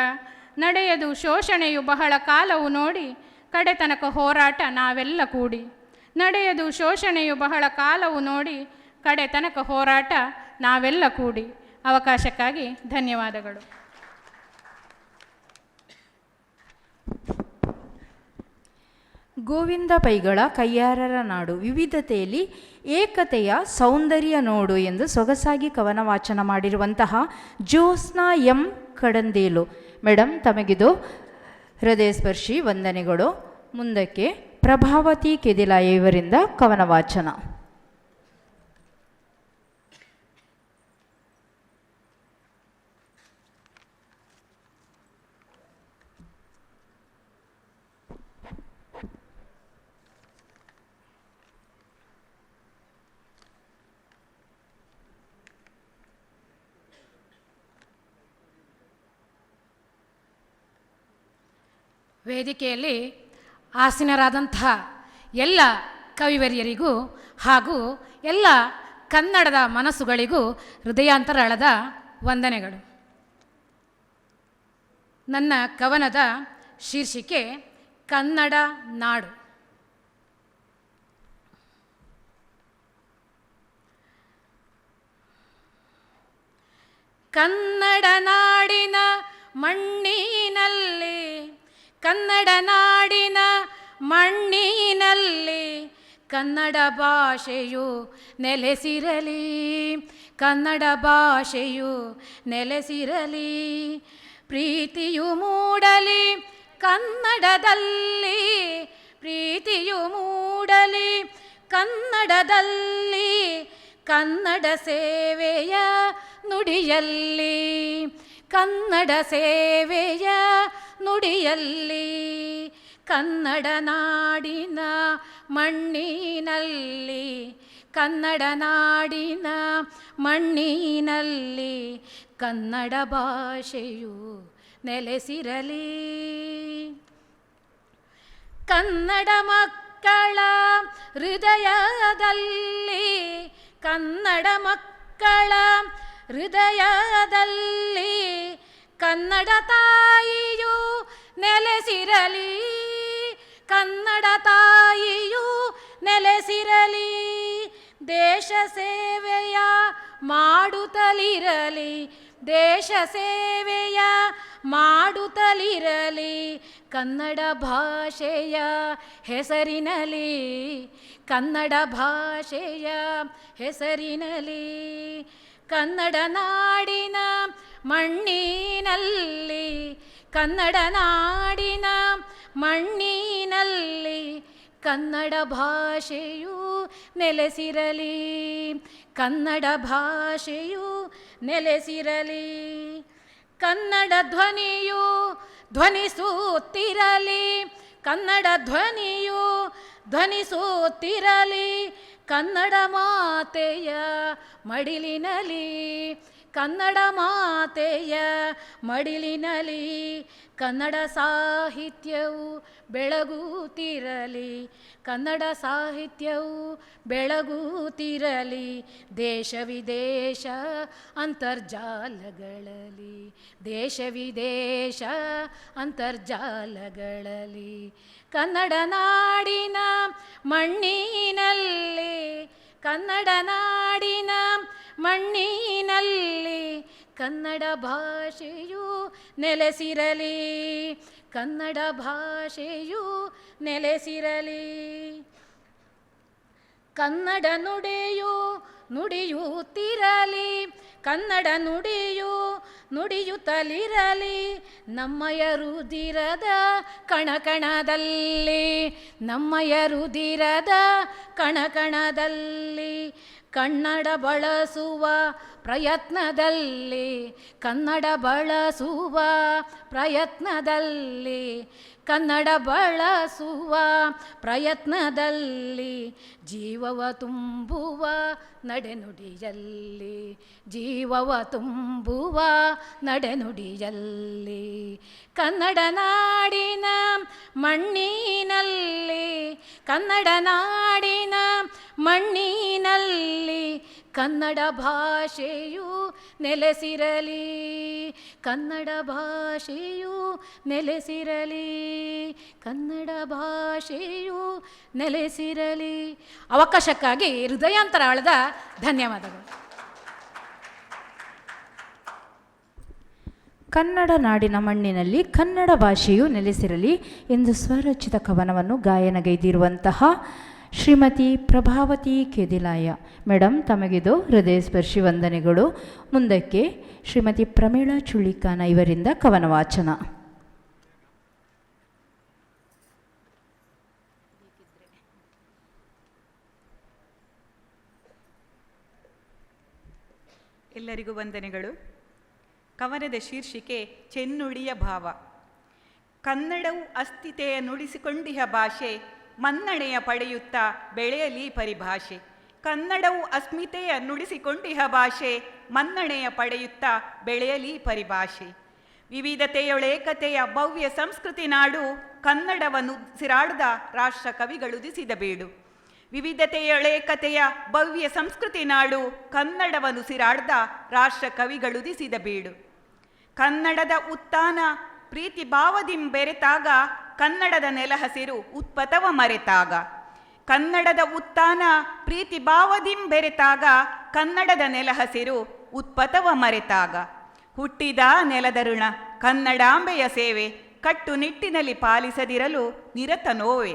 ನಡೆಯದು ಶೋಷಣೆಯು ಬಹಳ ಕಾಲವು ನೋಡಿ, ಕಡೆತನಕ ಹೋರಾಟ ನಾವೆಲ್ಲ ಕೂಡಿ. ನಡೆಯದು ಶೋಷಣೆಯು ಬಹಳ ಕಾಲವು ನೋಡಿ, ಕಡೆತನಕ ಹೋರಾಟ ನಾವೆಲ್ಲ ಕೂಡಿ. ಅವಕಾಶಕ್ಕಾಗಿ ಧನ್ಯವಾದಗಳು. ಗೋವಿಂದ ಪೈಗಳ ಕಯ್ಯಾರರ ನಾಡು, ವಿವಿಧತೆಯಲ್ಲಿ ಏಕತೆಯ ಸೌಂದರ್ಯ ನೋಡು ಎಂದು ಸೊಗಸಾಗಿ ಕವನ ವಾಚನ ಮಾಡಿರುವಂತಹ ಜ್ಯೋತ್ಸ್ನಾ ಎಂ ಕಡಂದೇಲು ಮೇಡಮ್, ತಮಗಿದು ಹೃದಯಸ್ಪರ್ಶಿ ವಂದನೆಗಳು. ಮುಂದಕ್ಕೆ ಪ್ರಭಾವತಿ ಕೆದಿಲಾಯ ಇವರಿಂದ ಕವನ ವಾಚನ. ವೇದಿಕೆಯಲ್ಲಿ ಆಸೀನರಾದಂತಹ ಎಲ್ಲ ಕವಿವರ್ಯರಿಗೂ ಹಾಗೂ ಎಲ್ಲ ಕನ್ನಡದ ಮನಸ್ಸುಗಳಿಗೂ ಹೃದಯಾಂತರಾಳದ ವಂದನೆಗಳು. ನನ್ನ ಕವನದ ಶೀರ್ಷಿಕೆ ಕನ್ನಡ ನಾಡು. ಕನ್ನಡ ನಾಡಿನ ಮಣ್ಣಿನಲ್ಲಿ, ಕನ್ನಡ ನಾಡಿನ ಮಣ್ಣಿನಲ್ಲಿ ಕನ್ನಡ ಭಾಷೆಯು ನೆಲೆಸಿರಲಿ, ಕನ್ನಡ ಭಾಷೆಯು ನೆಲೆಸಿರಲಿ. ಪ್ರೀತಿಯು ಮೂಡಲಿ ಕನ್ನಡದಲ್ಲಿ, ಪ್ರೀತಿಯು ಮೂಡಲಿ ಕನ್ನಡದಲ್ಲಿ, ಕನ್ನಡ ಸೇವೆಯ ನುಡಿಯಲ್ಲಿ, ಕನ್ನಡ ಸೇವೆಯ ನುಡಿಯಲ್ಲಿ. ಕನ್ನಡ ನಾಡಿನ ಮಣ್ಣಿನಲ್ಲಿ, ಕನ್ನಡ ನಾಡಿನ ಮಣ್ಣಿನಲ್ಲಿ ಕನ್ನಡ ಭಾಷೆಯು ನೆಲೆಸಿರಲಿ. ಕನ್ನಡ ಮಕ್ಕಳ ಹೃದಯದಲ್ಲಿ, ಕನ್ನಡ ಮಕ್ಕಳ ಹೃದಯದಲ್ಲಿ ಕನ್ನಡ ತಾಯಿಯು ನೆಲೆಸಿರಲಿ, ಕನ್ನಡ ತಾಯಿಯು ನೆಲೆಸಿರಲಿ. ದೇಶ ಸೇವೆಯ ಮಾಡುತ್ತಲಿರಲಿ, ದೇಶ ಸೇವೆಯ ಮಾಡುತ್ತಲಿರಲಿ ಕನ್ನಡ ಭಾಷೆಯ ಹೆಸರಿನಲಿ, ಕನ್ನಡ ಭಾಷೆಯ ಹೆಸರಿನಲಿ. ಕನ್ನಡ ನಾಡಿನ ಮಣ್ಣಿನಲ್ಲಿ, ಕನ್ನಡ ನಾಡಿನ ಮಣ್ಣಿನಲ್ಲಿ ಕನ್ನಡ ಭಾಷೆಯು ನೆಲೆಸಿರಲಿ, ಕನ್ನಡ ಭಾಷೆಯು ನೆಲೆಸಿರಲಿ. ಕನ್ನಡ ಧ್ವನಿಯು ಧ್ವನಿಸುತ್ತಿರಲಿ, ಕನ್ನಡ ಧ್ವನಿಯು ಧ್ವನಿಸುತ್ತಿರಲಿ ಕನ್ನಡ ಮಾತೆಯ ಮಡಿಲಿನಲಿ, ಕನ್ನಡ ಮಾತೆಯ ಮಡಿಲಿನಲಿ. ಕನ್ನಡ ಸಾಹಿತ್ಯವು ಬೆಳಗುತ್ತಿರಲಿ, ಕನ್ನಡ ಸಾಹಿತ್ಯವು ಬೆಳಗುತ್ತಿರಲಿ ದೇಶ ವಿದೇಶ ಅಂತರ್ಜಾಲಗಳಲ್ಲಿ, ದೇಶ ವಿದೇಶ ಅಂತರ್ಜಾಲಗಳಲ್ಲಿ. ಕನ್ನಡ ನಾಡಿನ ಮಣ್ಣಿನಲ್ಲಿ, ಕನ್ನಡ ನಾಡಿನ ಮಣ್ಣಿನಲ್ಲಿ ಕನ್ನಡ ಭಾಷೆಯು ನೆಲೆಸಿರಲಿ, ಕನ್ನಡ ಭಾಷೆಯು ನೆಲೆಸಿರಲಿ. ಕನ್ನಡ ನುಡಿಯು ನುಡಿಯುತ್ತಿರಲಿ, ಕನ್ನಡ ನುಡಿಯು ನುಡಿಯುತ್ತಲಿರಲಿ ನಮ್ಮಯ ರುಧಿರದ ಕಣಕಣದಲ್ಲಿ, ನಮ್ಮಯ ರುಧಿರದ ಕಣಕಣದಲ್ಲಿ. ಕನ್ನಡ ಬಳಸುವ ಪ್ರಯತ್ನದಲ್ಲಿ, ಕನ್ನಡ ಬಳಸುವ ಪ್ರಯತ್ನದಲ್ಲಿ, ಕನ್ನಡ ಬಳಸುವ ಪ್ರಯತ್ನದಲ್ಲಿ ಜೀವವ ತುಂಬುವ ನಡೆನುಡಿಯಲ್ಲಿ, ಜೀವವ ತುಂಬುವ ನಡೆನುಡಿಯಲ್ಲಿ. ಕನ್ನಡ ನಾಡಿನ ಮಣ್ಣಿನಲ್ಲಿ, ಕನ್ನಡ ನಾಡಿನ ಮಣ್ಣಿನಲ್ಲಿ ಕನ್ನಡ ಭಾಷೆಯು ನೆಲೆಸಿರಲಿ, ಕನ್ನಡ ಭಾಷೆಯು ನೆಲೆಸಿರಲಿ, ಕನ್ನಡ ಭಾಷೆಯು ನೆಲೆಸಿರಲಿ. ಅವಕಾಶಕ್ಕಾಗಿ ಹೃದಯಾಂತರಾಳದ ಧನ್ಯವಾದಗಳು. ಕನ್ನಡ ನಾಡಿನ ಮಣ್ಣಿನಲ್ಲಿ ಕನ್ನಡ ಭಾಷೆಯು ನೆಲೆಸಿರಲಿ ಎಂದು ಸ್ವರಚಿತ ಕವನವನ್ನು ಗಾಯನಗೈದಿರುವಂತಹ ಶ್ರೀಮತಿ ಪ್ರಭಾವತಿ ಕೆದಿಲಾಯ ಮೇಡಮ್, ತಮಗಿದು ಹೃದಯ ಸ್ಪರ್ಶಿ ವಂದನೆಗಳು. ಮುಂದಕ್ಕೆ ಶ್ರೀಮತಿ ಪ್ರಮೀಳಾ ಚುಳ್ಳಿಕಾನ ಇವರಿಂದ ಕವನ ವಾಚನ. ಎಲ್ಲರಿಗೂ ವಂದನೆಗಳು. ಕವನದ ಶೀರ್ಷಿಕೆ ಚೆನ್ನುಡಿಯ ಭಾವ. ಕನ್ನಡವು ಅಸ್ಥಿತೆಯ ನುಡಿಸಿಕೊಂಡಿಹ ಭಾಷೆ, ಮನ್ನಣೆಯ ಪಡೆಯುತ್ತಾ ಬೆಳೆಯಲಿ ಪರಿಭಾಷೆ. ಕನ್ನಡವು ಅಸ್ಮಿತೆಯ ನುಡಿಸಿಕೊಂಡಿಹ ಭಾಷೆ, ಮನ್ನಣೆಯ ಪಡೆಯುತ್ತಾ ಬೆಳೆಯಲಿ ಪರಿಭಾಷೆ. ವಿವಿಧತೆಯೊಳೇಕತೆಯ ಭವ್ಯ ಸಂಸ್ಕೃತಿ ನಾಡು ಕನ್ನಡವನ್ನು ಉಸಿರಾಡ್ದ ರಾಷ್ಟ್ರ ಕವಿಗಳುದಿಸಿದ ಬೀಡು. ವಿವಿಧತೆಯೊಳೇಕತೆಯ ಭವ್ಯ ಸಂಸ್ಕೃತಿ ನಾಡು ಕನ್ನಡವನ್ನು ಉಸಿರಾಡ್ದ ರಾಷ್ಟ್ರ ಕವಿಗಳುದಿಸಿದ ಬೀಡು. ಕನ್ನಡದ ಉತ್ಥಾನ ಪ್ರೀತಿ ಭಾವದಿಂ ಬೆರೆತಾಗ ಕನ್ನಡದ ನೆಲ ಹಸಿರು ಉತ್ಪತವ ಮರೆತಾಗ. ಕನ್ನಡದ ಉತ್ಥಾನ ಪ್ರೀತಿ ಭಾವದಿಂ ಬೆರೆತಾಗ ಕನ್ನಡದ ನೆಲ ಹಸಿರು ಉತ್ಪತವ ಮರೆತಾಗ. ಹುಟ್ಟಿದ ನೆಲದ ಋಣ ಕನ್ನಡಾಂಬೆಯ ಸೇವೆ ಕಟ್ಟುನಿಟ್ಟಿನಲ್ಲಿ ಪಾಲಿಸದಿರಲು ನಿರತ ನೋವೆ.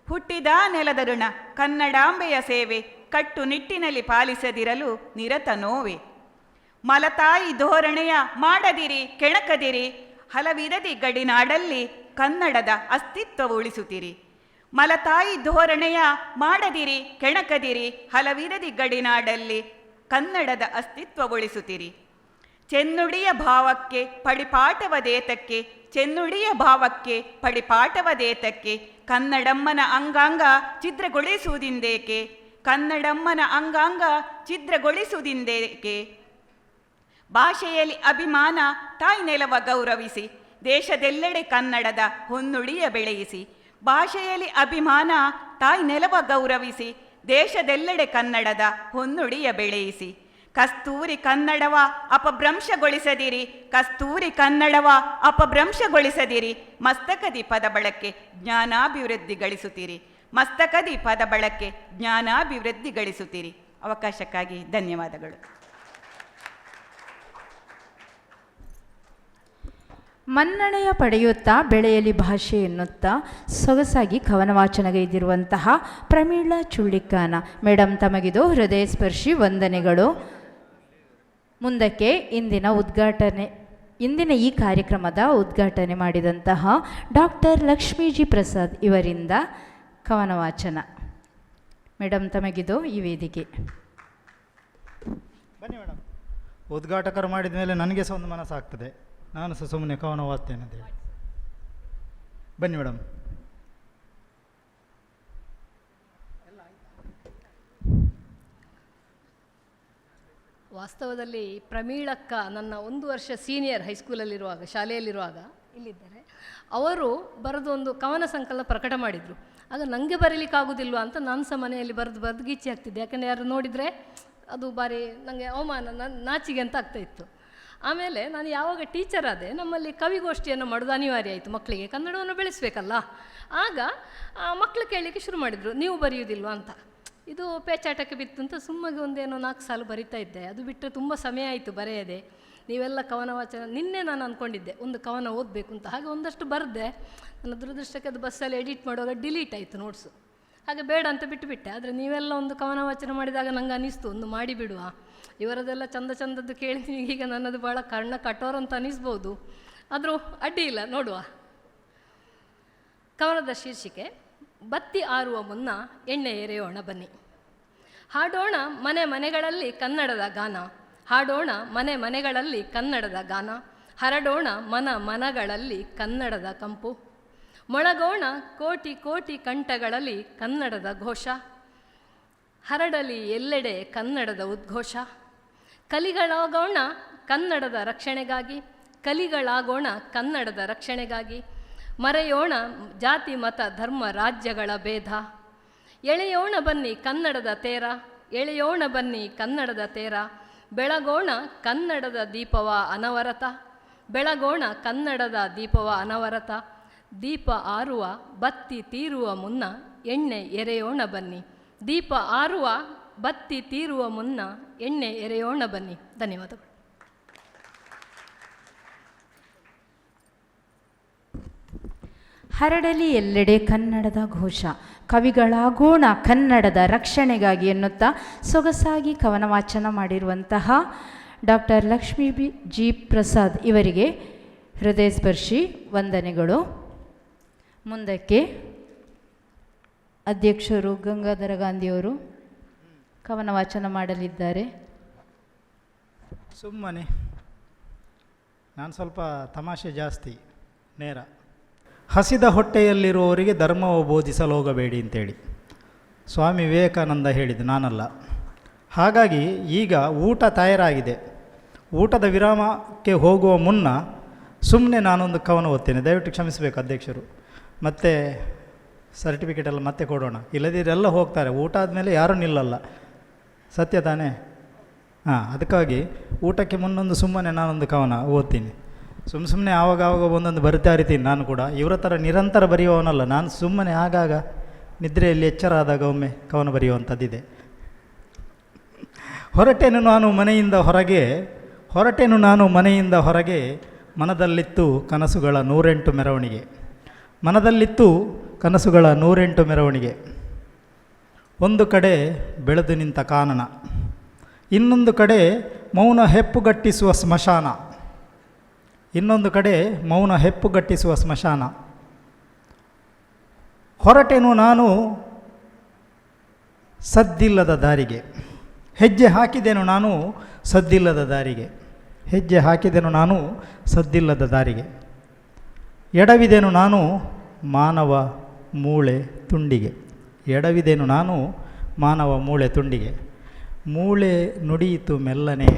ಹುಟ್ಟಿದ ನೆಲದ ಋಣ ಕನ್ನಡಾಂಬೆಯ ಸೇವೆ ಕಟ್ಟುನಿಟ್ಟಿನಲ್ಲಿ ಪಾಲಿಸದಿರಲು ನಿರತ ನೋವೆ. ಮಲತಾಯಿ ಧೋರಣೆಯ ಮಾಡದಿರಿ ಕೆಣಕದಿರಿ, ಹಲವಿರದಿ ಗಡಿನಾಡಲ್ಲಿ ಕನ್ನಡದ ಅಸ್ತಿತ್ವ ಉಳಿಸುತ್ತಿರಿ. ಮಲತಾಯಿ ಧೋರಣೆಯ ಮಾಡದಿರಿ ಕೆಣಕದಿರಿ, ಹಲವಿರದಿ ಗಡಿನಾಡಲ್ಲಿ ಕನ್ನಡದ ಅಸ್ತಿತ್ವ ಉಳಿಸುತ್ತಿರಿ. ಚೆನ್ನುಡಿಯ ಭಾವಕ್ಕೆ ಪಡಿಪಾಠವದೇತಕ್ಕೆ, ಚೆನ್ನುಡಿಯ ಭಾವಕ್ಕೆ ಪಡಿಪಾಠವದೇತಕ್ಕೆ, ಕನ್ನಡಮ್ಮನ ಅಂಗಾಂಗ ಛಿದ್ರಗೊಳಿಸುವುದಿಂದೇಕೆ, ಕನ್ನಡಮ್ಮನ ಅಂಗಾಂಗ ಛಿದ್ರಗೊಳಿಸುವುದಿಂದೇಕೆ. ಭಾಷೆಯಲ್ಲಿ ಅಭಿಮಾನ ತಾಯಿ ನೆಲವ ಗೌರವಿಸಿ, ದೇಶದೆಲ್ಲೆಡೆ ಕನ್ನಡದ ಹೊನ್ನುಡಿಯ ಬೆಳೆಯಿಸಿ. ಭಾಷೆಯಲ್ಲಿ ಅಭಿಮಾನ ತಾಯಿ ನೆಲವ ಗೌರವಿಸಿ, ದೇಶದೆಲ್ಲೆಡೆ ಕನ್ನಡದ ಹೊನ್ನುಡಿಯ ಬೆಳೆಯಿಸಿ. ಕಸ್ತೂರಿ ಕನ್ನಡವ ಅಪಭ್ರಂಶಗೊಳಿಸದಿರಿ, ಕಸ್ತೂರಿ ಕನ್ನಡವ ಅಪಭ್ರಂಶಗೊಳಿಸದಿರಿ, ಮಸ್ತಕದಿ ಪದ ಬಳಕೆ ಜ್ಞಾನಾಭಿವೃದ್ಧಿ ಗಳಿಸುತ್ತೀರಿ, ಮಸ್ತಕದಿ ಪದ ಬಳಕೆ ಜ್ಞಾನಾಭಿವೃದ್ಧಿ ಗಳಿಸುತ್ತೀರಿ. ಅವಕಾಶಕ್ಕಾಗಿ ಧನ್ಯವಾದಗಳು. ಮನ್ನಣೆಯ ಪಡೆಯುತ್ತಾ ಬೆಳೆಯಲಿ ಭಾಷೆ ಎನ್ನುತ್ತಾ ಸೊಗಸಾಗಿ ಕವನ ವಾಚನಗೈದಿರುವಂತಹ ಪ್ರಮೀಳಾ ಚುಳ್ಳಿಕಾನ ಮೇಡಮ್, ತಮಗಿದು ಹೃದಯ ಸ್ಪರ್ಶಿ ವಂದನೆಗಳು. ಮುಂದಕ್ಕೆ ಇಂದಿನ ಈ ಕಾರ್ಯಕ್ರಮದ ಉದ್ಘಾಟನೆ ಮಾಡಿದಂತಹ ಡಾಕ್ಟರ್ ಲಕ್ಷ್ಮೀಜಿ ಪ್ರಸಾದ್ ಇವರಿಂದ ಕವನ ವಾಚನ. ಮೇಡಮ್, ತಮಗಿದು ಈ ವೇದಿಕೆ. ಬನ್ನಿ ಮೇಡಮ್. ಉದ್ಘಾಟಕರು ಮಾಡಿದ ಮೇಲೆ ನನಗೆ ಸಹ ಒಂದು ಮನಸ್ಸಾಗ್ತದೆ, ನಾನು ಸಹ ಸುಮ್ಮನೆ ಕವನ ಓದ್ತೇನೆ ಅಂತೇಳಿ. ಬನ್ನಿ ಮೇಡಮ್. ವಾಸ್ತವದಲ್ಲಿ ಪ್ರಮೀಳಕ್ಕ ನನ್ನ 1 ವರ್ಷ ಸೀನಿಯರ್ ಹೈಸ್ಕೂಲಲ್ಲಿರುವಾಗ, ಶಾಲೆಯಲ್ಲಿರುವಾಗ ಇಲ್ಲಿದ್ದಾರೆ. ಅವರು ಬರೆದು ಒಂದು ಕವನ ಸಂಕಲನ ಪ್ರಕಟ ಮಾಡಿದರು. ಆಗ ನನಗೆ ಬರೀಲಿಕ್ಕಾಗೋದಿಲ್ವ ಅಂತ ನಾನು ಸಹ ಮನೆಯಲ್ಲಿ ಬರೆದು ಗೀಚಿ ಆಗ್ತಿದ್ದೆ. ಯಾಕೆಂದರೆ ಯಾರು ನೋಡಿದರೆ ಅದು ಬಾರಿ ನನಗೆ ಅವಮಾನ, ನಾಚಿಗೆ ಅಂತ ಆಗ್ತಾಯಿತ್ತು. ಆಮೇಲೆ ನಾನು ಯಾವಾಗ ಟೀಚರ್ ಆದೆ, ನಮ್ಮಲ್ಲಿ ಕವಿಗೋಷ್ಠಿಯನ್ನು ಮಾಡೋದು ಅನಿವಾರ್ಯ ಆಯಿತು. ಮಕ್ಕಳಿಗೆ ಕನ್ನಡವನ್ನು ಬೆಳೆಸಬೇಕಲ್ಲ. ಆಗ ಮಕ್ಕಳು ಕೇಳಲಿಕ್ಕೆ ಶುರು ಮಾಡಿದರು, ನೀವು ಬರೆಯುವುದಿಲ್ವ ಅಂತ. ಇದು ಪೇಚಾಟಕ್ಕೆ ಬಿತ್ತು ಅಂತ ಸುಮ್ಮಗೆ ಒಂದೇನೋ 4 ಸಾಲು ಬರಿತಾ ಇದ್ದೆ. ಅದು ಬಿಟ್ಟರೆ ತುಂಬ ಸಮಯ ಆಯಿತು ಬರೆಯದೆ. ನೀವೆಲ್ಲ ಕವನ ವಾಚನ, ನಿನ್ನೆ ನಾನು ಅಂದ್ಕೊಂಡಿದ್ದೆ ಒಂದು ಕವನ ಓದಬೇಕು ಅಂತ. ಹಾಗೆ ಒಂದಷ್ಟು ಬರೆದೆ. ನನ್ನ ದುರದೃಷ್ಟಕ್ಕೆ ಅದು ಬಸ್ಸಲ್ಲಿ ಎಡಿಟ್ ಮಾಡುವಾಗ ಡಿಲೀಟ್ ಆಯಿತು ನೋಟ್ಸು. ಹಾಗೆ ಬೇಡ ಅಂತ ಬಿಟ್ಟುಬಿಟ್ಟೆ. ಆದರೆ ನೀವೆಲ್ಲ ಒಂದು ಕವನ ವಾಚನ ಮಾಡಿದಾಗ ನಂಗೆ ಅನ್ನಿಸ್ತು ಒಂದು ಮಾಡಿಬಿಡುವ. ಇವರದೆಲ್ಲ ಚಂದದ್ದು ಕೇಳಿ ಈಗ ನನ್ನದು ಭಾಳ ಕರ್ಣ ಕಠೋರ ಅಂತ ಅನ್ನಿಸ್ಬೋದು. ಆದರೂ ಅಡ್ಡಿ ಇಲ್ಲ, ನೋಡುವ. ಕವನದ ಶೀರ್ಷಿಕೆ ಬತ್ತಿ ಆರುವ ಮುನ್ನ ಎಣ್ಣೆ ಎರೆಯೋಣ ಬನ್ನಿ. ಹಾಡೋಣ ಮನೆ ಮನೆಗಳಲ್ಲಿ ಕನ್ನಡದ ಗಾನ, ಹಾಡೋಣ ಮನೆ ಮನೆಗಳಲ್ಲಿ ಕನ್ನಡದ ಗಾನ, ಹರಡೋಣ ಮನಗಳಲ್ಲಿ ಕನ್ನಡದ ಕಂಪು, ಮೊಳಗೋಣ ಕೋಟಿ ಕೋಟಿ ಕಂಠಗಳಲ್ಲಿ ಕನ್ನಡದ ಘೋಷ, ಹರಡಲಿ ಎಲ್ಲೆಡೆ ಕನ್ನಡದ ಉದ್ಘೋಷ. ಕಲಿಗಳಾಗೋಣ ಕನ್ನಡದ ರಕ್ಷಣೆಗಾಗಿ, ಕಲಿಗಳಾಗೋಣ ಕನ್ನಡದ ರಕ್ಷಣೆಗಾಗಿ, ಮರೆಯೋಣ ಜಾತಿ ಮತ ಧರ್ಮ ರಾಜ್ಯಗಳ ಭೇದ, ಎಳೆಯೋಣ ಬನ್ನಿ ಕನ್ನಡದ ತೇರ, ಎಳೆಯೋಣ ಬನ್ನಿ ಕನ್ನಡದ ತೇರ, ಬೆಳಗೋಣ ಕನ್ನಡದ ದೀಪವ ಅನವರತ, ಬೆಳಗೋಣ ಕನ್ನಡದ ದೀಪವ ಅನವರತ, ದೀಪ ಆರುವ ಬತ್ತಿ ತೀರುವ ಮುನ್ನ ಎಣ್ಣೆ ಎರೆಯೋಣ ಬನ್ನಿ, ದೀಪ ಆರುವ ಬತ್ತಿ ತೀರುವ ಮುನ್ನ ಎಣ್ಣೆ ಎರೆಯೋಣ ಬನ್ನಿ. ಧನ್ಯವಾದಗಳು. ಹರಡಲಿ ಎಲ್ಲೆಡೆ ಕನ್ನಡದ ಘೋಷ, ಕವಿಗಳಾಗೋಣ ಕನ್ನಡದ ರಕ್ಷಣೆಗಾಗಿ ಎನ್ನುತ್ತಾ ಸೊಗಸಾಗಿ ಕವನ ವಾಚನ ಮಾಡಿರುವಂತಹ ಡಾಕ್ಟರ್ ಲಕ್ಷ್ಮೀ ಜಿ ಪ್ರಸಾದ್ ಇವರಿಗೆ ಹೃದಯ ಸ್ಪರ್ಶಿ ವಂದನೆಗಳು. ಮುಂದಕ್ಕೆ ಅಧ್ಯಕ್ಷರು ಗಂಗಾಧರ ಗಾಂಧಿಯವರು ಕವನ ವಾಚನ ಮಾಡಲಿದ್ದಾರೆ. ಸುಮ್ಮನೆ ನಾನು ಸ್ವಲ್ಪ ತಮಾಷೆ ಜಾಸ್ತಿ, ನೇರ. ಹಸಿದ ಹೊಟ್ಟೆಯಲ್ಲಿರುವವರಿಗೆ ಧರ್ಮವು ಬೋಧಿಸಲು ಹೋಗಬೇಡಿ ಅಂತೇಳಿ ಸ್ವಾಮಿ ವಿವೇಕಾನಂದ ಹೇಳಿದ್ದು, ನಾನಲ್ಲ. ಹಾಗಾಗಿ ಈಗ ಊಟ ತಯಾರಾಗಿದೆ. ಊಟದ ವಿರಾಮಕ್ಕೆ ಹೋಗುವ ಮುನ್ನ ಸುಮ್ಮನೆ ನಾನೊಂದು ಕವನ ಓದ್ತೇನೆ, ದಯವಿಟ್ಟು ಕ್ಷಮಿಸಬೇಕು ಅಧ್ಯಕ್ಷರು. ಮತ್ತೆ ಸರ್ಟಿಫಿಕೇಟ್ ಎಲ್ಲ ಮತ್ತೆ ಕೊಡೋಣ, ಇಲ್ಲದಿರೆಲ್ಲ ಹೋಗ್ತಾರೆ. ಊಟ ಆದಮೇಲೆ ಯಾರೂ ನಿಲ್ಲಲ್ಲ, ಸತ್ಯ ತಾನೇ? ಅದಕ್ಕಾಗಿ ಊಟಕ್ಕೆ ಮುನ್ನೊಂದು ಸುಮ್ಮನೆ ನಾನೊಂದು ಕವನ ಓದ್ತೀನಿ. ಸುಮ್ಮನೆ ಆವಾಗ ಒಂದೊಂದು ಬರಿತಾ ಇರ್ತೀನಿ. ನಾನು ಕೂಡ ಇವರ ಥರ ನಿರಂತರ ಬರೆಯುವವನಲ್ಲ, ನಾನು ಸುಮ್ಮನೆ ಆಗಾಗ ನಿದ್ರೆಯಲ್ಲಿ ಎಚ್ಚರ ಆದಾಗ ಒಮ್ಮೆ ಕವನ ಬರೆಯುವಂಥದ್ದಿದೆ. ಹೊರಟೆನು ನಾನು ಮನೆಯಿಂದ ಹೊರಗೆ ಮನದಲ್ಲಿತ್ತು ಕನಸುಗಳ 108 ಮೆರವಣಿಗೆ. ಮನದಲ್ಲಿತ್ತು ಕನಸುಗಳ 108 ಮೆರವಣಿಗೆ. ಒಂದು ಕಡೆ ಬೆಳೆದು ನಿಂತ ಕಾನನ, ಇನ್ನೊಂದು ಕಡೆ ಮೌನ ಹೆಪ್ಪುಗಟ್ಟಿಸುವ ಸ್ಮಶಾನ. ಹೊರಟೆನು ನಾನು ಸದ್ದಿಲ್ಲದ ದಾರಿಗೆ, ಹೆಜ್ಜೆ ಹಾಕಿದೆನು ನಾನು ಸದ್ದಿಲ್ಲದ ದಾರಿಗೆ. ಎಡವಿದೆನು ನಾನು ಮಾನವ ಮೂಳೆ ತುಂಡಿಗೆ. ಮೂಳೆ ನುಡಿಯಿತು ಮೆಲ್ಲನೆ,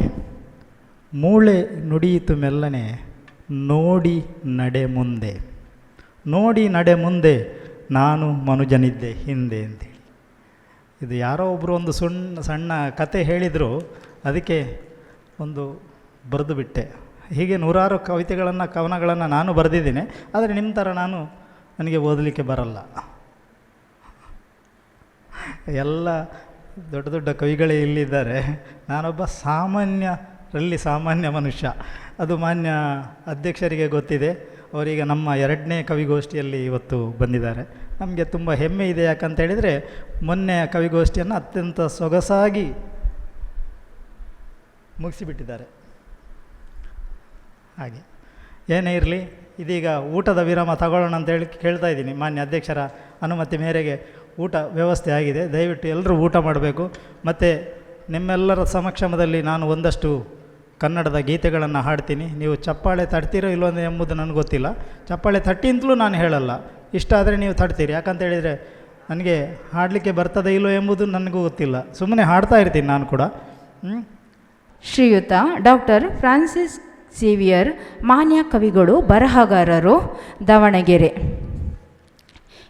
ನೋಡಿ ನಡೆ ಮುಂದೆ ನಾನು ಮನುಜನಿದ್ದೆ ಹಿಂದೆ ಅಂತೇಳಿ. ಇದು ಯಾರೋ ಒಬ್ಬರು ಒಂದು ಸಣ್ಣ ಕತೆ ಹೇಳಿದರು, ಅದಕ್ಕೆ ಒಂದು ಬರೆದು ಬಿಟ್ಟೆ. ಹೀಗೆ ನೂರಾರು ಕವನಗಳನ್ನು ನಾನು ಬರೆದಿದ್ದೀನಿ, ಆದರೆ ನಿಮ್ಮ ಥರ ನನಗೆ ಓದಲಿಕ್ಕೆ ಬರಲ್ಲ. ಎಲ್ಲ ದೊಡ್ಡ ದೊಡ್ಡ ಕವಿಗಳೇ ಇಲ್ಲಿದ್ದಾರೆ, ನಾನೊಬ್ಬ ಸಾಮಾನ್ಯ ಮನುಷ್ಯ. ಅದು ಮಾನ್ಯ ಅಧ್ಯಕ್ಷರಿಗೆ ಗೊತ್ತಿದೆ. ಅವರೀಗ ನಮ್ಮ 2ನೇ ಕವಿಗೋಷ್ಠಿಯಲ್ಲಿ ಇವತ್ತು ಬಂದಿದ್ದಾರೆ. ನಮಗೆ ತುಂಬ ಹೆಮ್ಮೆ ಇದೆ. ಯಾಕಂತ ಹೇಳಿದರೆ ಮೊನ್ನೆ ಕವಿಗೋಷ್ಠಿಯನ್ನು ಅತ್ಯಂತ ಸೊಗಸಾಗಿ ಮುಗಿಸಿಬಿಟ್ಟಿದ್ದಾರೆ. ಹಾಗೆ ಏನೇ ಇರಲಿ, ಇದೀಗ ಊಟದ ವಿರಾಮ ತಗೊಳ್ಳೋಣ ಅಂತೇಳಿ ಕೇಳ್ತಾ ಇದ್ದೀನಿ. ಮಾನ್ಯ ಅಧ್ಯಕ್ಷರ ಅನುಮತಿ ಮೇರೆಗೆ ಊಟ ವ್ಯವಸ್ಥೆ ಆಗಿದೆ. ದಯವಿಟ್ಟು ಎಲ್ಲರೂ ಊಟ ಮಾಡಬೇಕು. ಮತ್ತು ನಿಮ್ಮೆಲ್ಲರ ಸಮಕ್ಷಮದಲ್ಲಿ ನಾನು ಒಂದಷ್ಟು ಕನ್ನಡದ ಗೀತೆಗಳನ್ನು ಹಾಡ್ತೀನಿ. ನೀವು ಚಪ್ಪಾಳೆ ತಡ್ತೀರೋ ಇಲ್ಲೋ ಎಂಬುದು ನನಗೆ ಗೊತ್ತಿಲ್ಲ. ಚಪ್ಪಾಳೆ ತಟ್ಟಿ ಅಂತಲೂ ನಾನು ಹೇಳಲ್ಲ, ಇಷ್ಟ ಆದರೆ ನೀವು ತಡ್ತೀರಿ. ಯಾಕಂತ ಹೇಳಿದರೆ ನನಗೆ ಹಾಡಲಿಕ್ಕೆ ಬರ್ತದೆ ಇಲ್ಲೋ ಎಂಬುದು ನನಗೂ ಗೊತ್ತಿಲ್ಲ, ಸುಮ್ಮನೆ ಹಾಡ್ತಾ ಇರ್ತೀನಿ ನಾನು ಕೂಡ. ಶ್ರೀಯುತ ಡಾಕ್ಟರ್ ಫ್ರಾನ್ಸಿಸ್ ಸೇವಿಯರ್, ಮಾನ್ಯ ಕವಿಗಳು, ಬರಹಗಾರರು, ದಾವಣಗೆರೆ.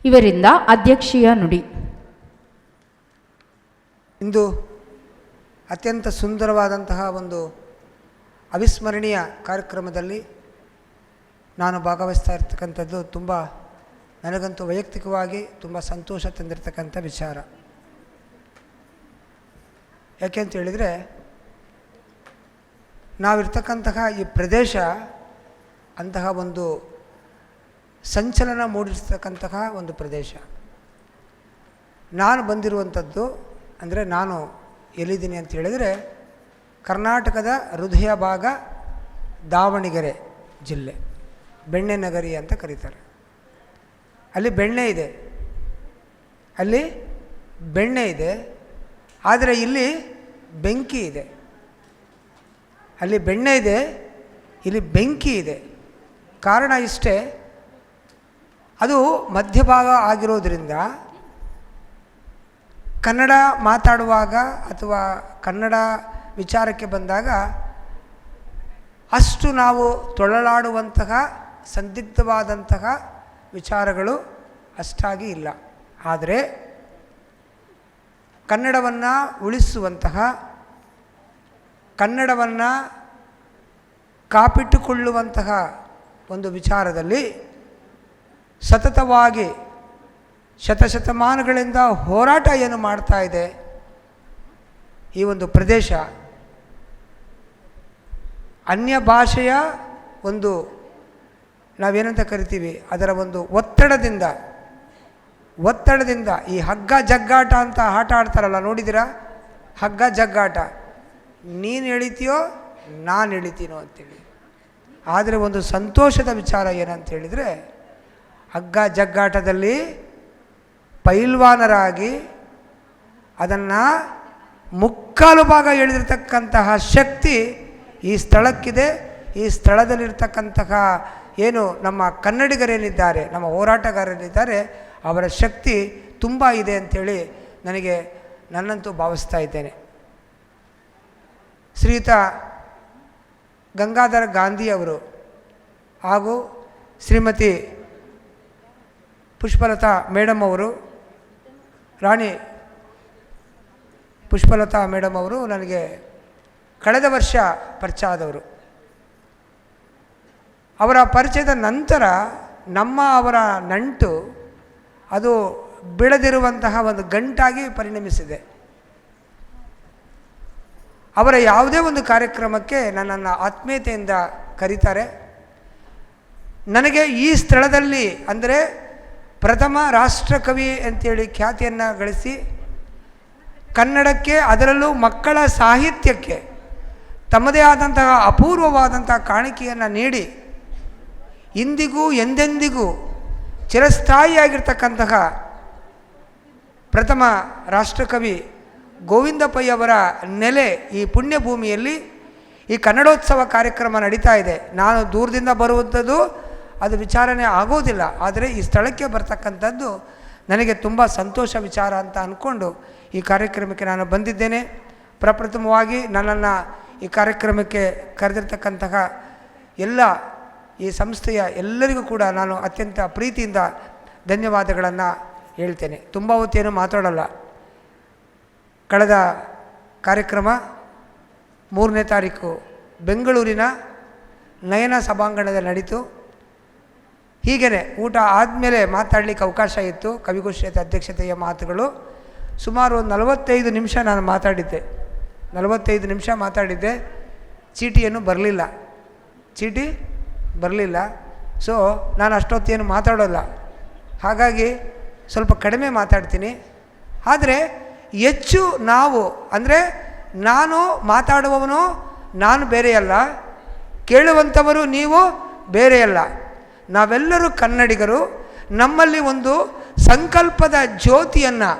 ಇವರಿಂದ ಅಧ್ಯಕ್ಷೀಯ ನುಡಿ. ಇಂದು ಅತ್ಯಂತ ಸುಂದರವಾದಂತಹ ಒಂದು ಅವಿಸ್ಮರಣೀಯ ಕಾರ್ಯಕ್ರಮದಲ್ಲಿ ನಾನು ಭಾಗವಹಿಸ್ತಾ ಇರ್ತಕ್ಕಂಥದ್ದು ನನಗಂತೂ ವೈಯಕ್ತಿಕವಾಗಿ ತುಂಬ ಸಂತೋಷ ತಂದಿರತಕ್ಕಂಥ ವಿಚಾರ. ಯಾಕೆ ಅಂತ ಹೇಳಿದರೆ, ನಾವಿರ್ತಕ್ಕಂತಹ ಈ ಪ್ರದೇಶ ಅಂತಹ ಒಂದು ಸಂಚಲನ ಮೂಡಿಸ್ತಕ್ಕಂತಹ ಒಂದು ಪ್ರದೇಶ. ನಾನು ಬಂದಿರುವಂಥದ್ದು ಅಂದರೆ, ನಾನು ಎಲ್ಲಿದ್ದೀನಿ ಅಂತ ಹೇಳಿದರೆ, ಕರ್ನಾಟಕದ ಹೃದಯ ಭಾಗ ದಾವಣಗೆರೆ ಜಿಲ್ಲೆ, ಬೆಣ್ಣೆ ನಗರಿ ಅಂತ ಕರೀತಾರೆ. ಅಲ್ಲಿ ಬೆಣ್ಣೆ ಇದೆ, ಆದರೆ ಇಲ್ಲಿ ಬೆಂಕಿ ಇದೆ. ಅಲ್ಲಿ ಬೆಣ್ಣೆ ಇದೆ, ಇಲ್ಲಿ ಬೆಂಕಿ ಇದೆ. ಕಾರಣ ಇಷ್ಟೇ, ಅದು ಮಧ್ಯಭಾಗ ಆಗಿರೋದ್ರಿಂದ ಕನ್ನಡ ಮಾತಾಡುವಾಗ ಅಥವಾ ಕನ್ನಡ ವಿಚಾರಕ್ಕೆ ಬಂದಾಗ ಅಷ್ಟು ನಾವು ತೊಳಲಾಡುವಂತಹ ಸಂದಿಗ್ಧವಾದಂತಹ ವಿಚಾರಗಳು ಅಷ್ಟಾಗಿ ಇಲ್ಲ. ಆದರೆ ಕನ್ನಡವನ್ನು ಉಳಿಸುವಂತಹ, ಕನ್ನಡವನ್ನು ಕಾಪಿಟ್ಟುಕೊಳ್ಳುವಂತಹ ಒಂದು ವಿಚಾರದಲ್ಲಿ ಸತತವಾಗಿ ಶತಶತಮಾನಗಳಿಂದ ಹೋರಾಟ ಏನು ಮಾಡ್ತಾ ಇದೆ ಈ ಒಂದು ಪ್ರದೇಶ, ಅನ್ಯ ಭಾಷೆಯ ಒಂದು ನಾವೇನಂತ ಕರಿತೀವಿ ಅದರ ಒಂದು ಒತ್ತಡದಿಂದ ಈ ಹಗ್ಗ ಜಗ್ಗಾಟ ಅಂತ ಆಟ ಆಡ್ತಾರಲ್ಲ, ನೋಡಿದ್ದೀರಾ? ಹಗ್ಗ ಜಗ್ಗಾಟ, ನೀನು ಎಳಿತೀಯೋ ನಾನು ಎಳಿತೀನೋ ಅಂತೇಳಿ. ಆದರೆ ಒಂದು ಸಂತೋಷದ ವಿಚಾರ ಏನಂತ ಹೇಳಿದರೆ, ಹಗ್ಗ ಜಗ್ಗಾಟದಲ್ಲಿ ಪೈಲ್ವಾನರಾಗಿ ಅದನ್ನು ಮುಕ್ಕಾಲು ಭಾಗ ಎಳೆದಿರ್ತಕ್ಕಂತಹ ಶಕ್ತಿ ಈ ಸ್ಥಳಕ್ಕಿದೆ. ಈ ಸ್ಥಳದಲ್ಲಿರ್ತಕ್ಕಂತಹ ಏನು ನಮ್ಮ ಕನ್ನಡಿಗರೇನಿದ್ದಾರೆ, ನಮ್ಮ ಹೋರಾಟಗಾರರಿದ್ದಾರೆ, ಅವರ ಶಕ್ತಿ ತುಂಬ ಇದೆ ಅಂಥೇಳಿ ನನ್ನಂತೂ ಭಾವಿಸ್ತಾ ಇದ್ದೇನೆ. ಶ್ರೀಯುತ ಗಂಗಾಧರ ಗಾಂಧಿಯವರು ಹಾಗೂ ಶ್ರೀಮತಿ ಪುಷ್ಪಲತಾ ಮೇಡಮ್ ಅವರು, ರಾಣಿ ಪುಷ್ಪಲತಾ ಮೇಡಮ್ ಅವರು ನನಗೆ ಕಳೆದ ವರ್ಷ ಪರಿಚಯ ಆದವರು. ಅವರ ಪರಿಚಯದ ನಂತರ ಅವರ ನಂಟು ಅದು ಬೆಳೆದಿರುವಂತಹ ಒಂದು ಗಂಟಾಗಿ ಪರಿಣಮಿಸಿದೆ. ಅವರ ಯಾವುದೇ ಒಂದು ಕಾರ್ಯಕ್ರಮಕ್ಕೆ ನನ್ನನ್ನು ಆತ್ಮೀಯತೆಯಿಂದ ಕರೀತಾರೆ. ನನಗೆ ಈ ಸ್ಥಳದಲ್ಲಿ ಅಂದರೆ ಪ್ರಥಮ ರಾಷ್ಟ್ರಕವಿ ಅಂತೇಳಿ ಖ್ಯಾತಿಯನ್ನು ಗಳಿಸಿ ಕನ್ನಡಕ್ಕೆ, ಅದರಲ್ಲೂ ಮಕ್ಕಳ ಸಾಹಿತ್ಯಕ್ಕೆ ತಮ್ಮದೇ ಆದಂತಹ ಅಪೂರ್ವವಾದಂತಹ ಕಾಣಿಕೆಯನ್ನು ನೀಡಿ ಇಂದಿಗೂ ಎಂದೆಂದಿಗೂ ಚಿರಸ್ಥಾಯಿಯಾಗಿರ್ತಕ್ಕಂತಹ ಪ್ರಥಮ ರಾಷ್ಟ್ರಕವಿ ಗೋವಿಂದ ಪೈ ಅವರ ನೆಲೆ ಈ ಪುಣ್ಯಭೂಮಿಯಲ್ಲಿ ಈ ಕನ್ನಡೋತ್ಸವ ಕಾರ್ಯಕ್ರಮ ನಡೀತಾ ಇದೆ. ನಾನು ದೂರದಿಂದ ಬರುವಂಥದ್ದು ಅದು ವಿಚಾರನೇ ಆಗೋದಿಲ್ಲ, ಆದರೆ ಈ ಸ್ಥಳಕ್ಕೆ ಬರ್ತಕ್ಕಂಥದ್ದು ನನಗೆ ತುಂಬ ಸಂತೋಷ ವಿಚಾರ ಅಂತ ಅಂದ್ಕೊಂಡು ಈ ಕಾರ್ಯಕ್ರಮಕ್ಕೆ ನಾನು ಬಂದಿದ್ದೇನೆ. ಪ್ರಪ್ರಥಮವಾಗಿ ನನ್ನನ್ನು ಈ ಕಾರ್ಯಕ್ರಮಕ್ಕೆ ಕರೆದಿರ್ತಕ್ಕಂತಹ ಎಲ್ಲ ಈ ಸಂಸ್ಥೆಯ ಎಲ್ಲರಿಗೂ ಕೂಡ ನಾನು ಅತ್ಯಂತ ಪ್ರೀತಿಯಿಂದ ಧನ್ಯವಾದಗಳನ್ನು ಹೇಳ್ತೇನೆ. ತುಂಬ ಹೊತ್ತೇನು ಮಾತಾಡೋಲ್ಲ. ಕಳೆದ ಕಾರ್ಯಕ್ರಮ 3ನೇ ತಾರೀಕು ಬೆಂಗಳೂರಿನ ನಯನ ಸಭಾಂಗಣದಲ್ಲಿ ನಡೀತು. ಹೀಗೇ ಊಟ ಆದಮೇಲೆ ಮಾತಾಡಲಿಕ್ಕೆ ಅವಕಾಶ ಇತ್ತು. ಕವಿಗೋಷ್ಠಿಯ ಅಧ್ಯಕ್ಷತೆಯ ಮಾತುಗಳು ಸುಮಾರು ಒಂದು 45 ನಿಮಿಷ ನಾನು ಮಾತಾಡಿದ್ದೆ. 45 ನಿಮಿಷ ಮಾತಾಡಿದ್ದೆ. ಚೀಟಿಯನ್ನು ಬರಲಿಲ್ಲ. ಸೊ ನಾನು ಅಷ್ಟೊತ್ತೇನು ಮಾತಾಡೋಲ್ಲ, ಹಾಗಾಗಿ ಸ್ವಲ್ಪ ಕಡಿಮೆ ಮಾತಾಡ್ತೀನಿ. ಆದರೆ ಹೆಚ್ಚು ನಾವು ಅಂದರೆ ನಾನು ಮಾತಾಡುವವನು ನಾನು ಬೇರೆಯಲ್ಲ, ಕೇಳುವಂಥವರು ನೀವು ಬೇರೆಯಲ್ಲ. ನಾವೆಲ್ಲರೂ ಕನ್ನಡಿಗರು. ನಮ್ಮಲ್ಲಿ ಒಂದು ಸಂಕಲ್ಪದ ಜ್ಯೋತಿಯನ್ನು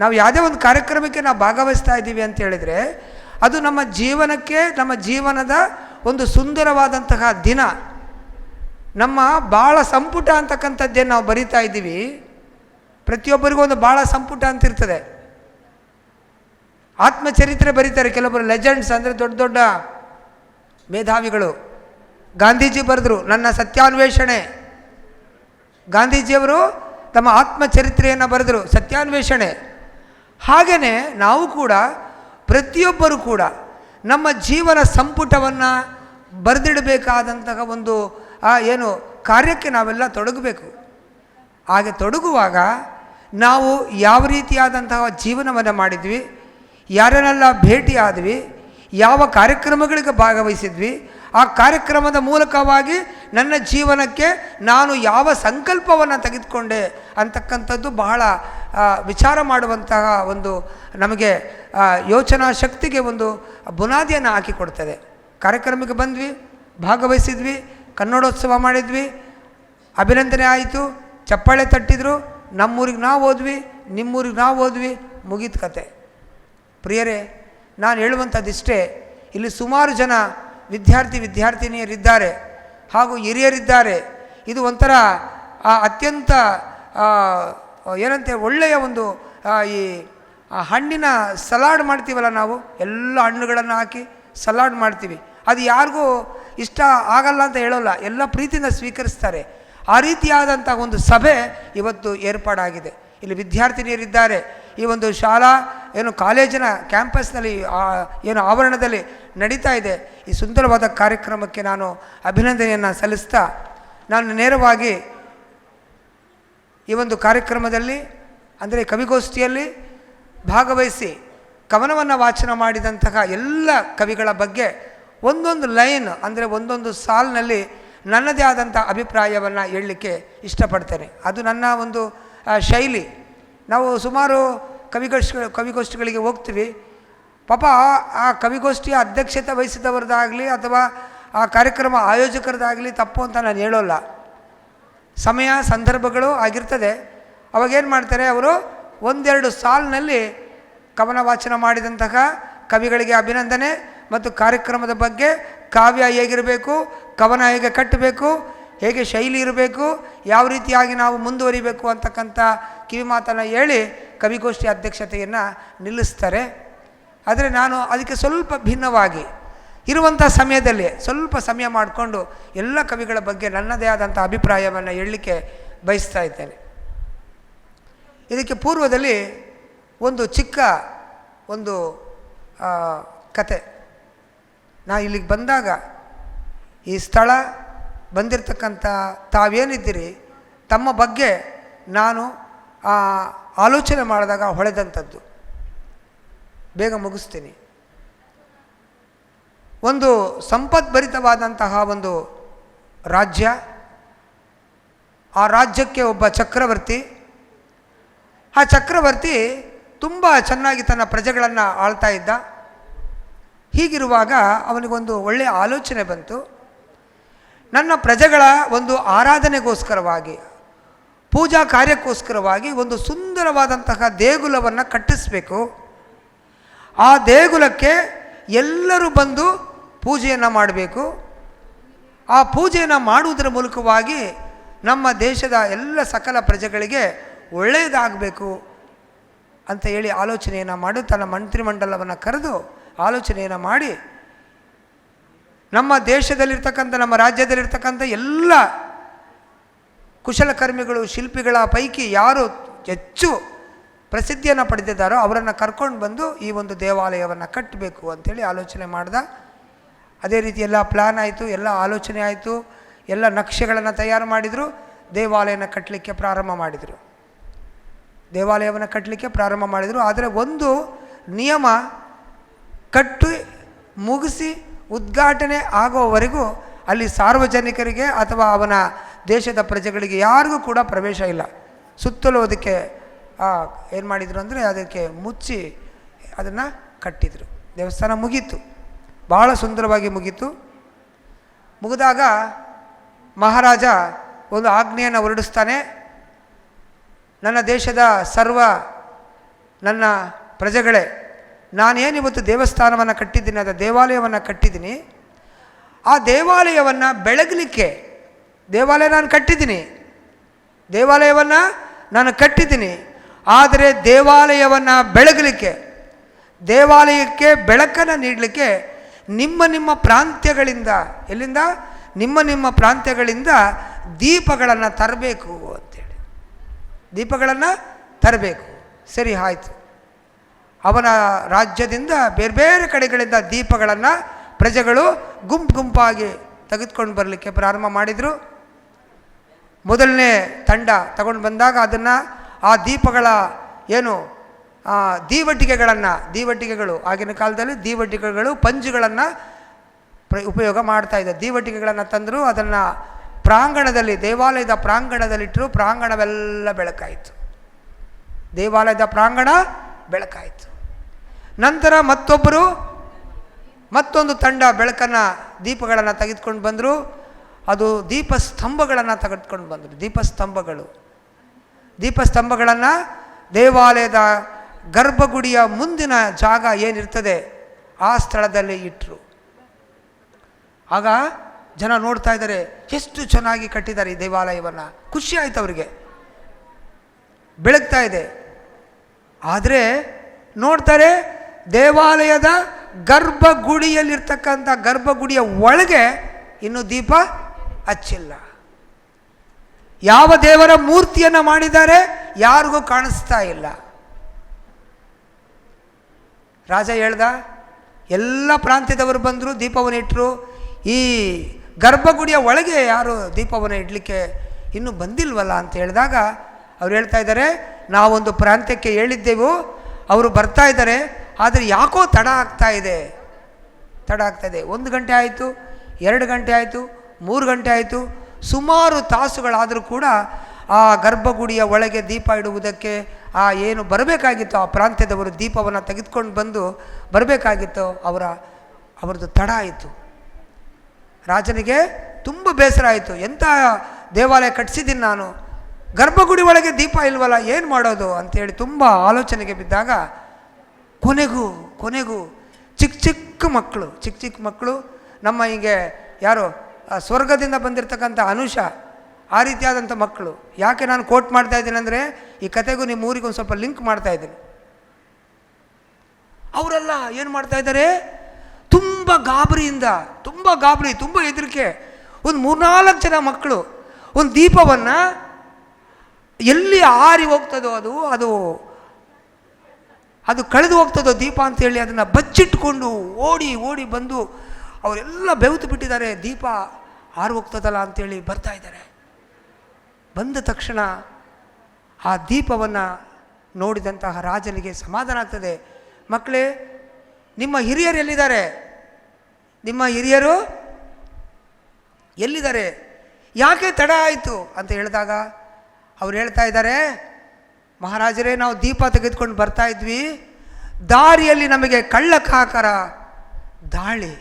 ನಾವು ಯಾವುದೇ ಒಂದು ಕಾರ್ಯಕ್ರಮಕ್ಕೆ ನಾವು ಭಾಗವಹಿಸ್ತಾ ಇದ್ದೀವಿ ಅಂತ ಹೇಳಿದರೆ ಅದು ನಮ್ಮ ಜೀವನಕ್ಕೆ, ನಮ್ಮ ಜೀವನದ ಒಂದು ಸುಂದರವಾದಂತಹ ದಿನ. ನಮ್ಮ ಬಾಳ ಸಂಪುಟ ಅಂತಕ್ಕಂಥದ್ದೇನು ನಾವು ಬರಿತಾ ಇದ್ದೀವಿ. ಪ್ರತಿಯೊಬ್ಬರಿಗೂ ಒಂದು ಬಾಳ ಸಂಪುಟ ಅಂತಿರ್ತದೆ. ಆತ್ಮಚರಿತ್ರೆ ಬರೀತಾರೆ ಕೆಲವೊಬ್ಬರು, ಲೆಜೆಂಡ್ಸ್ ಅಂದರೆ ದೊಡ್ಡ ದೊಡ್ಡ ಮೇಧಾವಿಗಳು. ಗಾಂಧೀಜಿ ಬರೆದರು ನನ್ನ ಸತ್ಯಾನ್ವೇಷಣೆ. ಗಾಂಧೀಜಿಯವರು ತಮ್ಮ ಆತ್ಮಚರಿತ್ರೆಯನ್ನು ಬರೆದರು, ಸತ್ಯಾನ್ವೇಷಣೆ. ಹಾಗೆಯೇ ನಾವು ಕೂಡ ಪ್ರತಿಯೊಬ್ಬರೂ ಕೂಡ ನಮ್ಮ ಜೀವನ ಸಂಪುಟವನ್ನು ಬರೆದಿಡಬೇಕಾದಂತಹ ಒಂದು ಏನು ಕಾರ್ಯಕ್ಕೆ ನಾವೆಲ್ಲ ತೊಡಗಬೇಕು. ಹಾಗೆ ತೊಡಗುವಾಗ ನಾವು ಯಾವ ರೀತಿಯಾದಂತಹ ಜೀವನವನ್ನು ಮಾಡಿದ್ವಿ, ಯಾರನ್ನೆಲ್ಲ ಭೇಟಿ ಆದ್ವಿ, ಯಾವ ಕಾರ್ಯಕ್ರಮಗಳಿಗೆ ಭಾಗವಹಿಸಿದ್ವಿ, ಆ ಕಾರ್ಯಕ್ರಮದ ಮೂಲಕವಾಗಿ ನನ್ನ ಜೀವನಕ್ಕೆ ನಾನು ಯಾವ ಸಂಕಲ್ಪವನ್ನು ತೆಗೆದುಕೊಂಡೆ ಅಂತಕ್ಕಂಥದ್ದು ಬಹಳ ವಿಚಾರ ಮಾಡುವಂತಹ ಒಂದು ನಮಗೆ ಯೋಚನಾ ಶಕ್ತಿಗೆ ಒಂದು ಬುನಾದಿಯನ್ನು ಹಾಕಿಕೊಡ್ತದೆ. ಕಾರ್ಯಕ್ರಮಕ್ಕೆ ಬಂದ್ವಿ, ಭಾಗವಹಿಸಿದ್ವಿ, ಕನ್ನಡೋತ್ಸವ ಮಾಡಿದ್ವಿ, ಅಭಿನಂದನೆ ಆಯಿತು, ಚಪ್ಪಾಳೆ ತಟ್ಟಿದ್ರು, ನಮ್ಮೂರಿಗೆ ನಾವು ಹೋದ್ವಿ, ನಿಮ್ಮೂರಿಗೆ ನಾವು ಹೋದ್ವಿ, ಮುಗೀತು ಕತೆ. ಪ್ರಿಯರೇ, ನಾನು ಹೇಳುವಂಥದ್ದಿಷ್ಟೇ. ಇಲ್ಲಿ ಸುಮಾರು ಜನ ವಿದ್ಯಾರ್ಥಿನಿಯರಿದ್ದಾರೆ ಹಾಗೂ ಹಿರಿಯರಿದ್ದಾರೆ. ಇದು ಒಂಥರ ಅತ್ಯಂತ ಏನಂತೆ ಒಳ್ಳೆಯ ಒಂದು ಈ ಹಣ್ಣಿನ ಸಲಾಡ್ ಮಾಡ್ತೀವಲ್ಲ ನಾವು, ಎಲ್ಲ ಹಣ್ಣುಗಳನ್ನು ಹಾಕಿ ಸಲಾಡ್ ಮಾಡ್ತೀವಿ. ಅದು ಯಾರಿಗೂ ಇಷ್ಟ ಆಗಲ್ಲ ಅಂತ ಹೇಳೋಲ್ಲ, ಎಲ್ಲ ಪ್ರೀತಿಯಿಂದ ಸ್ವೀಕರಿಸ್ತಾರೆ. ಆ ರೀತಿಯಾದಂಥ ಒಂದು ಸಭೆ ಇವತ್ತು ಏರ್ಪಾಡಾಗಿದೆ. ಇಲ್ಲಿ ವಿದ್ಯಾರ್ಥಿನಿಯರಿದ್ದಾರೆ. ಈ ಒಂದು ಶಾಲಾ ಏನು ಕಾಲೇಜಿನ ಕ್ಯಾಂಪಸ್ನಲ್ಲಿ ಏನು ಆವರಣದಲ್ಲಿ ನಡೀತಾ ಇದೆ ಈ ಸುಂದರವಾದ ಕಾರ್ಯಕ್ರಮಕ್ಕೆ ನಾನು ಅಭಿನಂದನೆಯನ್ನು ಸಲ್ಲಿಸ್ತಾ, ನಾನು ನೇರವಾಗಿ ಈ ಒಂದು ಕಾರ್ಯಕ್ರಮದಲ್ಲಿ ಅಂದರೆ ಕವಿಗೋಷ್ಠಿಯಲ್ಲಿ ಭಾಗವಹಿಸಿ ಕವನವನ್ನು ವಾಚನ ಮಾಡಿದಂತಹ ಎಲ್ಲ ಕವಿಗಳ ಬಗ್ಗೆ ಒಂದೊಂದು ಲೈನ್ ಅಂದರೆ ಒಂದೊಂದು ಸಾಲಿನಲ್ಲಿ ನನ್ನದೇ ಆದಂಥ ಅಭಿಪ್ರಾಯವನ್ನು ಹೇಳಲಿಕ್ಕೆ ಇಷ್ಟಪಡ್ತೇನೆ. ಅದು ನನ್ನ ಒಂದು ಶೈಲಿ. ನಾವು ಸುಮಾರು ಕವಿಗೋಷ್ಠಿಗಳಿಗೆ ಹೋಗ್ತೀವಿ. ಪಾಪ ಆ ಕವಿಗೋಷ್ಠಿಯ ಅಧ್ಯಕ್ಷತೆ ವಹಿಸಿದವರದಾಗಲಿ ಅಥವಾ ಆ ಕಾರ್ಯಕ್ರಮ ಆಯೋಜಕರದಾಗಲಿ ತಪ್ಪು ಅಂತ ನಾನು ಹೇಳೋಲ್ಲ. ಸಮಯ ಸಂದರ್ಭಗಳು ಆಗಿರ್ತದೆ. ಅವಾಗೇನು ಮಾಡ್ತಾರೆ, ಅವರು ಒಂದೆರಡು ಸಾಲಿನಲ್ಲಿ ಕವನ ವಾಚನ ಮಾಡಿದಂತಹ ಕವಿಗಳಿಗೆ ಅಭಿನಂದನೆ ಮತ್ತು ಕಾರ್ಯಕ್ರಮದ ಬಗ್ಗೆ, ಕಾವ್ಯ ಹೇಗಿರಬೇಕು, ಕವನ ಹೇಗೆ ಕಟ್ಟಬೇಕು, ಹೇಗೆ ಶೈಲಿ ಇರಬೇಕು, ಯಾವ ರೀತಿಯಾಗಿ ನಾವು ಮುಂದುವರಿಬೇಕು ಅಂತಕ್ಕಂಥ ಕಿವಿ ಮಾತನ್ನು ಹೇಳಿ ಕವಿಗೋಷ್ಠಿ ಅಧ್ಯಕ್ಷತೆಯನ್ನು ನಿಲ್ಲಿಸ್ತಾರೆ. ಆದರೆ ನಾನು ಅದಕ್ಕೆ ಸ್ವಲ್ಪ ಭಿನ್ನವಾಗಿ ಇರುವಂಥ ಸಮಯದಲ್ಲಿ ಸ್ವಲ್ಪ ಸಮಯ ಮಾಡಿಕೊಂಡು ಎಲ್ಲ ಕವಿಗಳ ಬಗ್ಗೆ ನನ್ನದೇ ಆದಂಥ ಅಭಿಪ್ರಾಯವನ್ನು ಹೇಳಲಿಕ್ಕೆ ಬಯಸ್ತಾ ಇದ್ದೇನೆ. ಇದಕ್ಕೆ ಪೂರ್ವದಲ್ಲಿ ಒಂದು ಚಿಕ್ಕ ಒಂದು ಕತೆ. ನಾ ಇಲ್ಲಿಗೆ ಬಂದಾಗ ಈ ಸ್ಥಳ ಬಂದಿರತಕ್ಕಂಥ ತಾವೇನಿದ್ದೀರಿ ತಮ್ಮ ಬಗ್ಗೆ ನಾನು ಆಲೋಚನೆ ಮಾಡಿದಾಗ ಹೊಳೆದಂಥದ್ದು. ಬೇಗ ಮುಗಿಸ್ತೀನಿ. ಒಂದು ಸಂಪದ್ಭರಿತವಾದಂತಹ ಒಂದು ರಾಜ್ಯ, ಆ ರಾಜ್ಯಕ್ಕೆ ಒಬ್ಬ ಚಕ್ರವರ್ತಿ. ಆ ಚಕ್ರವರ್ತಿ ತುಂಬ ಚೆನ್ನಾಗಿ ತನ್ನ ಪ್ರಜೆಗಳನ್ನು ಆಳ್ತಾ ಇದ್ದ. ಹೀಗಿರುವಾಗ ಅವನಿಗೊಂದು ಒಳ್ಳೆಯ ಆಲೋಚನೆ ಬಂತು. ನನ್ನ ಪ್ರಜೆಗಳ ಒಂದು ಆರಾಧನೆಗೋಸ್ಕರವಾಗಿ, ಪೂಜಾ ಕಾರ್ಯಕ್ಕೋಸ್ಕರವಾಗಿ ಒಂದು ಸುಂದರವಾದಂತಹ ದೇಗುಲವನ್ನು ಕಟ್ಟಿಸಬೇಕು. ಆ ದೇಗುಲಕ್ಕೆ ಎಲ್ಲರೂ ಬಂದು ಪೂಜೆಯನ್ನು ಮಾಡಬೇಕು. ಆ ಪೂಜೆಯನ್ನು ಮಾಡುವುದರ ಮೂಲಕವಾಗಿ ನಮ್ಮ ದೇಶದ ಎಲ್ಲ ಸಕಲ ಪ್ರಜೆಗಳಿಗೆ ಒಳ್ಳೆಯದಾಗಬೇಕು ಅಂತ ಹೇಳಿ ಆಲೋಚನೆಯನ್ನು ಮಾಡಿ ತನ್ನ ಮಂತ್ರಿಮಂಡಲವನ್ನು ಕರೆದು ಆಲೋಚನೆಯನ್ನು ಮಾಡಿ ನಮ್ಮ ದೇಶದಲ್ಲಿರ್ತಕ್ಕಂಥ, ನಮ್ಮ ರಾಜ್ಯದಲ್ಲಿರ್ತಕ್ಕಂಥ ಎಲ್ಲ ಕುಶಲಕರ್ಮಿಗಳು, ಶಿಲ್ಪಿಗಳ ಪೈಕಿ ಯಾರು ಹೆಚ್ಚು ಪ್ರಸಿದ್ಧಿಯನ್ನು ಪಡೆದಿದ್ದಾರೋ ಅವರನ್ನು ಕರ್ಕೊಂಡು ಬಂದು ಈ ಒಂದು ದೇವಾಲಯವನ್ನು ಕಟ್ಟಬೇಕು ಅಂಥೇಳಿ ಆಲೋಚನೆ ಮಾಡ್ದ. ಅದೇ ರೀತಿ ಎಲ್ಲ ಪ್ಲ್ಯಾನ್ ಆಯಿತು, ಎಲ್ಲ ಆಲೋಚನೆ ಆಯಿತು, ಎಲ್ಲ ನಕ್ಷೆಗಳನ್ನು ತಯಾರು ಮಾಡಿದರು. ದೇವಾಲಯನ ಕಟ್ಟಲಿಕ್ಕೆ ಪ್ರಾರಂಭ ಮಾಡಿದರು. ದೇವಾಲಯವನ್ನು ಕಟ್ಟಲಿಕ್ಕೆ ಪ್ರಾರಂಭ ಮಾಡಿದರು. ಆದರೆ ಒಂದು ನಿಯಮ, ಕಟ್ಟಿ ಮುಗಿಸಿ ಉದ್ಘಾಟನೆ ಆಗುವವರೆಗೂ ಅಲ್ಲಿ ಸಾರ್ವಜನಿಕರಿಗೆ ಅಥವಾ ಅವನ ದೇಶದ ಪ್ರಜೆಗಳಿಗೆ ಯಾರಿಗೂ ಕೂಡ ಪ್ರವೇಶ ಇಲ್ಲ. ಸುತ್ತಲೂ ಅದಕ್ಕೆ ಏನು ಮಾಡಿದರು ಅಂದರೆ ಅದಕ್ಕೆ ಮುಚ್ಚಿ ಅದನ್ನು ಕಟ್ಟಿದರು. ದೇವಸ್ಥಾನ ಮುಗೀತು, ಭಾಳ ಸುಂದರವಾಗಿ ಮುಗೀತು. ಮುಗಿದಾಗ ಮಹಾರಾಜ ಒಂದು ಆಜ್ಞೆಯನ್ನು ಹೊರಡಿಸ್ತಾನೆ. ನನ್ನ ದೇಶದ ನನ್ನ ಪ್ರಜೆಗಳೇ, ನಾನೇನಿವತ್ತು ದೇವಸ್ಥಾನವನ್ನು ಕಟ್ಟಿದ್ದೀನಿ, ಅದು ದೇವಾಲಯವನ್ನು ಕಟ್ಟಿದ್ದೀನಿ. ಆ ದೇವಾಲಯವನ್ನು ಬೆಳಗಲಿಕ್ಕೆ, ದೇವಾಲಯ ನಾನು ಕಟ್ಟಿದ್ದೀನಿ, ಆದರೆ ದೇವಾಲಯವನ್ನು ಬೆಳಗಲಿಕ್ಕೆ, ದೇವಾಲಯಕ್ಕೆ ಬೆಳಕನ್ನು ನೀಡಲಿಕ್ಕೆ ನಿಮ್ಮ ಪ್ರಾಂತ್ಯಗಳಿಂದ, ಎಲ್ಲಿಂದ? ನಿಮ್ಮ ಪ್ರಾಂತ್ಯಗಳಿಂದ ದೀಪಗಳನ್ನು ತರಬೇಕು ಅಂತೇಳಿ. ದೀಪಗಳನ್ನು ತರಬೇಕು. ಸರಿ, ಆಯಿತು. ಅವನ ರಾಜ್ಯದಿಂದ ಬೇರೆ ಬೇರೆ ಕಡೆಗಳಿಂದ ದೀಪಗಳನ್ನು ಪ್ರಜೆಗಳು ಗುಂಪಾಗಿ ತೆಗೆದುಕೊಂಡು ಬರಲಿಕ್ಕೆ ಪ್ರಾರಂಭ ಮಾಡಿದರು. ಮೊದಲನೇ ತಂಡ ತಗೊಂಡು ಬಂದಾಗ ಅದನ್ನು ಆ ದೀಪಗಳ ಏನು ದೀವಟಿಕೆಗಳು ಆಗಿನ ಕಾಲದಲ್ಲಿ ದೀವಟಿಕೆಗಳು, ಪಂಜುಗಳನ್ನು ಉಪಯೋಗ ಮಾಡ್ತಾಯಿದ್ದ. ದೀವಟಿಕೆಗಳನ್ನು ತಂದರು, ಅದನ್ನು ಪ್ರಾಂಗಣದಲ್ಲಿ, ದೇವಾಲಯದ ಪ್ರಾಂಗಣದಲ್ಲಿಟ್ಟರು. ಪ್ರಾಂಗಣವೆಲ್ಲ ಬೆಳಕಾಯಿತು. ದೇವಾಲಯದ ಪ್ರಾಂಗಣ ಬೆಳಕಾಯಿತು. ನಂತರ ಮತ್ತೊಂದು ತಂಡ ದೀಪಗಳನ್ನು ತೆಗೆದುಕೊಂಡು ಬಂದರು. ಅದು ದೀಪಸ್ತಂಭಗಳನ್ನು ತೆಗೆದುಕೊಂಡು ಬಂದರು. ದೀಪಸ್ತಂಭಗಳನ್ನು ದೇವಾಲಯದ ಗರ್ಭಗುಡಿಯ ಮುಂದಿನ ಜಾಗ ಏನಿರ್ತದೆ ಆ ಸ್ಥಳದಲ್ಲಿ ಇಟ್ಟರು. ಆಗ ಜನ ನೋಡ್ತಾ ಇದ್ದಾರೆ, ಎಷ್ಟು ಚೆನ್ನಾಗಿ ಕಟ್ಟಿದ್ದಾರೆ ಈ ದೇವಾಲಯವನ್ನು. ಖುಷಿ ಆಯಿತು ಅವರಿಗೆ, ಬೆಳಗ್ತಾ ಇದೆ. ಆದರೆ ನೋಡ್ತಾರೆ, ದೇವಾಲಯದ ಗರ್ಭಗುಡಿಯಲ್ಲಿರ್ತಕ್ಕಂಥ ಗರ್ಭಗುಡಿಯ ಒಳಗೆ ಇನ್ನೂ ದೀಪ ಹಚ್ಚಿಲ್ಲ. ಯಾವ ದೇವರ ಮೂರ್ತಿಯನ್ನು ಮಾಡಿದ್ದಾರೆ ಯಾರಿಗೂ ಕಾಣಿಸ್ತಾ ಇಲ್ಲ. ರಾಜ ಹೇಳ್ದ, ಎಲ್ಲ ಪ್ರಾಂತ್ಯದವರು ಬಂದರು, ದೀಪವನ್ನು ಇಟ್ಟರು. ಈ ಗರ್ಭಗುಡಿಯ ಒಳಗೆ ಯಾರು ದೀಪವನ್ನು ಇಡಲಿಕ್ಕೆ ಇನ್ನೂ ಬಂದಿಲ್ವಲ್ಲ ಅಂತ ಹೇಳಿದಾಗ ಅವ್ರು ಹೇಳ್ತಾ ಇದ್ದಾರೆ, ನಾವೊಂದು ಪ್ರಾಂತ್ಯಕ್ಕೆ ಹೇಳಿದ್ದೆವು, ಅವರು ಬರ್ತಾ ಇದ್ದಾರೆ, ಆದರೆ ಯಾಕೋ ತಡ ಆಗ್ತಾ ಇದೆ. 1 ಗಂಟೆ ಆಯಿತು, 2 ಗಂಟೆ ಆಯಿತು, 3 ಗಂಟೆ ಆಯಿತು. ಸುಮಾರು ತಾಸುಗಳಾದರೂ ಕೂಡ ಆ ಗರ್ಭಗುಡಿಯ ಒಳಗೆ ದೀಪ ಇಡುವುದಕ್ಕೆ ಏನು ಬರಬೇಕಾಗಿತ್ತು ಆ ಪ್ರಾಂತ್ಯದವರು ದೀಪವನ್ನು ತೆಗೆದುಕೊಂಡು ಬಂದು ಬರಬೇಕಾಗಿತ್ತು, ಅವರದ್ದು ತಡ ಆಯಿತು. ರಾಜನಿಗೆ ತುಂಬ ಬೇಸರ ಆಯಿತು. ಎಂಥ ದೇವಾಲಯ ಕಟ್ಟಿಸಿದ್ದೀನಿ ನಾನು, ಗರ್ಭಗುಡಿ ಒಳಗೆ ದೀಪ ಇಲ್ವಲ್ಲ, ಏನು ಮಾಡೋದು ಅಂತೇಳಿ ತುಂಬ ಆಲೋಚನೆಗೆ ಬಿದ್ದಾಗ ಕೊನೆಗೂ ಚಿಕ್ಕ ಮಕ್ಕಳು ನಮ್ಮ ಹೀಗೆ ಯಾರು ಸ್ವರ್ಗದಿಂದ ಬಂದಿರತಕ್ಕಂಥ ಅನುಷ, ಆ ರೀತಿಯಾದಂಥ ಮಕ್ಕಳು. ಯಾಕೆ ನಾನು ಕೋಟ್ ಮಾಡ್ತಾ ಇದ್ದೀನಿ ಅಂದರೆ ಈ ಕತೆಗೂ ನಿಮ್ಮ ಊರಿಗೂ ಒಂದು ಸ್ವಲ್ಪ ಲಿಂಕ್ ಮಾಡ್ತಾ ಇದ್ದೀನಿ. ಅವರೆಲ್ಲ ಏನು ಮಾಡ್ತಾ ಇದ್ದಾರೆ, ತುಂಬ ತುಂಬ ಗಾಬರಿ, ತುಂಬ ಹೆದರಿಕೆ. ಒಂದು 3-4 ಜನ ಮಕ್ಕಳು ಒಂದು ದೀಪವನ್ನು ಎಲ್ಲಿ ಆರಿ ಹೋಗ್ತದೋ ಅದು ಕಳೆದು ಹೋಗ್ತದೋ ದೀಪ ಅಂತೇಳಿ ಅದನ್ನು ಬಚ್ಚಿಟ್ಕೊಂಡು ಓಡಿ ಬಂದು ಅವರೆಲ್ಲ ಬೆವ್ತು ಬಿಟ್ಟಿದ್ದಾರೆ. ದೀಪ ಆರು ಹೋಗ್ತದಲ್ಲ ಅಂಥೇಳಿ ಬರ್ತಾ ಇದ್ದಾರೆ. ಬಂದ ತಕ್ಷಣ ಆ ದೀಪವನ್ನು ನೋಡಿದಂತಹ ರಾಜನಿಗೆ ಸಮಾಧಾನ ಆಗ್ತದೆ. ಮಕ್ಕಳೇ, ನಿಮ್ಮ ಹಿರಿಯರು ಎಲ್ಲಿದ್ದಾರೆ? ನಿಮ್ಮ ಹಿರಿಯರು ಎಲ್ಲಿದ್ದಾರೆ? ಯಾಕೆ ತಡ ಆಯಿತು ಅಂತ ಹೇಳಿದಾಗ ಅವ್ರು ಹೇಳ್ತಾ ಇದ್ದಾರೆ, ಮಹಾರಾಜರೇ, ನಾವು ದೀಪ ತೆಗೆದುಕೊಂಡು ಬರ್ತಾ ಇದ್ವಿ, ದಾರಿಯಲ್ಲಿ ನಮಗೆ ಕಳ್ಳಕಾಕರ ದಾಳಿ,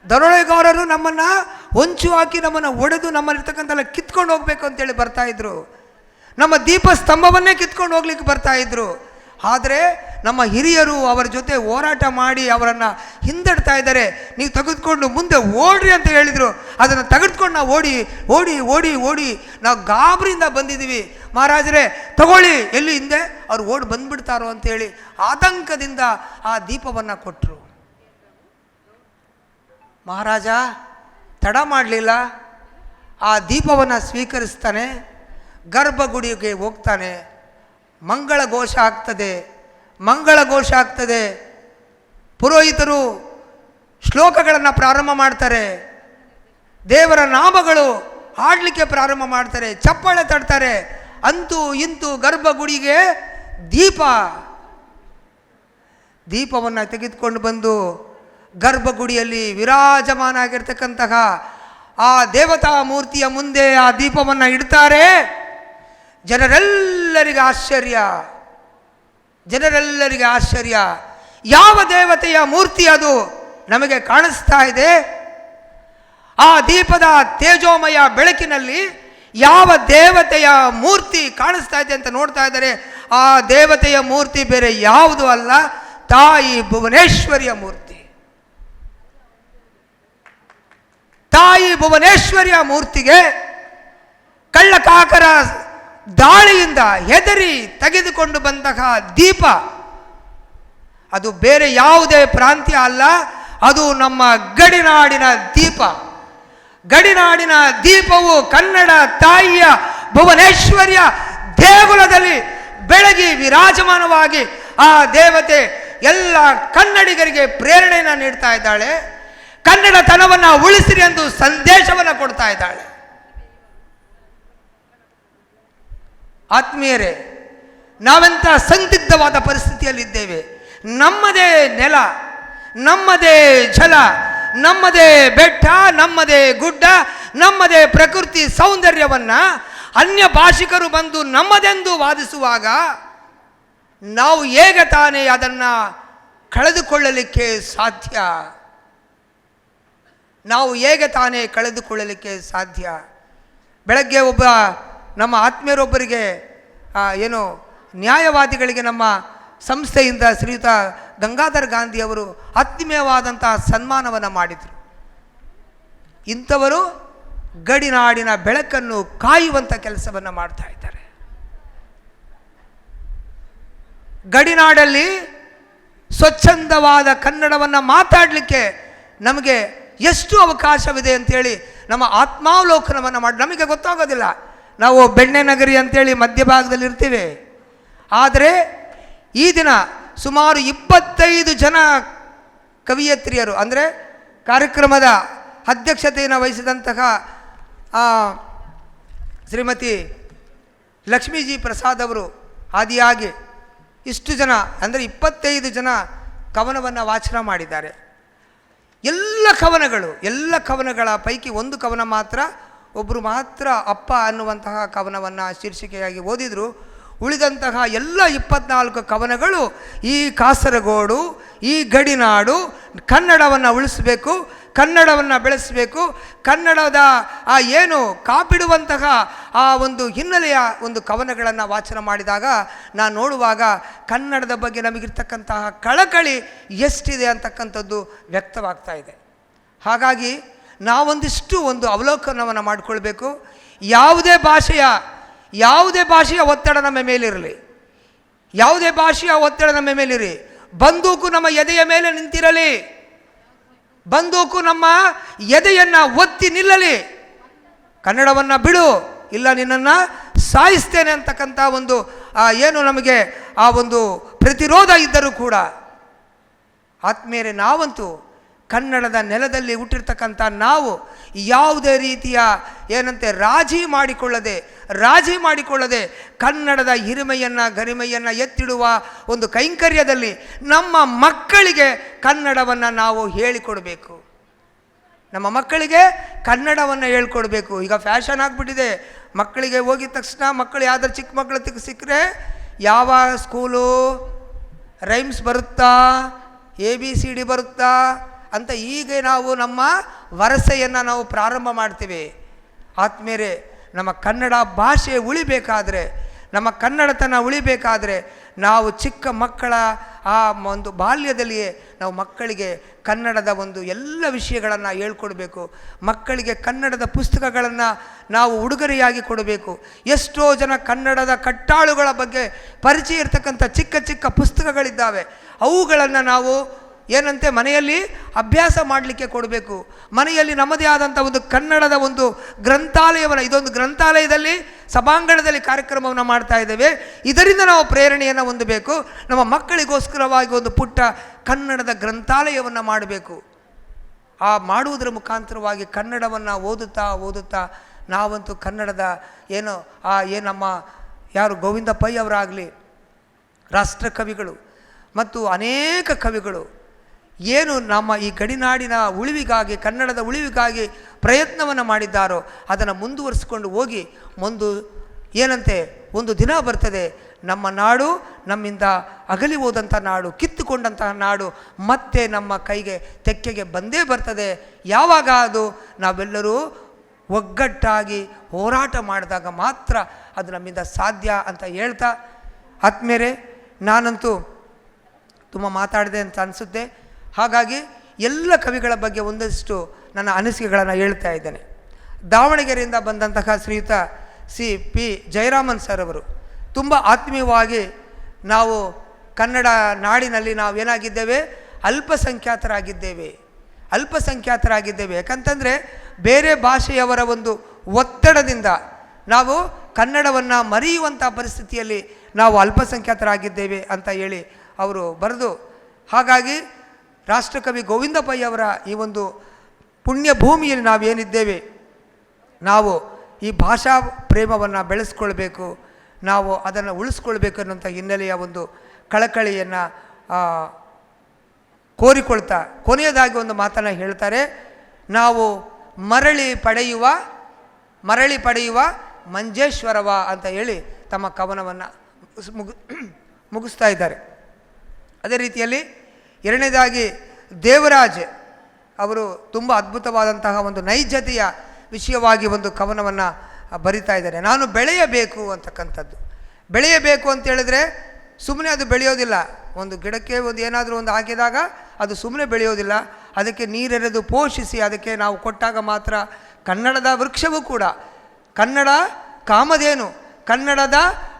ದರೋಡೆಗಾರರು ನಮ್ಮನ್ನು ಹೊಂಚು ಹಾಕಿ ನಮ್ಮನ್ನು ಒಡೆದು ನಮ್ಮಲ್ಲಿರ್ತಕ್ಕಂಥೆಲ್ಲ ಕಿತ್ಕೊಂಡು ಹೋಗ್ಬೇಕು ಅಂತೇಳಿ ಬರ್ತಾ ಇದ್ರು. ನಮ್ಮ ದೀಪ ಸ್ತಂಭವನ್ನೇ ಕಿತ್ಕೊಂಡು ಹೋಗ್ಲಿಕ್ಕೆ ಬರ್ತಾ ಇದ್ರು. ಆದರೆ ನಮ್ಮ ಹಿರಿಯರು ಅವರ ಜೊತೆ ಹೋರಾಟ ಮಾಡಿ ಅವರನ್ನು ಹಿಂದಡ್ತಾ ಇದ್ದಾರೆ. ನೀವು ತೆಗೆದುಕೊಂಡು ಮುಂದೆ ಓಡ್ರಿ ಅಂತ ಹೇಳಿದರು. ಅದನ್ನು ತೆಗೆದುಕೊಂಡು ನಾವು ಓಡಿ ನಾವು ಗಾಬರಿಯಿಂದ ಬಂದಿದ್ದೀವಿ. ಮಹಾರಾಜರೇ ತಗೊಳ್ಳಿ, ಎಲ್ಲಿ ಹಿಂದೆ ಅವ್ರು ಓಡಿ ಬಂದುಬಿಡ್ತಾರೋ ಅಂತೇಳಿ ಆತಂಕದಿಂದ ಆ ದೀಪವನ್ನು ಕೊಟ್ಟರು. ಮಹಾರಾಜ ತಡ ಮಾಡಲಿಲ್ಲ, ಆ ದೀಪವನ್ನು ಸ್ವೀಕರಿಸ್ತಾನೆ, ಗರ್ಭಗುಡಿಗೆ ಹೋಗ್ತಾನೆ. ಮಂಗಳ ಘೋಷ ಆಗ್ತದೆ. ಪುರೋಹಿತರು ಶ್ಲೋಕಗಳನ್ನು ಪ್ರಾರಂಭ ಮಾಡ್ತಾರೆ, ದೇವರ ನಾಮಗಳು ಹಾಡಲಿಕ್ಕೆ ಪ್ರಾರಂಭ ಮಾಡ್ತಾರೆ, ಚಪ್ಪಾಳೆ ತಡ್ತಾರೆ. ಅಂತೂ ಇಂತೂ ಗರ್ಭಗುಡಿಗೆ ದೀಪವನ್ನು ತೆಗೆದುಕೊಂಡು ಬಂದು ಗರ್ಭಗುಡಿಯಲ್ಲಿ ವಿರಾಜಮಾನ ಆಗಿರ್ತಕ್ಕಂತಹ ಆ ದೇವತಾ ಮೂರ್ತಿಯ ಮುಂದೆ ಆ ದೀಪವನ್ನು ಇಡ್ತಾರೆ. ಜನರೆಲ್ಲರಿಗೆ ಆಶ್ಚರ್ಯ. ಯಾವ ದೇವತೆಯ ಮೂರ್ತಿ ಅದು ನಮಗೆ ಕಾಣಿಸ್ತಾ ಇದೆ? ಆ ದೀಪದ ತೇಜೋಮಯ ಬೆಳಕಿನಲ್ಲಿ ಯಾವ ದೇವತೆಯ ಮೂರ್ತಿ ಕಾಣಿಸ್ತಾ ಇದೆ ಅಂತ ನೋಡ್ತಾ ಇದ್ದಾರೆ. ಆ ದೇವತೆಯ ಮೂರ್ತಿ ಬೇರೆ ಯಾವುದು ಅಲ್ಲ, ತಾಯಿ ಭುವನೇಶ್ವರಿಯ ಮೂರ್ತಿ. ತಾಯಿ ಭುವನೇಶ್ವರಿಯ ಮೂರ್ತಿಗೆ ಕಳ್ಳಕಾಕರ ದಾಳಿಯಿಂದ ಹೆದರಿ ತೆಗೆದುಕೊಂಡು ಬಂತಹ ದೀಪ ಅದು ಬೇರೆ ಯಾವುದೇ ಪ್ರಾಂತ್ಯ ಅಲ್ಲ, ಅದು ನಮ್ಮ ಗಡಿನಾಡಿನ ದೀಪ. ಗಡಿನಾಡಿನ ದೀಪವು ಕನ್ನಡ ತಾಯಿಯ ಭುವನೇಶ್ವರಿಯ ದೇಗುಲದಲ್ಲಿ ಬೆಳಗಿ ವಿರಾಜಮಾನವಾಗಿ ಆ ದೇವತೆ ಎಲ್ಲ ಕನ್ನಡಿಗರಿಗೆ ಪ್ರೇರಣೆಯನ್ನು ನೀಡ್ತಾ ಇದ್ದಾಳೆ. ಕನ್ನಡತನವನ್ನು ಉಳಿಸಿರಿ ಎಂದು ಸಂದೇಶವನ್ನು ಕೊಡ್ತಾ ಇದ್ದಾಳೆ. ಆತ್ಮೀಯರೇ, ನಾವೆಂಥ ಸಂದಿಗ್ಧವಾದ ಪರಿಸ್ಥಿತಿಯಲ್ಲಿದ್ದೇವೆ. ನಮ್ಮದೇ ನೆಲ, ನಮ್ಮದೇ ಜಲ, ನಮ್ಮದೇ ಬೆಟ್ಟ, ನಮ್ಮದೇ ಗುಡ್ಡ, ನಮ್ಮದೇ ಪ್ರಕೃತಿ ಸೌಂದರ್ಯವನ್ನು ಅನ್ಯ ಭಾಷಿಕರು ಬಂದು ನಮ್ಮದೆಂದು ವಾದಿಸುವಾಗ ನಾವು ಹೇಗೆ ತಾನೇ ಅದನ್ನು ಕಳೆದುಕೊಳ್ಳಲಿಕ್ಕೆ ಸಾಧ್ಯ? ಬೆಳಗ್ಗೆ ಒಬ್ಬ ನಮ್ಮ ಆತ್ಮೀಯರೊಬ್ಬರಿಗೆ ನ್ಯಾಯವಾದಿಗಳಿಗೆ ನಮ್ಮ ಸಂಸ್ಥೆಯಿಂದ ಶ್ರೀಯುತ ಗಂಗಾಧರ ಗಾಂಧಿಯವರು ಆತ್ಮೀಯವಾದಂತಹ ಸನ್ಮಾನವನ್ನು ಮಾಡಿದರು. ಇಂಥವರು ಗಡಿನಾಡಿನ ಬೆಳಕನ್ನು ಕಾಯುವಂಥ ಕೆಲಸವನ್ನು ಮಾಡ್ತಾ ಇದ್ದಾರೆ. ಗಡಿನಾಡಲ್ಲಿ ಸ್ವಚ್ಛಂದವಾದ ಕನ್ನಡವನ್ನು ಮಾತಾಡಲಿಕ್ಕೆ ನಮಗೆ ಎಷ್ಟು ಅವಕಾಶವಿದೆ ಅಂಥೇಳಿ ನಮ್ಮ ಆತ್ಮಾವಲೋಕನವನ್ನು ಮಾಡಿ ನಮಗೆ ಗೊತ್ತಾಗೋದಿಲ್ಲ. ನಾವು ಬೆಣ್ಣೆ ನಗರಿ ಅಂಥೇಳಿ ಮಧ್ಯಭಾಗದಲ್ಲಿ ಇರ್ತೀವಿ. ಆದರೆ ಈ ದಿನ ಸುಮಾರು 25 ಜನ ಕವಿಯತ್ರಿಯರು, ಅಂದರೆ ಕಾರ್ಯಕ್ರಮದ ಅಧ್ಯಕ್ಷತೆಯನ್ನು ವಹಿಸಿದಂತಹ ಶ್ರೀಮತಿ ಲಕ್ಷ್ಮೀಜಿ ಪ್ರಸಾದ್ ಅವರು ಆದಿಯಾಗಿ ಇಷ್ಟು ಜನ ಅಂದರೆ 25 ಜನ ಕವನವನ್ನು ವಾಚನ ಮಾಡಿದ್ದಾರೆ. ಎಲ್ಲ ಕವನಗಳ ಪೈಕಿ ಒಂದು ಕವನ ಮಾತ್ರ ಒಬ್ಬರು ಮಾತ್ರ ಅಪ್ಪ ಅನ್ನುವಂತಹ ಕವನವನ್ನು ಶೀರ್ಷಿಕೆಯಾಗಿ ಓದಿದರು. ಉಳಿದಂತಹ ಎಲ್ಲ 24 ಕವನಗಳು ಈ ಕಾಸರಗೋಡು, ಈ ಗಡಿನಾಡು ಕನ್ನಡವನ್ನು ಉಳಿಸಬೇಕು, ಕನ್ನಡವನ್ನು ಬೆಳೆಸಬೇಕು, ಕನ್ನಡದ ಆ ಏನು ಕಾಪಿಡುವಂತಹ ಆ ಒಂದು ಹಿನ್ನೆಲೆಯ ಒಂದು ಕವನಗಳನ್ನು ವಾಚನ ಮಾಡಿದಾಗ ನಾನು ನೋಡುವಾಗ ಕನ್ನಡದ ಬಗ್ಗೆ ನಮಗಿರ್ತಕ್ಕಂತಹ ಕಳಕಳಿ ಎಷ್ಟಿದೆ ಅಂತಕ್ಕಂಥದ್ದು ವ್ಯಕ್ತವಾಗ್ತಾ ಇದೆ. ಹಾಗಾಗಿ ನಾವೊಂದಿಷ್ಟು ಒಂದು ಅವಲೋಕನವನ್ನು ಮಾಡಿಕೊಳ್ಬೇಕು. ಯಾವುದೇ ಭಾಷೆಯ ಒತ್ತಡ ನಮ್ಮ ಮೇಲಿರಲಿ, ಯಾವುದೇ ಭಾಷೆಯ ಒತ್ತಡ ನಮ್ಮ ಮೇಲಿರಿ, ಬಂದೂಕು ನಮ್ಮ ಎದೆಯ ಮೇಲೆ ನಿಂತಿರಲಿ, ಬಂದೂಕು ನಮ್ಮ ಎದೆಯನ್ನು ಒತ್ತಿ ನಿಲ್ಲಲಿ, ಕನ್ನಡವನ್ನು ಬಿಡು, ಇಲ್ಲ ನಿನ್ನನ್ನು ಸಾಯಿಸ್ತೇನೆ ಅಂತಕ್ಕಂಥ ಒಂದು ಏನು ನಮಗೆ ಆ ಒಂದು ಪ್ರತಿರೋಧ ಇದ್ದರೂ ಕೂಡ ಆತ್ಮೀಯರೇ, ನಾವಂತೂ ಕನ್ನಡದ ನೆಲದಲ್ಲಿ ಹುಟ್ಟಿರ್ತಕ್ಕಂಥ ನಾವು ಯಾವುದೇ ರೀತಿಯ ಏನಂತೆ ರಾಜಿ ಮಾಡಿಕೊಳ್ಳದೆ ಕನ್ನಡದ ಹಿರಿಮೆಯನ್ನು ಗರಿಮೆಯನ್ನು ಎತ್ತಿಡುವ ಒಂದು ಕೈಂಕರ್ಯದಲ್ಲಿ ನಮ್ಮ ಮಕ್ಕಳಿಗೆ ಕನ್ನಡವನ್ನು ನಾವು ಹೇಳಿಕೊಡಬೇಕು. ನಮ್ಮ ಮಕ್ಕಳಿಗೆ ಕನ್ನಡವನ್ನು ಹೇಳ್ಕೊಡ್ಬೇಕು. ಈಗ ಫ್ಯಾಷನ್ ಆಗಿಬಿಟ್ಟಿದೆ, ಮಕ್ಕಳಿಗೆ ಹೋಗಿದ ತಕ್ಷಣ ಮಕ್ಕಳು ಯಾವ್ದಾರು ಚಿಕ್ಕ ಮಕ್ಕಳು ಸಿಕ್ಕರೆ ಯಾವ ಸ್ಕೂಲು, ರೈಮ್ಸ್ ಬರುತ್ತಾ, ABCD ಬರುತ್ತಾ ಅಂತ ಈಗ ನಾವು ನಮ್ಮ ವರಸೆಯನ್ನು ನಾವು ಪ್ರಾರಂಭ ಮಾಡ್ತೀವಿ. ಆತ್ಮೀಯರೇ, ನಮ್ಮ ಕನ್ನಡ ಭಾಷೆ ಉಳಿಬೇಕಾದರೆ, ನಮ್ಮ ಕನ್ನಡತನ ಉಳಿಬೇಕಾದರೆ ನಾವು ಚಿಕ್ಕ ಮಕ್ಕಳ ಆ ಒಂದು ಬಾಲ್ಯದಲ್ಲಿಯೇ ನಾವು ಮಕ್ಕಳಿಗೆ ಕನ್ನಡದ ಒಂದು ಎಲ್ಲ ವಿಷಯಗಳನ್ನು ಹೇಳ್ಕೊಡ್ಬೇಕು. ಮಕ್ಕಳಿಗೆ ಕನ್ನಡದ ಪುಸ್ತಕಗಳನ್ನು ನಾವು ಉಡುಗೊರೆಯಾಗಿ ಕೊಡಬೇಕು. ಎಷ್ಟೋ ಜನ ಕನ್ನಡದ ಕಟ್ಟಾಳುಗಳ ಬಗ್ಗೆ ಪರಿಚಯ ಇರತಕ್ಕಂಥ ಚಿಕ್ಕ ಚಿಕ್ಕ ಪುಸ್ತಕಗಳಿದ್ದಾವೆ, ಅವುಗಳನ್ನು ನಾವು ಏನಂತೆ ಮನೆಯಲ್ಲಿ ಅಭ್ಯಾಸ ಮಾಡಲಿಕ್ಕೆ ಕೊಡಬೇಕು. ಮನೆಯಲ್ಲಿ ನಮ್ಮದೇ ಆದಂಥ ಒಂದು ಕನ್ನಡದ ಒಂದು ಗ್ರಂಥಾಲಯವನ್ನು, ಇದೊಂದು ಗ್ರಂಥಾಲಯದಲ್ಲಿ ಸಭಾಂಗಣದಲ್ಲಿ ಕಾರ್ಯಕ್ರಮವನ್ನು ಮಾಡ್ತಾ ಇದ್ದೇವೆ, ಇದರಿಂದ ನಾವು ಪ್ರೇರಣೆಯನ್ನು ಹೊಂದಬೇಕು. ನಮ್ಮ ಮಕ್ಕಳಿಗೋಸ್ಕರವಾಗಿ ಒಂದು ಪುಟ್ಟ ಕನ್ನಡದ ಗ್ರಂಥಾಲಯವನ್ನು ಮಾಡಬೇಕು. ಆ ಮಾಡುವುದರ ಮುಖಾಂತರವಾಗಿ ಕನ್ನಡವನ್ನು ಓದುತ್ತಾ ನಾವಂತೂ ಕನ್ನಡದ ಏನು ನಮ್ಮ ಯಾರು ಗೋವಿಂದ ಪೈ ಅವರಾಗಲಿ, ರಾಷ್ಟ್ರಕವಿಗಳು ಮತ್ತು ಅನೇಕ ಕವಿಗಳು ಏನು ನಮ್ಮ ಈ ಗಡಿನಾಡಿನ ಉಳಿವಿಗಾಗಿ, ಕನ್ನಡದ ಉಳಿವಿಗಾಗಿ ಪ್ರಯತ್ನವನ್ನು ಮಾಡಿದ್ದಾರೋ ಅದನ್ನು ಮುಂದುವರಿಸಿಕೊಂಡು ಹೋಗಿ ಒಂದು ದಿನ ಬರ್ತದೆ, ನಮ್ಮ ನಾಡು ನಮ್ಮಿಂದ ಅಗಲಿ ಹೋದಂಥ ನಾಡು, ಕಿತ್ತುಕೊಂಡಂತಹ ನಾಡು ಮತ್ತೆ ನಮ್ಮ ಕೈಗೆ ತೆಕ್ಕೆಗೆ ಬಂದೇ ಬರ್ತದೆ. ಯಾವಾಗ ಅದು ನಾವೆಲ್ಲರೂ ಒಗ್ಗಟ್ಟಾಗಿ ಹೋರಾಟ ಮಾಡಿದಾಗ ಮಾತ್ರ ಅದು ನಮ್ಮಿಂದ ಸಾಧ್ಯ ಅಂತ ಹೇಳ್ತಾ, ಆತ್ಮೇರೆ ನಾನಂತೂ ತುಂಬ ಮಾತಾಡಿದೆ ಅಂತ ಅನಿಸುತ್ತೆ. ಹಾಗಾಗಿ ಎಲ್ಲ ಕವಿಗಳ ಬಗ್ಗೆ ಒಂದಷ್ಟು ನನ್ನ ಅನಿಸಿಕೆಗಳನ್ನು ಹೇಳ್ತಾ ಇದ್ದೇನೆ. ದಾವಣಗೆರೆಯಿಂದ ಬಂದಂತಹ ಶ್ರೀಯುತ CP ಜಯರಾಮನ್ ಸರ್ ಅವರು ತುಂಬ ಆತ್ಮೀಯವಾಗಿ ನಾವು ಕನ್ನಡ ನಾಡಿನಲ್ಲಿ ನಾವೇನಾಗಿದ್ದೇವೆ, ಅಲ್ಪಸಂಖ್ಯಾತರಾಗಿದ್ದೇವೆ. ಯಾಕಂತಂದರೆ ಬೇರೆ ಭಾಷೆಯವರ ಒಂದು ಒತ್ತಡದಿಂದ ನಾವು ಕನ್ನಡವನ್ನು ಮರೆಯುವಂಥ ಪರಿಸ್ಥಿತಿಯಲ್ಲಿ ನಾವು ಅಲ್ಪಸಂಖ್ಯಾತರಾಗಿದ್ದೇವೆ ಅಂತ ಹೇಳಿ ಅವರು ಬರೆದು, ಹಾಗಾಗಿ ರಾಷ್ಟ್ರಕವಿ ಗೋವಿಂದ ಪೈ ಅವರ ಈ ಒಂದು ಪುಣ್ಯ ಭೂಮಿಯಲ್ಲಿ ನಾವೇನಿದ್ದೇವೆ, ನಾವು ಈ ಭಾಷಾ ಪ್ರೇಮವನ್ನು ಬೆಳೆಸ್ಕೊಳ್ಬೇಕು, ನಾವು ಅದನ್ನು ಉಳಿಸ್ಕೊಳ್ಬೇಕು ಅನ್ನೋಂಥ ಹಿನ್ನೆಲೆಯ ಒಂದು ಕಳಕಳಿಯನ್ನು ಕೋರಿಕೊಳ್ತಾ ಕೊನೆಯದಾಗಿ ಒಂದು ಮಾತನ್ನು ಹೇಳ್ತಾರೆ. ನಾವು ಮರಳಿ ಪಡೆಯುವ ಮಂಜೇಶ್ವರವ ಅಂತ ಹೇಳಿ ತಮ್ಮ ಕವನವನ್ನು ಮುಗಿಸ್ತಾ ಇದ್ದಾರೆ. ಅದೇ ರೀತಿಯಲ್ಲಿ ಎರಡನೇದಾಗಿ ದೇವರಾಜ್ ಅವರು ತುಂಬ ಅದ್ಭುತವಾದಂತಹ ಒಂದು ನೈಜತೆಯ ವಿಷಯವಾಗಿ ಒಂದು ಕವನವನ್ನು ಬರಿತಾ ಇದ್ದಾರೆ. ನಾನು ಬೆಳೆಯಬೇಕು ಅಂತಕ್ಕಂಥದ್ದು. ಬೆಳೆಯಬೇಕು ಅಂತ ಹೇಳಿದ್ರೆ ಸುಮ್ಮನೆ ಅದು ಬೆಳೆಯೋದಿಲ್ಲ. ಒಂದು ಗಿಡಕ್ಕೆ ಏನಾದರೂ ಒಂದು ಹಾಕಿದಾಗ ಅದು ಸುಮ್ಮನೆ ಬೆಳೆಯೋದಿಲ್ಲ, ಅದಕ್ಕೆ ನೀರೆರೆದು ಪೋಷಿಸಿ ಅದಕ್ಕೆ ನಾವು ಕೊಟ್ಟಾಗ ಮಾತ್ರ. ಕನ್ನಡದ ವೃಕ್ಷವೂ ಕೂಡ, ಕನ್ನಡ ಕಾಮಧೇನು, ಕನ್ನಡದ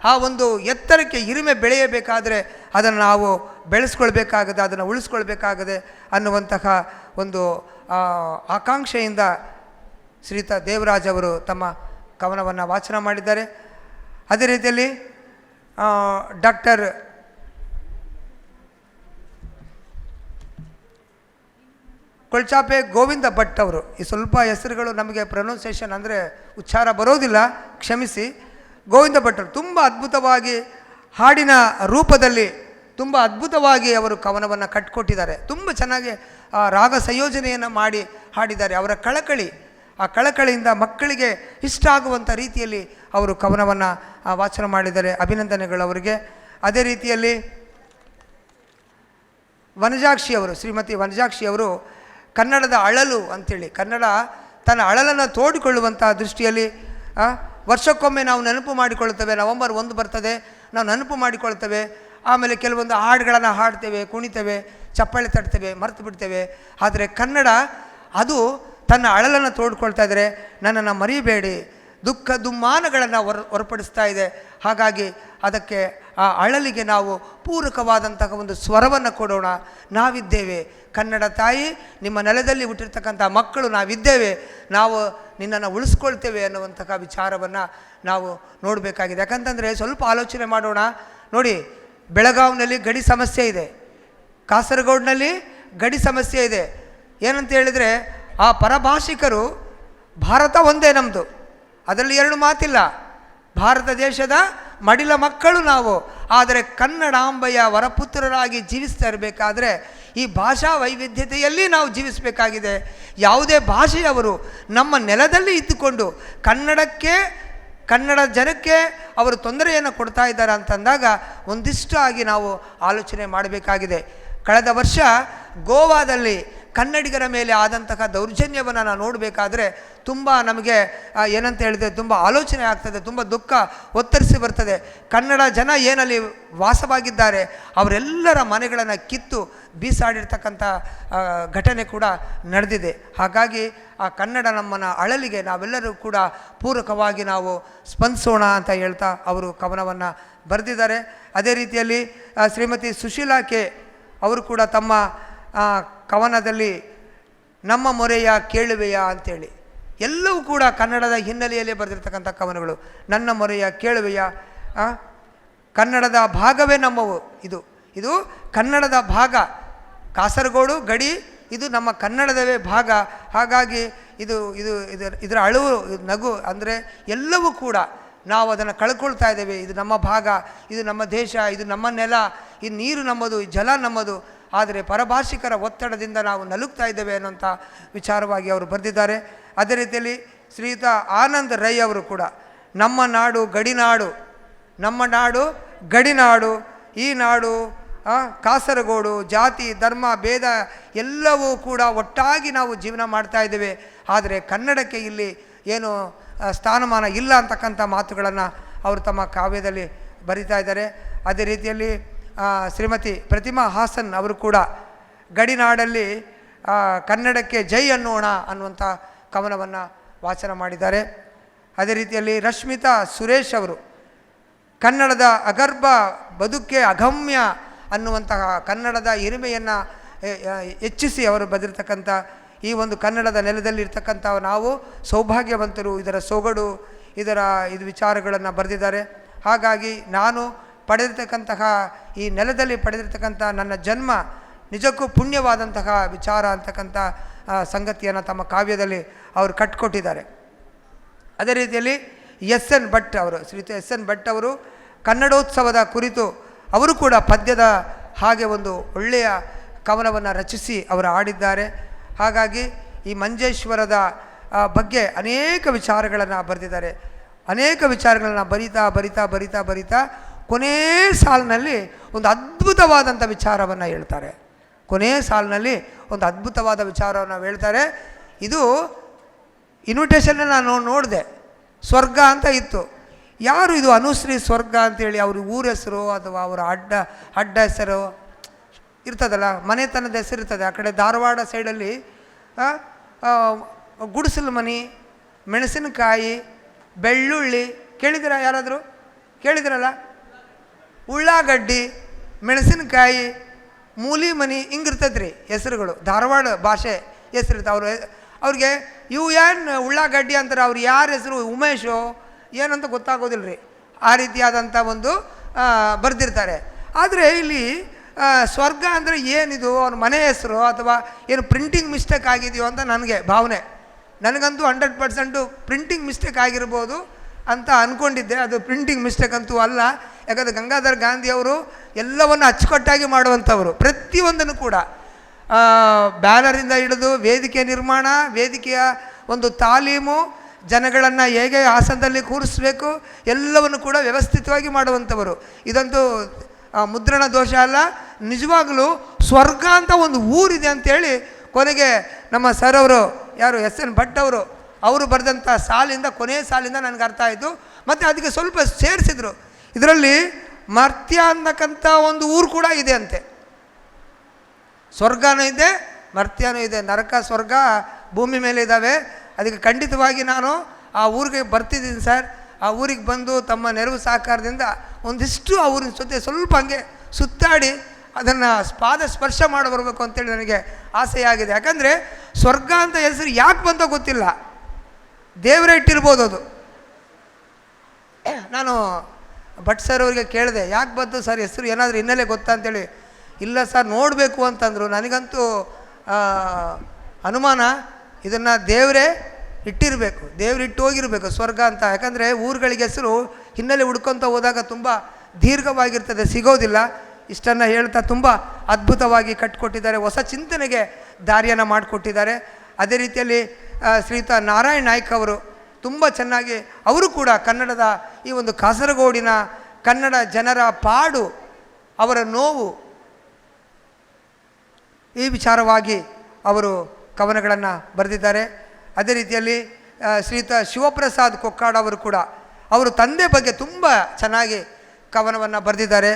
ಆ ಒಂದು ಎತ್ತರಕ್ಕೆ ಹಿರಿಮೆ ಬೆಳೆಯಬೇಕಾದರೆ ಅದನ್ನು ನಾವು ಬೆಳೆಸ್ಕೊಳ್ಬೇಕಾಗದೆ, ಅದನ್ನು ಉಳಿಸ್ಕೊಳ್ಬೇಕಾಗದೆ ಅನ್ನುವಂತಹ ಒಂದು ಆಕಾಂಕ್ಷೆಯಿಂದ ಶ್ರೀಯುತ ದೇವರಾಜ್ ಅವರು ತಮ್ಮ ಕವನವನ್ನು ವಾಚನ ಮಾಡಿದ್ದಾರೆ. ಅದೇ ರೀತಿಯಲ್ಲಿ ಡಾಕ್ಟರ್ ಕೊಳ್ಚಾಪೆ ಗೋವಿಂದ ಭಟ್ ಅವರು, ಈ ಸ್ವಲ್ಪ ಹೆಸರುಗಳು ನಮಗೆ ಪ್ರೊನೌನ್ಸಿಯೇಷನ್ ಅಂದರೆ ಉಚ್ಚಾರ ಬರೋದಿಲ್ಲ, ಕ್ಷಮಿಸಿ. ಗೋವಿಂದ ಭಟ್ಟರು ತುಂಬ ಅದ್ಭುತವಾಗಿ ಹಾಡಿನ ರೂಪದಲ್ಲಿ ತುಂಬ ಅದ್ಭುತವಾಗಿ ಅವರು ಕವನವನ್ನು ಕಟ್ಟಿಕೊಟ್ಟಿದ್ದಾರೆ. ತುಂಬ ಚೆನ್ನಾಗಿ ರಾಗ ಸಂಯೋಜನೆಯನ್ನು ಮಾಡಿ ಹಾಡಿದ್ದಾರೆ. ಅವರ ಆ ಕಳಕಳಿಯಿಂದ ಮಕ್ಕಳಿಗೆ ಇಷ್ಟ ಆಗುವಂಥ ರೀತಿಯಲ್ಲಿ ಅವರು ಕವನವನ್ನು ವಾಚನ ಮಾಡಿದ್ದಾರೆ. ಅಭಿನಂದನೆಗಳು ಅವರಿಗೆ. ಅದೇ ರೀತಿಯಲ್ಲಿ ಶ್ರೀಮತಿ ವನಜಾಕ್ಷಿ ಅವರು ಕನ್ನಡದ ಅಳಲು ಅಂಥೇಳಿ, ಕನ್ನಡ ತನ್ನ ಅಳಲನ್ನು ತೋಡಿಕೊಳ್ಳುವಂಥ ದೃಷ್ಟಿಯಲ್ಲಿ ವರ್ಷಕ್ಕೊಮ್ಮೆ ನಾವು ನೆನಪು ಮಾಡಿಕೊಳ್ತೇವೆ. ನವೆಂಬರ್ 1 ಬರ್ತದೆ, ನಾವು ನೆನಪು ಮಾಡಿಕೊಳ್ತೇವೆ. ಆಮೇಲೆ ಕೆಲವೊಂದು ಹಾಡುಗಳನ್ನು ಹಾಡ್ತೇವೆ, ಕುಣಿತೇವೆ, ಚಪ್ಪಾಳೆ ತಟ್ತೇವೆ, ಮರೆತು ಬಿಡ್ತೇವೆ. ಆದರೆ ಕನ್ನಡ ಅದು ತನ್ನ ಅಳಲನ್ನು ತೋಡ್ಕೊಳ್ತಾ ಇದ್ದರೆ ನನ್ನನ್ನು ಮರಿಬೇಡಿ, ದುಃಖ ದುಮ್ಮಾನಗಳನ್ನು ಹೊರಪಡಿಸ್ತಾ ಇದೆ. ಹಾಗಾಗಿ ಅದಕ್ಕೆ ಆ ಅಳಲಿಗೆ ನಾವು ಪೂರಕವಾದಂತಹ ಒಂದು ಸ್ವರವನ್ನು ಕೊಡೋಣ. ನಾವಿದ್ದೇವೆ ಕನ್ನಡ ತಾಯಿ, ನಿಮ್ಮ ನೆಲದಲ್ಲಿ ಹುಟ್ಟಿರ್ತಕ್ಕಂಥ ಮಕ್ಕಳು ನಾವಿದ್ದೇವೆ, ನಾವು ನಿನ್ನನ್ನು ಉಳಿಸ್ಕೊಳ್ತೇವೆ ಅನ್ನುವಂತಹ ವಿಚಾರವನ್ನು ನಾವು ನೋಡಬೇಕಾಗಿದೆ. ಯಾಕಂತಂದರೆ ಸ್ವಲ್ಪ ಆಲೋಚನೆ ಮಾಡೋಣ. ನೋಡಿ, ಬೆಳಗಾವಿನಲ್ಲಿ ಗಡಿ ಸಮಸ್ಯೆ ಇದೆ, ಕಾಸರಗೋಡಿನಲ್ಲಿ ಗಡಿ ಸಮಸ್ಯೆ ಇದೆ. ಏನಂತ ಹೇಳಿದರೆ ಆ ಪರಭಾಷಿಕರು, ಭಾರತ ಒಂದೇ ನಮ್ಮದು, ಅದರಲ್ಲಿ ಎರಡು ಮಾತಿಲ್ಲ. ಭಾರತ ದೇಶದ ಮಡಿಲ ಮಕ್ಕಳು ನಾವು. ಆದರೆ ಕನ್ನಡಾಂಬೆಯ ವರಪುತ್ರರಾಗಿ ಜೀವಿಸ್ತಾ ಇರಬೇಕಾದ್ರೆ ಈ ಭಾಷಾ ವೈವಿಧ್ಯತೆಯಲ್ಲಿ ನಾವು ಜೀವಿಸಬೇಕಾಗಿದೆ. ಯಾವುದೇ ಭಾಷೆಯವರು ನಮ್ಮ ನೆಲದಲ್ಲಿ ಇದ್ದುಕೊಂಡು ಕನ್ನಡಕ್ಕೆ, ಕನ್ನಡ ಜನಕ್ಕೆ ಅವರು ತೊಂದರೆಯನ್ನು ಕೊಡ್ತಾ ಇದ್ದಾರೆ ಅಂತಂದಾಗ ಒಂದಿಷ್ಟು ಆಗಿ ನಾವು ಆಲೋಚನೆ ಮಾಡಬೇಕಾಗಿದೆ. ಕಳೆದ ವರ್ಷ ಗೋವಾದಲ್ಲಿ ಕನ್ನಡಿಗರ ಮೇಲೆ ಆದಂತಹ ದೌರ್ಜನ್ಯವನ್ನು ನಾವು ನೋಡಬೇಕಾದ್ರೆ ತುಂಬ ನಮಗೆ ಏನಂತ ಹೇಳಿದರೆ ತುಂಬ ಆಲೋಚನೆ ಆಗ್ತದೆ, ತುಂಬ ದುಃಖ ಒತ್ತರಿಸಿ ಬರ್ತದೆ. ಕನ್ನಡ ಜನ ಏನಲ್ಲಿ ವಾಸವಾಗಿದ್ದಾರೆ ಅವರೆಲ್ಲರ ಮನೆಗಳನ್ನು ಕಿತ್ತು ಬೀಸಾಡಿರ್ತಕ್ಕಂಥ ಘಟನೆ ಕೂಡ ನಡೆದಿದೆ. ಹಾಗಾಗಿ ಆ ಕನ್ನಡ ನಮ್ಮನ್ನು ಅಳಲಿಗೆ ನಾವೆಲ್ಲರೂ ಕೂಡ ಪೂರಕವಾಗಿ ನಾವು ಸ್ಪಂದಿಸೋಣ ಅಂತ ಹೇಳ್ತಾ ಅವರು ಕವನವನ್ನು ಬರೆದಿದ್ದಾರೆ. ಅದೇ ರೀತಿಯಲ್ಲಿ ಶ್ರೀಮತಿ ಸುಶೀಲಾ ಕೆ ಅವರು ಕೂಡ ತಮ್ಮ ಕವನದಲ್ಲಿ ನಮ್ಮ ಮೊರೆಯ ಕೇಳುವೆಯ ಅಂತೇಳಿ ಎಲ್ಲವೂ ಕೂಡ ಕನ್ನಡದ ಹಿನ್ನೆಲೆಯಲ್ಲಿ ಬರೆದಿರ್ತಕ್ಕಂಥ ಕವನಗಳು. ನನ್ನ ಮೊರೆಯ ಕೇಳುವೆಯ, ಕನ್ನಡದ ಭಾಗವೇ ನಮ್ಮವು, ಇದು ಕನ್ನಡದ ಭಾಗ. ಕಾಸರಗೋಡು ಗಡಿ ಇದು ನಮ್ಮ ಕನ್ನಡದವೇ ಭಾಗ. ಹಾಗಾಗಿ ಇದರ ಅಳುವು ನಗು ಅಂದರೆ ಎಲ್ಲವೂ ಕೂಡ ನಾವು ಅದನ್ನು ಕಳ್ಕೊಳ್ತಾ ಇದ್ದೇವೆ. ಇದು ನಮ್ಮ ಭಾಗ, ಇದು ನಮ್ಮ ದೇಶ, ಇದು ನಮ್ಮ ನೆಲ, ಈ ನೀರು ನಮ್ಮದು, ಈ ಜಲ ನಮ್ಮದು. ಆದರೆ ಪರಭಾಷಿಕರ ಒತ್ತಡದಿಂದ ನಾವು ನಲುಗ್ತಾ ಇದ್ದೇವೆ ಅನ್ನೋಂಥ ವಿಚಾರವಾಗಿ ಅವರು ಬರೆದಿದ್ದಾರೆ. ಅದೇ ರೀತಿಯಲ್ಲಿ ಶ್ರೀಯುತ ಆನಂದ್ ರೈ ಅವರು ಕೂಡ ನಮ್ಮ ನಾಡು ಗಡಿನಾಡು, ನಮ್ಮ ನಾಡು ಗಡಿನಾಡು, ಈ ನಾಡು ಕಾಸರಗೋಡು, ಜಾತಿ ಧರ್ಮ ಭೇದ ಎಲ್ಲವೂ ಕೂಡ ಒಟ್ಟಾಗಿ ನಾವು ಜೀವನ ಮಾಡ್ತಾ ಇದ್ದೇವೆ. ಆದರೆ ಕನ್ನಡಕ್ಕೆ ಇಲ್ಲಿ ಏನು ಸ್ಥಾನಮಾನ ಇಲ್ಲ ಅಂತಕ್ಕಂಥ ಮಾತುಗಳನ್ನು ಅವರು ತಮ್ಮ ಕಾವ್ಯದಲ್ಲಿ ಬರಿತಾ ಇದ್ದಾರೆ. ಅದೇ ರೀತಿಯಲ್ಲಿ ಶ್ರೀಮತಿ ಪ್ರತಿಮಾ ಹಾಸನ್ ಅವರು ಕೂಡ ಗಡಿನಾಡಲ್ಲಿ ಕನ್ನಡಕ್ಕೆ ಜೈ ಅನ್ನೋಣ ಅನ್ನುವಂಥ ಕವನವನ್ನು ವಾಚನ ಮಾಡಿದ್ದಾರೆ. ಅದೇ ರೀತಿಯಲ್ಲಿ ರಶ್ಮಿತಾ ಸುರೇಶ್ ಅವರು ಕನ್ನಡದ ಅಗರ್ಭ ಬದುಕೆ ಅಗಮ್ಯ ಅನ್ನುವಂತಹ ಕನ್ನಡದ ಹಿರಿಮೆಯನ್ನು ಹೆಚ್ಚಿಸಿ ಅವರು ಬರೆದಿರ್ತಕ್ಕಂಥ ಈ ಒಂದು ಕನ್ನಡದ ನೆಲದಲ್ಲಿ ಇರ್ತಕ್ಕಂಥ ನಾವು ಸೌಭಾಗ್ಯವಂತರು, ಇದರ ಸೊಗಡು, ಇದು ವಿಚಾರಗಳನ್ನು ಬರೆದಿದ್ದಾರೆ. ಹಾಗಾಗಿ ನಾನು ಪಡೆದಿರ್ತಕ್ಕಂತಹ ಈ ನೆಲದಲ್ಲಿ ಪಡೆದಿರ್ತಕ್ಕಂಥ ನನ್ನ ಜನ್ಮ ನಿಜಕ್ಕೂ ಪುಣ್ಯವಾದಂತಹ ವಿಚಾರ ಅಂತಕ್ಕಂಥ ಸಂಗತಿಯನ್ನು ತಮ್ಮ ಕಾವ್ಯದಲ್ಲಿ ಅವರು ಕಟ್ಟಿಕೊಟ್ಟಿದ್ದಾರೆ. ಅದೇ ರೀತಿಯಲ್ಲಿ ಎಸ್.ಎನ್. ಭಟ್ ಅವರು, ಶ್ರೀಯುತ ಎಸ್.ಎನ್. ಭಟ್ ಅವರು ಕನ್ನಡೋತ್ಸವದ ಕುರಿತು ಅವರು ಕೂಡ ಪದ್ಯದ ಹಾಗೆ ಒಂದು ಒಳ್ಳೆಯ ಕವನವನ್ನು ರಚಿಸಿ ಅವರು ಆಡಿದ್ದಾರೆ. ಹಾಗಾಗಿ ಈ ಮಂಜೇಶ್ವರದ ಬಗ್ಗೆ ಅನೇಕ ವಿಚಾರಗಳನ್ನು ಬರೆದಿದ್ದಾರೆ. ಅನೇಕ ವಿಚಾರಗಳನ್ನು ಬರಿತಾ ಕೊನೇ ಸಾಲಿನಲ್ಲಿ ಒಂದು ಅದ್ಭುತವಾದಂಥ ವಿಚಾರವನ್ನು ಹೇಳ್ತಾರೆ. ಕೊನೆಯ ಸಾಲಿನಲ್ಲಿ ಒಂದು ಅದ್ಭುತವಾದ ವಿಚಾರವನ್ನು ಹೇಳ್ತಾರೆ. ಇದು ಇನ್ವಿಟೇಷನ್ನ ನಾನು ನೋಡಿದೆ, ಸ್ವರ್ಗ ಅಂತ ಇತ್ತು. ಯಾರು ಇದು ಅನುಶ್ರೀ ಸ್ವರ್ಗ ಅಂತೇಳಿ ಅವ್ರ ಊರ ಹೆಸರು ಅಥವಾ ಅವರ ಅಡ್ಡ ಹೆಸರು ಇರ್ತದಲ್ಲ, ಮನೆತನದ ಹೆಸರು ಇರ್ತದೆ. ಆ ಕಡೆ ಧಾರವಾಡ ಸೈಡಲ್ಲಿ ಗುಡಿಸಲು ಮನೆ, ಮೆಣಸಿನಕಾಯಿ, ಬೆಳ್ಳುಳ್ಳಿ ಕೇಳಿದಿರ? ಯಾರಾದರೂ ಕೇಳಿದಿರಲ್ಲ? ಉಳ್ಳಾಗಡ್ಡಿ, ಮೆಣಸಿನಕಾಯಿ, ಮೂಲಿ ಮನಿ ಹಿಂಗಿರ್ತದೆ ರೀ ಹೆಸರುಗಳು. ಧಾರವಾಡ ಭಾಷೆ ಹೆಸರಿರ್ತಾವೆ. ಅವ್ರಿಗೆ ಇವು ಏನು ಉಳ್ಳಾಗಡ್ಡಿ ಅಂತಾರೆ, ಅವ್ರು ಯಾರ ಹೆಸರು ಉಮೇಶು ಏನಂತ ಗೊತ್ತಾಗೋದಿಲ್ಲ ರೀ. ಆ ರೀತಿಯಾದಂಥ ಒಂದು ಬರೆದಿರ್ತಾರೆ. ಆದರೆ ಇಲ್ಲಿ ಸ್ವರ್ಗ ಅಂದರೆ ಏನಿದು, ಅವನ ಮನೆ ಹೆಸರು ಅಥವಾ ಏನು ಪ್ರಿಂಟಿಂಗ್ ಮಿಸ್ಟೇಕ್ ಆಗಿದೆಯೋ ಅಂತ ನನಗೆ ಭಾವನೆ. ನನಗಂತೂ 100% ಪ್ರಿಂಟಿಂಗ್ ಮಿಸ್ಟೇಕ್ ಆಗಿರ್ಬೋದು ಅಂತ ಅಂದ್ಕೊಂಡಿದ್ದೆ. ಅದು ಪ್ರಿಂಟಿಂಗ್ ಮಿಸ್ಟೇಕ್ ಅಂತೂ ಅಲ್ಲ. ಯಾಕಂದರೆ ಗಂಗಾಧರ್ ಗಾಂಧಿಯವರು ಎಲ್ಲವನ್ನು ಅಚ್ಚುಕಟ್ಟಾಗಿ ಮಾಡುವಂಥವರು. ಪ್ರತಿಯೊಂದನ್ನು ಕೂಡ ಬ್ಯಾನರಿಂದ ಹಿಡಿದು ವೇದಿಕೆ ನಿರ್ಮಾಣ, ವೇದಿಕೆಯ ಒಂದು ತಾಲೀಮು, ಜನಗಳನ್ನು ಹೇಗೆ ಆಸನದಲ್ಲಿ ಕೂರಿಸಬೇಕು ಎಲ್ಲವನ್ನು ಕೂಡ ವ್ಯವಸ್ಥಿತವಾಗಿ ಮಾಡುವಂಥವರು. ಇದಂತೂ ಮುದ್ರಣ ದೋಷ ಅಲ್ಲ, ನಿಜವಾಗಲೂ ಸ್ವರ್ಗ ಅಂತ ಒಂದು ಊರಿದೆ ಅಂಥೇಳಿ ಕೊನೆಗೆ ನಮ್ಮ ಸರ್ ಅವರು, ಯಾರು ಎಸ್.ಎನ್. ಭಟ್ ಅವರು ಬರೆದಂಥ ಸಾಲಿಂದ, ಕೊನೆಯ ಸಾಲಿಂದ ನನಗೆ ಅರ್ಥ ಆಯಿತು. ಮತ್ತು ಅದಕ್ಕೆ ಸ್ವಲ್ಪ ಸೇರಿಸಿದರು. ಇದರಲ್ಲಿ ಮರ್ತ್ಯ ಅನ್ನಕ್ಕಂಥ ಒಂದು ಊರು ಕೂಡ ಇದೆ ಅಂತೆ. ಸ್ವರ್ಗನೂ ಇದೆ, ಮರ್ತ್ಯನೂ ಇದೆ. ನರಕ ಸ್ವರ್ಗ ಭೂಮಿ ಮೇಲೆ ಇದ್ದಾವೆ. ಅದಕ್ಕೆ ಖಂಡಿತವಾಗಿ ನಾನು ಆ ಊರಿಗೆ ಬರ್ತಿದ್ದೀನಿ ಸರ್. ಆ ಊರಿಗೆ ಬಂದು ತಮ್ಮ ನೆರವು ಸಹಕಾರದಿಂದ ಒಂದಿಷ್ಟು ಆ ಊರಿನ ಜೊತೆ ಸ್ವಲ್ಪ ಹಂಗೆ ಸುತ್ತಾಡಿ ಅದನ್ನು ಪಾದ ಸ್ಪರ್ಶ ಮಾಡಿ ಬರಬೇಕು ಅಂತೇಳಿ ನನಗೆ ಆಸೆಯಾಗಿದೆ. ಯಾಕಂದರೆ ಸ್ವರ್ಗ ಅಂತ ಹೆಸರು ಯಾಕೆ ಬಂತೋ ಗೊತ್ತಿಲ್ಲ, ದೇವರೇ ಇಟ್ಟಿರ್ಬೋದು ಅದು. ನಾನು ಭಟ್ ಸರ್ ಅವರಿಗೆ ಕೇಳಿದೆ, ಯಾಕೆ ಬಂತು ಸರ್ ಹೆಸರು, ಏನಾದರೂ ಹಿನ್ನೆಲೆ ಗೊತ್ತಾ ಅಂತೇಳಿ. ಇಲ್ಲ ಸರ್ ನೋಡಬೇಕು ಅಂತಂದರು. ನನಗಂತೂ ಅನುಮಾನ, ಇದನ್ನು ದೇವರೇ ಇಟ್ಟಿರಬೇಕು, ದೇವ್ರು ಇಟ್ಟು ಹೋಗಿರಬೇಕು ಸ್ವರ್ಗ ಅಂತ. ಯಾಕಂದರೆ ಊರುಗಳಿಗೆ ಹೆಸರು ಹಿನ್ನೆಲೆ ಹುಡ್ಕೊತ ಹೋದಾಗ ತುಂಬ ದೀರ್ಘವಾಗಿರ್ತದೆ, ಸಿಗೋದಿಲ್ಲ. ಇಷ್ಟನ್ನು ಹೇಳ್ತಾ ತುಂಬ ಅದ್ಭುತವಾಗಿ ಕಟ್ಟಿಕೊಟ್ಟಿದ್ದಾರೆ, ಹೊಸ ಚಿಂತನೆಗೆ ದಾರಿಯನ್ನು ಮಾಡಿಕೊಟ್ಟಿದ್ದಾರೆ. ಅದೇ ರೀತಿಯಲ್ಲಿ ಶ್ರೀಯುತ ನಾರಾಯಣ್ ನಾಯ್ಕ್ ಅವರು ತುಂಬ ಚೆನ್ನಾಗಿ, ಅವರು ಕೂಡ ಕನ್ನಡದ ಈ ಒಂದು ಕಾಸರಗೋಡಿನ ಕನ್ನಡ ಜನರ ಪಾಡು, ಅವರ ನೋವು, ಈ ವಿಚಾರವಾಗಿ ಅವರು ಕವನಗಳನ್ನು ಬರೆದಿದ್ದಾರೆ. ಅದೇ ರೀತಿಯಲ್ಲಿ ಶ್ರೀಯುತ ಶಿವಪ್ರಸಾದ್ ಕೊಕ್ಕಾಡ್ ಅವರು ಕೂಡ ಅವರು ತಂದೆ ಬಗ್ಗೆ ತುಂಬ ಚೆನ್ನಾಗಿ ಕವನವನ್ನು ಬರೆದಿದ್ದಾರೆ.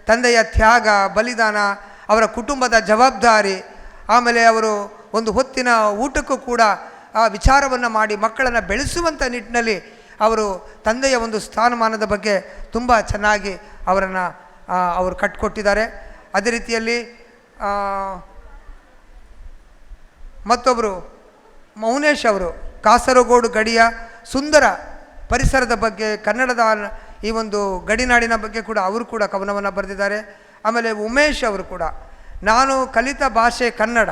ತಂದೆಯ ತ್ಯಾಗ, ಬಲಿದಾನ, ಅವರ ಕುಟುಂಬದ ಜವಾಬ್ದಾರಿ, ಆಮೇಲೆ ಅವರು ಒಂದು ಹೊತ್ತಿನ ಊಟಕ್ಕೂ ಕೂಡ ಆ ವಿಚಾರವನ್ನು ಮಾಡಿ ಮಕ್ಕಳನ್ನು ಬೆಳೆಸುವಂಥ ನಿಟ್ಟಿನಲ್ಲಿ ಅವರು ತಂದೆಯ ಒಂದು ಸ್ಥಾನಮಾನದ ಬಗ್ಗೆ ತುಂಬ ಚೆನ್ನಾಗಿ ಅವರು ಕಟ್ಟಿಕೊಟ್ಟಿದ್ದಾರೆ. ಅದೇ ರೀತಿಯಲ್ಲಿ ಮತ್ತೊಬ್ಬರು ಮೌನೇಶ್ ಅವರು ಕಾಸರಗೋಡು ಗಡಿಯ ಸುಂದರ ಪರಿಸರದ ಬಗ್ಗೆ, ಕನ್ನಡದ ಈ ಒಂದು ಗಡಿನಾಡಿನ ಬಗ್ಗೆ ಕೂಡ ಅವರು ಕೂಡ ಕವನವನ್ನು ಬರೆದಿದ್ದಾರೆ. ಆಮೇಲೆ ಉಮೇಶ್ ಅವರು ಕೂಡ, ನಾನು ಕಲಿತ ಭಾಷೆ ಕನ್ನಡ,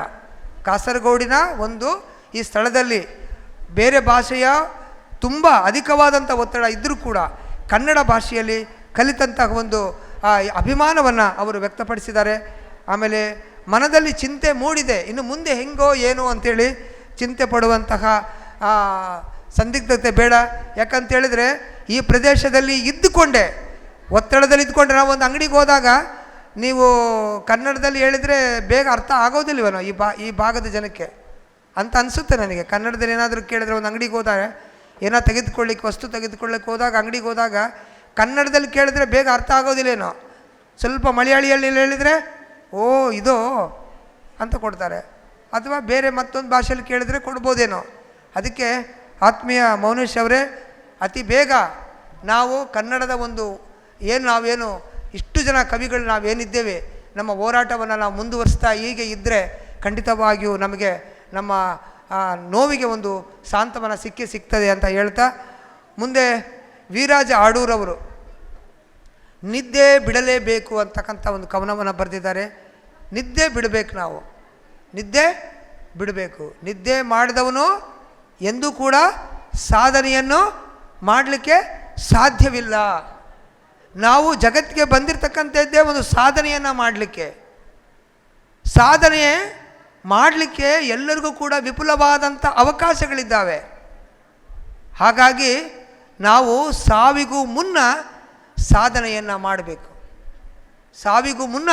ಕಾಸರಗೋಡಿನ ಒಂದು ಈ ಸ್ಥಳದಲ್ಲಿ ಬೇರೆ ಭಾಷೆಯ ತುಂಬ ಅಧಿಕವಾದಂಥ ಒತ್ತಡ ಇದ್ದರೂ ಕೂಡ ಕನ್ನಡ ಭಾಷೆಯಲ್ಲಿ ಕಲಿತಂತಹ ಒಂದು ಅಭಿಮಾನವನ್ನು ಅವರು ವ್ಯಕ್ತಪಡಿಸಿದ್ದಾರೆ. ಆಮೇಲೆ ಮನದಲ್ಲಿ ಚಿಂತೆ ಮೂಡಿದೆ, ಇನ್ನು ಮುಂದೆ ಹೆಂಗೋ ಏನೋ ಅಂಥೇಳಿ ಚಿಂತೆ ಪಡುವಂತಹ ಸಂದಿಗ್ಧತೆ ಬೇಡ. ಯಾಕಂತೇಳಿದರೆ ಈ ಪ್ರದೇಶದಲ್ಲಿ ಇದ್ದುಕೊಂಡೆ, ಒತ್ತಡದಲ್ಲಿ ಇದ್ದುಕೊಂಡ್ರೆ ನಾವು ಒಂದು ಅಂಗಡಿಗೆ ಹೋದಾಗ ನೀವು ಕನ್ನಡದಲ್ಲಿ ಹೇಳಿದರೆ ಬೇಗ ಅರ್ಥ ಆಗೋದಿಲ್ವನೋ ಈ ಭಾಗದ ಜನಕ್ಕೆ ಅಂತ ಅನಿಸುತ್ತೆ ನನಗೆ. ಕನ್ನಡದಲ್ಲಿ ಏನಾದರೂ ಕೇಳಿದ್ರೆ ಒಂದು ಅಂಗಡಿಗೆ ಹೋದಾಗ, ಏನೋ ವಸ್ತು ತೆಗೆದುಕೊಳ್ಳಿಕ್ಕೆ ಹೋದಾಗ, ಅಂಗಡಿಗೆ ಹೋದಾಗ ಕನ್ನಡದಲ್ಲಿ ಕೇಳಿದ್ರೆ ಬೇಗ ಅರ್ಥ ಆಗೋದಿಲ್ಲೇನೋ. ಸ್ವಲ್ಪ ಮಲಯಾಳಿಯಲ್ಲಿ ಹೇಳಿದರೆ ಓ ಇದೋ ಅಂತ ಕೊಡ್ತಾರೆ, ಅಥವಾ ಬೇರೆ ಮತ್ತೊಂದು ಭಾಷೆಯಲ್ಲಿ ಕೇಳಿದರೆ ಕೊಡ್ಬೋದೇನೋ. ಅದಕ್ಕೆ ಆತ್ಮೀಯ ಮೌನೇಶ್ ಅವರೇ, ಅತಿ ಬೇಗ ನಾವು ಕನ್ನಡದ ಒಂದು ನಾವೇನು ಇಷ್ಟು ಜನ ಕವಿಗಳು ನಾವೇನಿದ್ದೇವೆ, ನಮ್ಮ ಹೋರಾಟವನ್ನು ನಾವು ಮುಂದುವರಿಸ್ತಾ ಹೀಗೆ ಇದ್ದರೆ ಖಂಡಿತವಾಗಿಯೂ ನಮಗೆ ನಮ್ಮ ನೋವಿಗೆ ಒಂದು ಸಾಂತ್ವನ ಸಿಗ್ತದೆ ಅಂತ ಹೇಳ್ತಾ, ಮುಂದೆ ವೀರಾಜ ಆಡೂರವರು ನಿದ್ದೆ ಬಿಡಲೇಬೇಕು ಅಂತಕ್ಕಂಥ ಒಂದು ಕವನವನ್ನು ಬರೆದಿದ್ದಾರೆ. ನಿದ್ದೆ ಬಿಡಬೇಕು, ನಾವು ನಿದ್ದೆ ಬಿಡಬೇಕು. ನಿದ್ದೆ ಮಾಡಿದವನು ಎಂದೂ ಕೂಡ ಸಾಧನೆಯನ್ನು ಮಾಡಲಿಕ್ಕೆ ಸಾಧ್ಯವಿಲ್ಲ. ನಾವು ಜಗತ್ತಿಗೆ ಬಂದಿರತಕ್ಕಂಥದ್ದೇ ಒಂದು ಸಾಧನೆಯನ್ನು ಮಾಡಲಿಕ್ಕೆ. ಸಾಧನೆ ಮಾಡಲಿಕ್ಕೆ ಎಲ್ಲರಿಗೂ ಕೂಡ ವಿಪುಲವಾದಂಥ ಅವಕಾಶಗಳಿದ್ದಾವೆ. ಹಾಗಾಗಿ ನಾವು ಸಾವಿಗೂ ಮುನ್ನ ಸಾಧನೆಯನ್ನು ಮಾಡಬೇಕು. ಸಾವಿಗೂ ಮುನ್ನ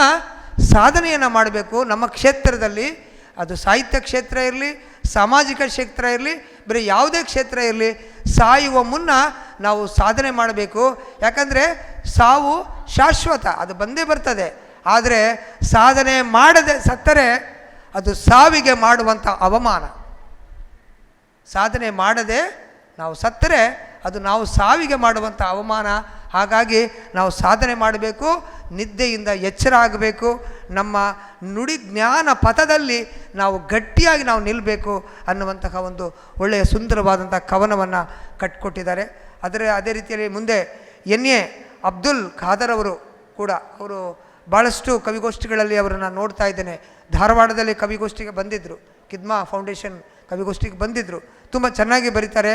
ಸಾಧನೆಯನ್ನು ಮಾಡಬೇಕು. ನಮ್ಮ ಕ್ಷೇತ್ರದಲ್ಲಿ, ಅದು ಸಾಹಿತ್ಯ ಕ್ಷೇತ್ರ ಇರಲಿ, ಸಾಮಾಜಿಕ ಕ್ಷೇತ್ರ ಇರಲಿ, ಬೇರೆ ಯಾವುದೇ ಕ್ಷೇತ್ರ ಇರಲಿ, ಸಾಯುವ ಮುನ್ನ ನಾವು ಸಾಧನೆ ಮಾಡಬೇಕು. ಯಾಕಂದರೆ ಸಾವು ಶಾಶ್ವತ, ಅದು ಬಂದೇ ಬರ್ತದೆ. ಆದರೆ ಸಾಧನೆ ಮಾಡದೆ ಸತ್ತರೆ ಅದು ಸಾವಿಗೆ ಮಾಡುವಂಥ ಅವಮಾನ. ಸಾಧನೆ ಮಾಡದೆ ನಾವು ಸತ್ತರೆ ಅದು ನಾವು ಸಾವಿಗೆ ಮಾಡುವಂಥ ಅವಮಾನ. ಹಾಗಾಗಿ ನಾವು ಸಾಧನೆ ಮಾಡಬೇಕು, ನಿದ್ದೆಯಿಂದ ಎಚ್ಚರ ಆಗಬೇಕು, ನಮ್ಮ ನುಡಿ ಜ್ಞಾನ ಪಥದಲ್ಲಿ ನಾವು ಗಟ್ಟಿಯಾಗಿ ನಾವು ನಿಲ್ಲಬೇಕು ಅನ್ನುವಂತಹ ಒಂದು ಒಳ್ಳೆಯ ಸುಂದರವಾದಂಥ ಕವನವನ್ನು ಕಟ್ಟಿಕೊಟ್ಟಿದ್ದಾರೆ. ಅದೇ ರೀತಿಯಲ್ಲಿ ಮುಂದೆ ಎನ್.ಎ. ಅಬ್ದುಲ್ ಖಾದರ್ ಅವರು ಕೂಡ, ಅವರು ಭಾಳಷ್ಟು ಕವಿಗೋಷ್ಠಿಗಳಲ್ಲಿ ಅವರನ್ನು ನೋಡ್ತಾ ಇದ್ದೇನೆ. ಧಾರವಾಡದಲ್ಲಿ ಕವಿಗೋಷ್ಠಿಗೆ ಬಂದಿದ್ದರು, ಕಿದ್ಮಾ ಫೌಂಡೇಶನ್ ಕವಿಗೋಷ್ಠಿಗೆ ಬಂದಿದ್ದರು. ತುಂಬ ಚೆನ್ನಾಗಿ ಬರೀತಾರೆ.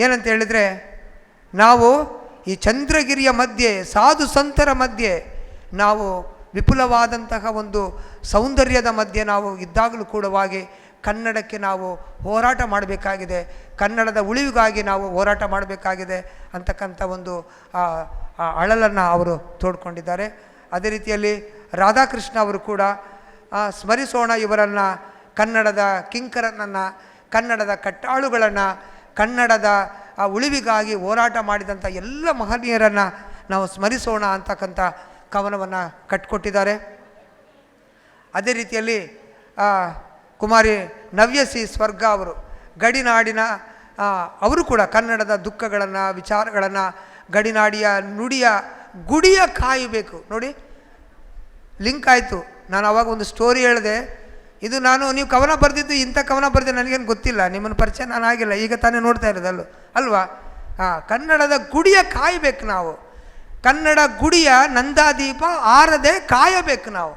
ಏನಂತ ಹೇಳಿದರೆ, ನಾವು ಈ ಚಂದ್ರಗಿರಿಯ ಮಧ್ಯೆ, ಸಾಧು ಸಂತರ ಮಧ್ಯೆ, ನಾವು ವಿಪುಲವಾದಂತಹ ಒಂದು ಸೌಂದರ್ಯದ ಮಧ್ಯೆ ನಾವು ಇದ್ದಾಗಲೂ ಕೂಡವಾಗಿ ಕನ್ನಡಕ್ಕೆ ನಾವು ಹೋರಾಟ ಮಾಡಬೇಕಾಗಿದೆ, ಕನ್ನಡದ ಉಳಿವಿಗಾಗಿ ನಾವು ಹೋರಾಟ ಮಾಡಬೇಕಾಗಿದೆ ಅಂತಕ್ಕಂಥ ಒಂದು ಅಳಲನ್ನು ಅವರು ತೋಡ್ಕೊಂಡಿದ್ದಾರೆ. ಅದೇ ರೀತಿಯಲ್ಲಿ ರಾಧಾಕೃಷ್ಣ ಅವರು ಕೂಡ ಸ್ಮರಿಸೋಣ ಇವರನ್ನು, ಕನ್ನಡದ ಕಿಂಕರನನ್ನು, ಕನ್ನಡದ ಕಟ್ಟಾಳುಗಳನ್ನು, ಕನ್ನಡದ ಉಳಿವಿಗಾಗಿ ಹೋರಾಟ ಮಾಡಿದಂಥ ಎಲ್ಲ ಮಹನೀಯರನ್ನು ನಾವು ಸ್ಮರಿಸೋಣ ಅಂತಕ್ಕಂಥ ಕವನವನ್ನು ಕಟ್ಟಿಕೊಟ್ಟಿದ್ದಾರೆ. ಅದೇ ರೀತಿಯಲ್ಲಿ ಕುಮಾರಿ ನವ್ಯಸಿ ಸ್ವರ್ಗ ಅವರು ಗಡಿನಾಡಿನ ಅವರು ಕೂಡ ಕನ್ನಡದ ದುಃಖಗಳನ್ನು ವಿಚಾರಗಳನ್ನು ಗಡಿನಾಡಿಯ ನುಡಿಯ ಗುಡಿಯ ಕಾಯಬೇಕು. ನೋಡಿ ಲಿಂಕ್ ಆಯಿತು. ನಾನು ಆವಾಗ ಒಂದು ಸ್ಟೋರಿ ಹೇಳಿದೆ, ಇದು ನೀವು ಕವನ ಬರೆದಿದ್ದು ಇಂಥ ಕವನ ಬರೆದೆ ನನಗೇನು ಗೊತ್ತಿಲ್ಲ, ನಿಮ್ಮನ್ನು ಪರಿಚಯ ನಾನು ಆಗಿಲ್ಲ, ಈಗ ತಾನೇ ನೋಡ್ತಾ ಇರೋದಲ್ಲ ಅಲ್ವಾ. ಕನ್ನಡದ ಗುಡಿಯ ಕಾಯಬೇಕು ನಾವು. ಕನ್ನಡ ಗುಡಿಯ ನಂದಾದೀಪ ಆರದೆ ಕಾಯಬೇಕು ನಾವು.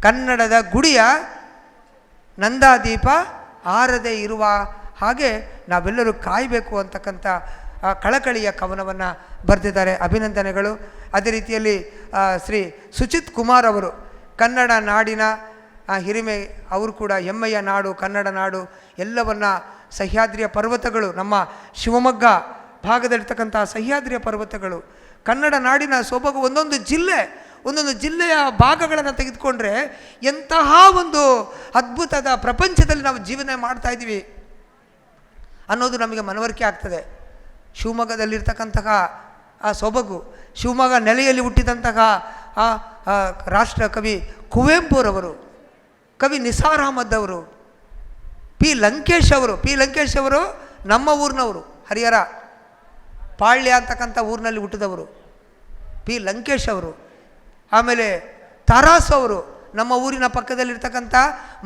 ಕನ್ನಡದ ಗುಡಿಯ ನಂದಾದೀಪ ಆರದೆ ಇರುವ ಹಾಗೆ ನಾವೆಲ್ಲರೂ ಕಾಯಬೇಕು ಅಂತಕ್ಕಂಥ ಕಳಕಳಿಯ ಕವನವನ್ನು ಬರೆದಿದ್ದಾರೆ. ಅಭಿನಂದನೆಗಳು. ಅದೇ ರೀತಿಯಲ್ಲಿ ಶ್ರೀ ಸುಚಿತ್ ಕುಮಾರ್ ಅವರು ಕನ್ನಡ ನಾಡಿನ ಹಿರಿಮೆ, ಅವರು ಕೂಡ ಹೆಮ್ಮೆಯ ನಾಡು ಕನ್ನಡ ನಾಡು. ಎಲ್ಲವನ್ನು ಸಹ್ಯಾದ್ರಿಯ ಪರ್ವತಗಳು, ನಮ್ಮ ಶಿವಮೊಗ್ಗ ಭಾಗದಲ್ಲಿರ್ತಕ್ಕಂಥ ಸಹ್ಯಾದ್ರಿಯ ಪರ್ವತಗಳು, ಕನ್ನಡ ನಾಡಿನ ಸೊಬಗು. ಒಂದೊಂದು ಜಿಲ್ಲೆಯ ಭಾಗಗಳನ್ನು ತೆಗೆದುಕೊಂಡ್ರೆ ಎಂತಹ ಒಂದು ಅದ್ಭುತದ ಪ್ರಪಂಚದಲ್ಲಿ ನಾವು ಜೀವನ ಮಾಡ್ತಾಯಿದ್ದೀವಿ ಅನ್ನೋದು ನಮಗೆ ಮನವರಿಕೆ ಆಗ್ತದೆ. ಶಿವಮೊಗ್ಗದಲ್ಲಿರ್ತಕ್ಕಂತಹ ಆ ಸೊಬಗು, ಶಿವಮೊಗ್ಗ ನೆಲೆಯಲ್ಲಿ ಹುಟ್ಟಿದಂತಹ ರಾಷ್ಟ್ರ ಕವಿ ಕುವೆಂಪುರವರು, ಕವಿ ನಿಸಾರ್ ಅಹಮದ್ ಅವರು, ಪಿ ಲಂಕೇಶ್ ಅವರು ನಮ್ಮ ಊರಿನವರು, ಹರಿಹರ ಪಾಳ್ಯ ಅಂತಕ್ಕಂಥ ಊರಿನಲ್ಲಿ ಹುಟ್ಟಿದವರು ಪಿ ಲಂಕೇಶ್ ಅವರು. ಆಮೇಲೆ ತಾರಾಸ್ ಅವರು ನಮ್ಮ ಊರಿನ ಪಕ್ಕದಲ್ಲಿರ್ತಕ್ಕಂಥ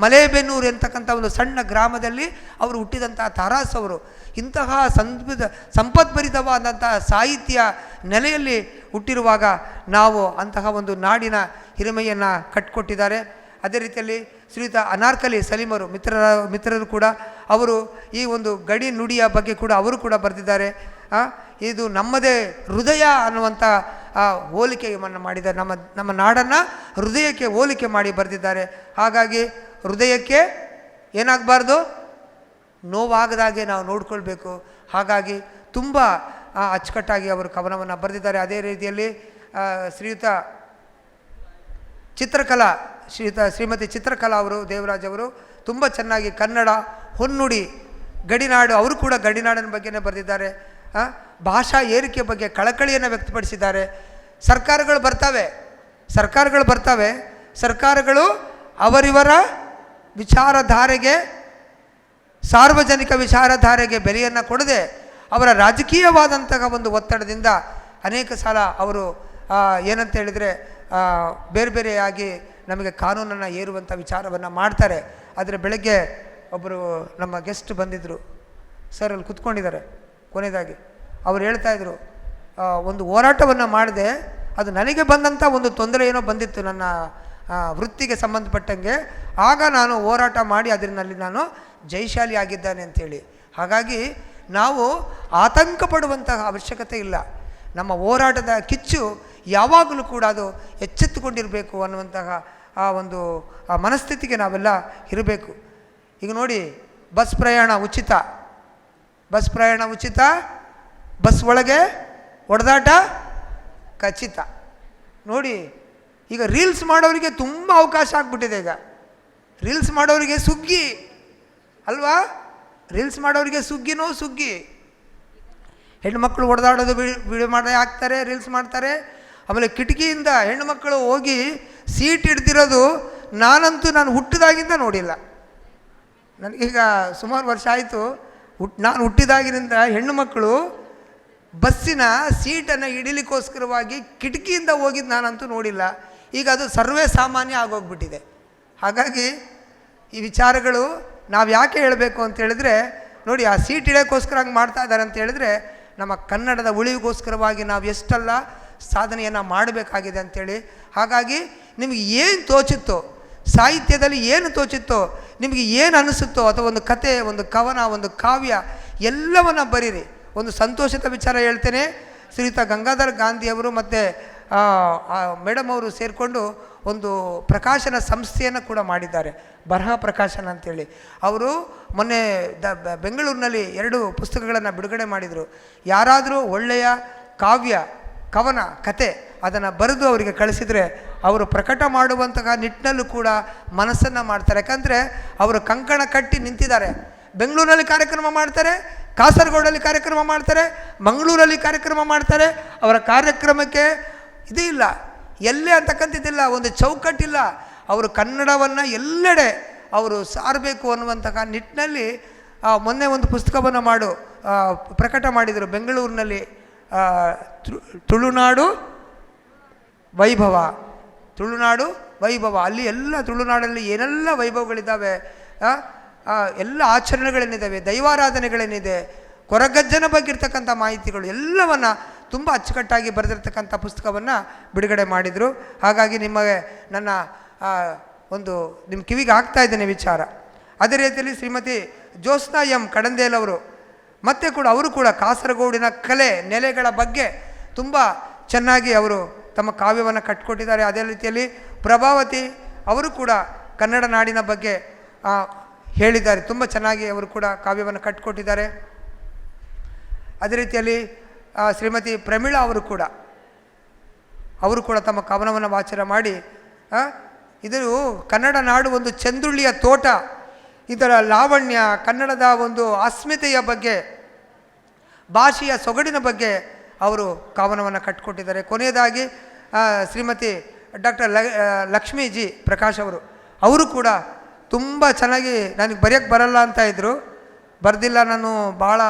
ಮಲೇಬೆನ್ನೂರು ಅಂತಕ್ಕಂಥ ಒಂದು ಸಣ್ಣ ಗ್ರಾಮದಲ್ಲಿ ಅವರು ಹುಟ್ಟಿದಂಥ ತಾರಾಸ್ ಅವರು. ಇಂತಹ ಸಂಪದ್ಭರಿತವಾದಂಥ ಸಾಹಿತ್ಯ ನೆಲೆಯಲ್ಲಿ ಹುಟ್ಟಿರುವಾಗ ನಾವು ಅಂತಹ ಒಂದು ನಾಡಿನ ಹಿರಿಮೆಯನ್ನು ಕಟ್ಟಿಕೊಟ್ಟಿದ್ದಾರೆ. ಅದೇ ರೀತಿಯಲ್ಲಿ ಶ್ರೀಯುತ ಅನಾರ್ಕಲಿ ಸಲೀಮರು ಮಿತ್ರರು ಕೂಡ ಅವರು ಈ ಒಂದು ಗಡಿ ನುಡಿಯ ಬಗ್ಗೆ ಕೂಡ ಅವರು ಕೂಡ ಬರೆದಿದ್ದಾರೆ. ಇದು ನಮ್ಮದೇ ಹೃದಯ ಅನ್ನುವಂಥ ಹೋಲಿಕೆಯನ್ನು ಮಾಡಿದ್ದಾರೆ. ನಮ್ಮ ನಾಡನ್ನು ಹೃದಯಕ್ಕೆ ಹೋಲಿಕೆ ಮಾಡಿ ಬರೆದಿದ್ದಾರೆ. ಹಾಗಾಗಿ ಹೃದಯಕ್ಕೆ ಏನಾಗಬಾರ್ದು, ನೋವಾಗದಾಗೆ ನಾವು ನೋಡ್ಕೊಳ್ಬೇಕು. ಹಾಗಾಗಿ ತುಂಬ ಅಚ್ಚುಕಟ್ಟಾಗಿ ಅವರು ಕವನವನ್ನು ಬರೆದಿದ್ದಾರೆ. ಅದೇ ರೀತಿಯಲ್ಲಿ ಶ್ರೀಮತಿ ಚಿತ್ರಕಲಾ ಅವರು, ದೇವರಾಜ್ ಅವರು ತುಂಬ ಚೆನ್ನಾಗಿ ಕನ್ನಡ ಹೊನ್ನುಡಿ ಗಡಿನಾಡು, ಅವರು ಕೂಡ ಗಡಿನಾಡಿನ ಬಗ್ಗೆನೇ ಬರೆದಿದ್ದಾರೆ. ಭಾಷಾ ಏರಿಕೆ ಬಗ್ಗೆ ಕಳಕಳಿಯನ್ನು ವ್ಯಕ್ತಪಡಿಸಿದ್ದಾರೆ. ಸರ್ಕಾರಗಳು ಬರ್ತವೆ, ಸರ್ಕಾರಗಳು ಅವರಿವರ ವಿಚಾರಧಾರೆಗೆ, ಸಾರ್ವಜನಿಕ ವಿಚಾರಧಾರೆಗೆ ಬೆಲೆಯನ್ನು ಕೊಡದೆ ಅವರ ರಾಜಕೀಯವಾದಂತಹ ಒಂದು ಒತ್ತಡದಿಂದ ಅನೇಕ ಸಲ ಅವರು ಏನಂತ ಹೇಳಿದರೆ ಬೇರೆ ಬೇರೆಯಾಗಿ ನಮಗೆ ಕಾನೂನನ್ನು ಏರುವಂಥ ವಿಚಾರವನ್ನು ಮಾಡ್ತಾರೆ. ಆದರೆ ಬೆಳಗ್ಗೆ ಒಬ್ಬರು ನಮ್ಮ ಗೆಸ್ಟ್ ಬಂದಿದ್ದರು ಸರ್, ಅಲ್ಲಿ ಕೂತ್ಕೊಂಡಿದ್ದಾರೆ. ಕೊನೆಯದಾಗಿ ಅವರು ಹೇಳ್ತಾಯಿದ್ರು, ಒಂದು ಹೋರಾಟವನ್ನು ಮಾಡಿದೆ, ಅದು ನನಗೆ ಬಂದಂಥ ಒಂದು ತೊಂದರೆ ಏನೋ ಬಂದಿತ್ತು ನನ್ನ ವೃತ್ತಿಗೆ ಸಂಬಂಧಪಟ್ಟಂಗೆ, ಆಗ ನಾನು ಹೋರಾಟ ಮಾಡಿ ಅದರಲ್ಲಿ ನಾನು ಜಯಶಾಲಿ ಆಗಿದ್ದಾನೆ ಅಂಥೇಳಿ. ಹಾಗಾಗಿ ನಾವು ಆತಂಕ ಪಡುವಂತಹ ಅವಶ್ಯಕತೆ ಇಲ್ಲ. ನಮ್ಮ ಹೋರಾಟದ ಕಿಚ್ಚು ಯಾವಾಗಲೂ ಕೂಡ ಅದು ಎಚ್ಚೆತ್ತುಕೊಂಡಿರಬೇಕು ಅನ್ನುವಂತಹ ಆ ಒಂದು ಮನಸ್ಥಿತಿಗೆ ನಾವೆಲ್ಲ ಇರಬೇಕು. ಈಗ ನೋಡಿ, ಬಸ್ ಪ್ರಯಾಣ ಉಚಿತ, ಬಸ್ ಒಳಗೆ ಹೊಡೆದಾಟ ಖಚಿತ. ನೋಡಿ, ಈಗ ರೀಲ್ಸ್ ಮಾಡೋರಿಗೆ ತುಂಬ ಅವಕಾಶ ಆಗ್ಬಿಟ್ಟಿದೆ. ಈಗ ರೀಲ್ಸ್ ಮಾಡೋರಿಗೆ ಸುಗ್ಗಿ ಅಲ್ವಾ, ರೀಲ್ಸ್ ಮಾಡೋರಿಗೆ ಸುಗ್ಗಿ. ಹೆಣ್ಣುಮಕ್ಕಳು ಹೊಡೆದಾಡೋದು ವಿಡಿಯೋ ಮಾಡಿ ಹಾಕ್ತಾರೆ, ರೀಲ್ಸ್ ಮಾಡ್ತಾರೆ. ಆಮೇಲೆ ಕಿಟಕಿಯಿಂದ ಹೆಣ್ಣುಮಕ್ಕಳು ಹೋಗಿ ಸೀಟ್ ಹಿಡ್ದಿರೋದು ನಾನು ಹುಟ್ಟಿದಾಗಿಂದ ನೋಡಿಲ್ಲ. ನನಗೀಗ ಸುಮಾರು ವರ್ಷ ಆಯಿತು. ನಾನು ಹುಟ್ಟಿದಾಗಿನಿಂದ ಹೆಣ್ಣುಮಕ್ಕಳು ಬಸ್ಸಿನ ಸೀಟನ್ನು ಹಿಡಿಲಿಕ್ಕೋಸ್ಕರವಾಗಿ ಕಿಟಕಿಯಿಂದ ಹೋಗಿದ್ದು ನಾನಂತೂ ನೋಡಿಲ್ಲ. ಈಗ ಅದು ಸರ್ವೇ ಸಾಮಾನ್ಯ ಆಗೋಗ್ಬಿಟ್ಟಿದೆ. ಹಾಗಾಗಿ ಈ ವಿಚಾರಗಳು ನಾವು ಯಾಕೆ ಹೇಳಬೇಕು ಅಂತ ಹೇಳಿದ್ರೆ, ನೋಡಿ, ಆ ಸೀಟ್ ಹಿಡಿಯೋಕ್ಕೋಸ್ಕರ ಹಂಗೆ ಮಾಡ್ತಾ ಇದ್ದಾರೆ ಅಂತ ಹೇಳಿದ್ರೆ, ನಮ್ಮ ಕನ್ನಡದ ಉಳಿವಿಗೋಸ್ಕರವಾಗಿ ನಾವು ಎಷ್ಟೆಲ್ಲ ಸಾಧನೆಯನ್ನು ಮಾಡಬೇಕಾಗಿದೆ ಅಂಥೇಳಿ. ಹಾಗಾಗಿ ನಿಮಗೆ ಏನು ತೋಚುತ್ತೋ, ಸಾಹಿತ್ಯದಲ್ಲಿ ಏನು ತೋಚುತ್ತೋ, ನಿಮಗೆ ಏನು ಅನಿಸುತ್ತೋ, ಅಥವಾ ಒಂದು ಕತೆ, ಒಂದು ಕವನ, ಒಂದು ಕಾವ್ಯ, ಎಲ್ಲವನ್ನು ಬರೀರಿ. ಒಂದು ಸಂತೋಷದ ವಿಚಾರ ಹೇಳ್ತೇನೆ. ಶ್ರೀಯುತ ಗಂಗಾಧರ ಗಾಂಧಿಯವರು ಮತ್ತು ಮೇಡಮ್ ಅವರು ಸೇರಿಕೊಂಡು ಒಂದು ಪ್ರಕಾಶನ ಸಂಸ್ಥೆಯನ್ನು ಕೂಡ ಮಾಡಿದ್ದಾರೆ, ಬರಹ ಪ್ರಕಾಶನ ಅಂಥೇಳಿ. ಅವರು ಮೊನ್ನೆ ಬೆಂಗಳೂರಿನಲ್ಲಿ 2 ಪುಸ್ತಕಗಳನ್ನು ಬಿಡುಗಡೆ ಮಾಡಿದರು. ಯಾರಾದರೂ ಒಳ್ಳೆಯ ಕಾವ್ಯ, ಕವನ, ಕತೆ ಅದನ್ನು ಬರೆದು ಅವರಿಗೆ ಕಳಿಸಿದರೆ ಅವರು ಪ್ರಕಟ ಮಾಡುವಂತಹ ನಿಟ್ಟಿನಲ್ಲೂ ಕೂಡ ಮನಸ್ಸನ್ನು ಮಾಡ್ತಾರೆ. ಯಾಕಂದರೆ ಅವರು ಕಂಕಣ ಕಟ್ಟಿ ನಿಂತಿದ್ದಾರೆ. ಬೆಂಗಳೂರಲ್ಲಿ ಕಾರ್ಯಕ್ರಮ ಮಾಡ್ತಾರೆ, ಕಾಸರಗೋಡಲ್ಲಿ ಕಾರ್ಯಕ್ರಮ ಮಾಡ್ತಾರೆ, ಮಂಗಳೂರಲ್ಲಿ ಕಾರ್ಯಕ್ರಮ ಮಾಡ್ತಾರೆ. ಅವರ ಕಾರ್ಯಕ್ರಮಕ್ಕೆ ಇದೇ ಇಲ್ಲ, ಎಲ್ಲೇ ಅಂತಕ್ಕಂಥದ್ದಿಲ್ಲ, ಒಂದು ಚೌಕಟ್ಟಿಲ್ಲ. ಅವರು ಕನ್ನಡವನ್ನು ಎಲ್ಲೆಡೆ ಅವರು ಸಾರಬೇಕು ಅನ್ನುವಂತಹ ನಿಟ್ಟಿನಲ್ಲಿ ಮೊನ್ನೆ ಒಂದು ಪುಸ್ತಕವನ್ನು ಪ್ರಕಟ ಮಾಡಿದರು ಬೆಂಗಳೂರಿನಲ್ಲಿ, ತುಳುನಾಡು ವೈಭವ. ಅಲ್ಲಿ ಎಲ್ಲ ತುಳುನಾಡಲ್ಲಿ ಏನೆಲ್ಲ ವೈಭವಗಳಿದ್ದಾವೆ, ಎಲ್ಲ ಆಚರಣೆಗಳೇನಿದ್ದಾವೆ, ದೈವಾರಾಧನೆಗಳೇನಿದೆ, ಕೊರಗಜ್ಜನ ಬಗ್ಗೆ ಇರ್ತಕ್ಕಂಥ ಮಾಹಿತಿಗಳು ಎಲ್ಲವನ್ನು ತುಂಬ ಅಚ್ಚುಕಟ್ಟಾಗಿ ಬರೆದಿರ್ತಕ್ಕಂಥ ಪುಸ್ತಕವನ್ನು ಬಿಡುಗಡೆ ಮಾಡಿದರು. ಹಾಗಾಗಿ ನಿಮಗೆ ನನ್ನ ನಿಮ್ಮ ಕಿವಿಗೆ ಆಗ್ತಾ ಇದ್ದೇನೆ ವಿಚಾರ. ಅದೇ ರೀತಿಯಲ್ಲಿ ಶ್ರೀಮತಿ ಜ್ಯೋತ್ಸ್ನಾ ಎಂ ಕಡಂದೇಲ್ ಅವರು ಅವರು ಕೂಡ ಕಾಸರಗೋಡಿನ ಕಲೆ ನೆಲೆಗಳ ಬಗ್ಗೆ ತುಂಬ ಚೆನ್ನಾಗಿ ಅವರು ತಮ್ಮ ಕಾವ್ಯವನ್ನು ಕಟ್ಟಿಕೊಟ್ಟಿದ್ದಾರೆ. ಅದೇ ರೀತಿಯಲ್ಲಿ ಪ್ರಭಾವತಿ ಅವರು ಕೂಡ ಕನ್ನಡ ನಾಡಿನ ಬಗ್ಗೆ ಹೇಳಿದ್ದಾರೆ, ತುಂಬ ಚೆನ್ನಾಗಿ ಅವರು ಕೂಡ ಕಾವ್ಯವನ್ನು ಕಟ್ಟಿಕೊಟ್ಟಿದ್ದಾರೆ. ಅದೇ ರೀತಿಯಲ್ಲಿ ಶ್ರೀಮತಿ ಪ್ರಮೀಳಾ ಅವರು ಕೂಡ ತಮ್ಮ ಕವನವನ್ನು ವಾಚನ ಮಾಡಿ ಇದು ಕನ್ನಡ ನಾಡು ಒಂದು ಚಂದುಳ್ಳಿಯ ತೋಟ, ಇದರ ಲಾವಣ್ಯ, ಕನ್ನಡದ ಒಂದು ಅಸ್ಮಿತೆಯ ಬಗ್ಗೆ, ಭಾಷೆಯ ಸೊಗಡಿನ ಬಗ್ಗೆ ಅವರು ಕವನವನ್ನು ಕಟ್ಟಿಕೊಟ್ಟಿದ್ದಾರೆ. ಕೊನೆಯದಾಗಿ ಶ್ರೀಮತಿ ಡಾಕ್ಟರ್ ಲಕ್ಷ್ಮೀಜಿ ಪ್ರಕಾಶ್ ಅವರು ಕೂಡ ತುಂಬ ಚೆನ್ನಾಗಿ ನನಗೆ ಬರೆಯೋಕ್ಕೆ ಬರಲ್ಲ ಅಂತ ಇದ್ದರು, ಬರೆದಿಲ್ಲ, ನಾನು ಭಾಳ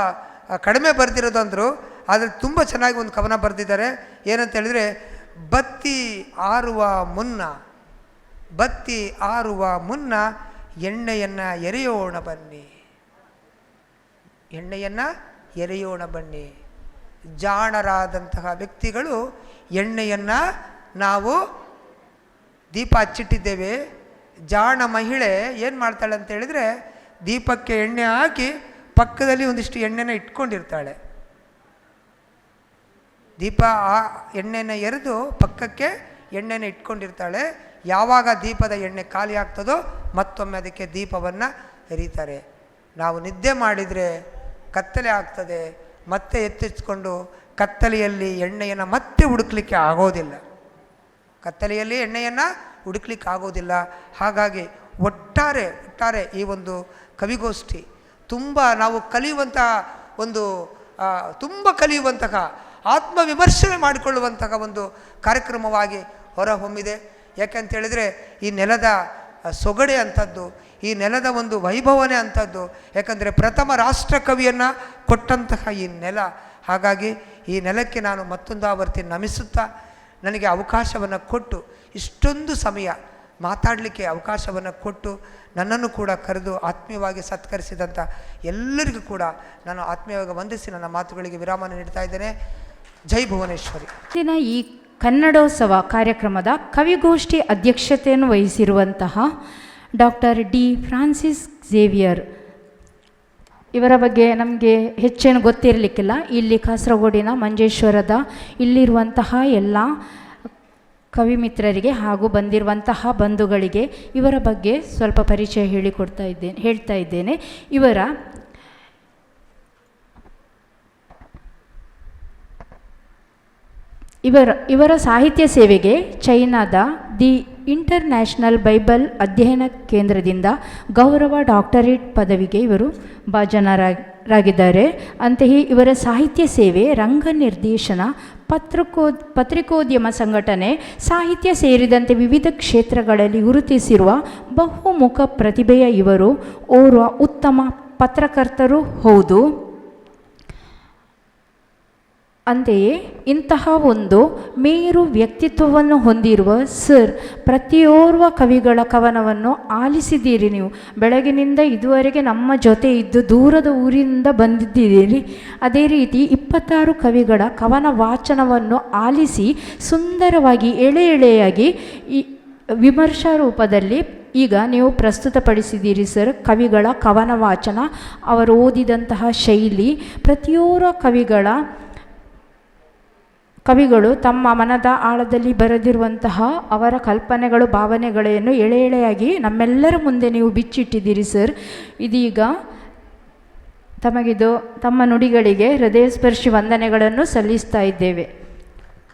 ಕಡಿಮೆ ಬರೆದಿರೋದು ಅಂದರು. ಆದರೆ ತುಂಬ ಚೆನ್ನಾಗಿ ಒಂದು ಕವನ ಬರೆದಿದ್ದಾರೆ. ಏನಂತ ಹೇಳಿದರೆ, ಬತ್ತಿ ಆರುವ ಮುನ್ನ ಎಣ್ಣೆಯನ್ನು ಎರೆಯೋಣ ಬನ್ನಿ. ಜಾಣರಾದಂತಹ ವ್ಯಕ್ತಿಗಳು ಎಣ್ಣೆಯನ್ನು ನಾವು ದೀಪ ಹಚ್ಚಿಟ್ಟಿದ್ದೇವೆ. ಜಾಣ ಮಹಿಳೆ ಏನು ಮಾಡ್ತಾಳೆ ಅಂತ ಹೇಳಿದರೆ, ದೀಪಕ್ಕೆ ಎಣ್ಣೆ ಹಾಕಿ ಪಕ್ಕದಲ್ಲಿ ಒಂದಿಷ್ಟು ಎಣ್ಣೆನ ಇಟ್ಕೊಂಡಿರ್ತಾಳೆ. ದೀಪ ಎಣ್ಣೆನ ಎರೆದು ಪಕ್ಕಕ್ಕೆ ಎಣ್ಣೆನ ಇಟ್ಕೊಂಡಿರ್ತಾಳೆ. ಯಾವಾಗ ದೀಪದ ಎಣ್ಣೆ ಖಾಲಿ ಆಗ್ತದೋ ಮತ್ತೊಮ್ಮೆ ಅದಕ್ಕೆ ದೀಪವನ್ನು ಎರೀತಾರೆ. ನಾವು ನಿದ್ದೆ ಮಾಡಿದರೆ ಕತ್ತಲೆ ಆಗ್ತದೆ, ಮತ್ತೆ ಎತ್ತಿಸ್ಕೊಂಡು ಕತ್ತಲೆಯಲ್ಲಿ ಎಣ್ಣೆಯನ್ನು ಮತ್ತೆ ಹುಡುಕ್ಲಿಕ್ಕೆ ಆಗೋದಿಲ್ಲ. ಹಾಗಾಗಿ ಒಟ್ಟಾರೆ ಈ ಒಂದು ಕವಿಗೋಷ್ಠಿ ನಾವು ಕಲಿಯುವಂತಹ ಆತ್ಮವಿಮರ್ಶನೆ ಮಾಡಿಕೊಳ್ಳುವಂತಹ ಒಂದು ಕಾರ್ಯಕ್ರಮವಾಗಿ ಹೊರಹೊಮ್ಮಿದೆ. ಯಾಕೆಂತೇಳಿದರೆ, ಈ ನೆಲದ ಸೊಗಡೆ ಅಂಥದ್ದು, ಈ ನೆಲದ ಒಂದು ವೈಭವನೇ ಅಂಥದ್ದು. ಯಾಕಂದರೆ ಪ್ರಥಮ ರಾಷ್ಟ್ರ ಕವಿಯನ್ನು ಕೊಟ್ಟಂತಹ ಈ ನೆಲ. ಹಾಗಾಗಿ ಈ ನೆಲಕ್ಕೆ ನಾನು ಮತ್ತೊಂದು ಆವರ್ತಿ ನಮಿಸುತ್ತಾ, ನನಗೆ ಅವಕಾಶವನ್ನು ಕೊಟ್ಟು, ಇಷ್ಟೊಂದು ಸಮಯ ಮಾತಾಡಲಿಕ್ಕೆ ಅವಕಾಶವನ್ನು ಕೊಟ್ಟು, ನನ್ನನ್ನು ಕೂಡ ಕರೆದು ಆತ್ಮೀಯವಾಗಿ ಸತ್ಕರಿಸಿದಂಥ ಎಲ್ಲರಿಗೂ ಕೂಡ ನಾನು ಆತ್ಮೀಯವಾಗಿ ವಂದಿಸಿ ನನ್ನ ಮಾತುಗಳಿಗೆ ವಿರಾಮ ನೀಡ್ತಾ ಇದ್ದೇನೆ. ಜೈ ಭುವನೇಶ್ವರಿ. ಈ ಕನ್ನಡೋತ್ಸವ ಕಾರ್ಯಕ್ರಮದ ಕವಿಗೋಷ್ಠಿ ಅಧ್ಯಕ್ಷತೆಯನ್ನು ವಹಿಸಿರುವಂತಹ ಡಾಕ್ಟರ್ ಡಿ ಫ್ರಾನ್ಸಿಸ್ ಝೇವಿಯರ್ ಇವರ ಬಗ್ಗೆ ನಮಗೆ ಹೆಚ್ಚೇನು ಗೊತ್ತಿರಲಿಕ್ಕಿಲ್ಲ. ಇಲ್ಲಿ ಕಾಸರಗೋಡಿನ ಮಂಜೇಶ್ವರದ ಇಲ್ಲಿರುವಂತಹ ಎಲ್ಲ ಕವಿ ಮಿತ್ರರಿಗೆ ಹಾಗೂ ಬಂದಿರುವಂತಹ ಬಂಧುಗಳಿಗೆ ಇವರ ಬಗ್ಗೆ ಸ್ವಲ್ಪ ಪರಿಚಯ ಹೇಳ್ತಾ ಇದ್ದೇನೆ. ಇವರ ಸಾಹಿತ್ಯ ಸೇವೆಗೆ ಚೈನಾದ ದಿ ಇಂಟರ್ನ್ಯಾಷನಲ್ ಬೈಬಲ್ ಅಧ್ಯಯನ ಕೇಂದ್ರದಿಂದ ಗೌರವ ಡಾಕ್ಟರೇಟ್ ಪದವಿಗೆ ಇವರು ಭಾಜನರಾಗಿದ್ದಾರೆ. ಅಂತೆಯೇ ಇವರ ಸಾಹಿತ್ಯ ಸೇವೆ, ರಂಗ ನಿರ್ದೇಶನ, ಪತ್ರಿಕೋದ್ಯಮ ಸಂಘಟನೆ, ಸಾಹಿತ್ಯ ಸೇರಿದಂತೆ ವಿವಿಧ ಕ್ಷೇತ್ರಗಳಲ್ಲಿ ಗುರುತಿಸಿರುವ ಬಹುಮುಖ ಪ್ರತಿಭೆಯ ಇವರು ಓರ್ವ ಉತ್ತಮ ಪತ್ರಕರ್ತರೂ ಹೌದು. ಅಂತೆಯೇ ಇಂತಹ ಒಂದು ಮೇರು ವ್ಯಕ್ತಿತ್ವವನ್ನು ಹೊಂದಿರುವ ಸರ್, ಪ್ರತಿಯೋರ್ವ ಕವಿಗಳ ಕವನವನ್ನು ಆಲಿಸಿದ್ದೀರಿ ನೀವು. ಬೆಳಗಿನಿಂದ ಇದುವರೆಗೆ ನಮ್ಮ ಜೊತೆ ಇದ್ದು ದೂರದ ಊರಿನಿಂದ ಬಂದಿದ್ದೀರಿ. ಅದೇ ರೀತಿ 26 ಕವಿಗಳ ಕವನ ವಾಚನವನ್ನು ಆಲಿಸಿ ಸುಂದರವಾಗಿ ಎಳೆಯಾಗಿ ಈ ವಿಮರ್ಶಾ ರೂಪದಲ್ಲಿ ಈಗ ನೀವು ಪ್ರಸ್ತುತಪಡಿಸಿದ್ದೀರಿ ಸರ್. ಕವಿಗಳ ಕವನ ವಾಚನ, ಅವರು ಓದಿದಂತಹ ಶೈಲಿ, ಪ್ರತಿಯೋರ್ವ ಕವಿಗಳು ತಮ್ಮ ಮನದ ಆಳದಲ್ಲಿ ಬರೆದಿರುವಂತಹ ಅವರ ಕಲ್ಪನೆಗಳು, ಭಾವನೆಗಳನ್ನು ಎಳೆಯಾಗಿ ನಮ್ಮೆಲ್ಲರ ಮುಂದೆ ನೀವು ಬಿಚ್ಚಿಟ್ಟಿದ್ದೀರಿ ಸರ್. ಇದೀಗ ತಮ್ಮ ನುಡಿಗಳಿಗೆ ಹೃದಯಸ್ಪರ್ಶಿ ವಂದನೆಗಳನ್ನು ಸಲ್ಲಿಸ್ತಾ ಇದ್ದೇವೆ.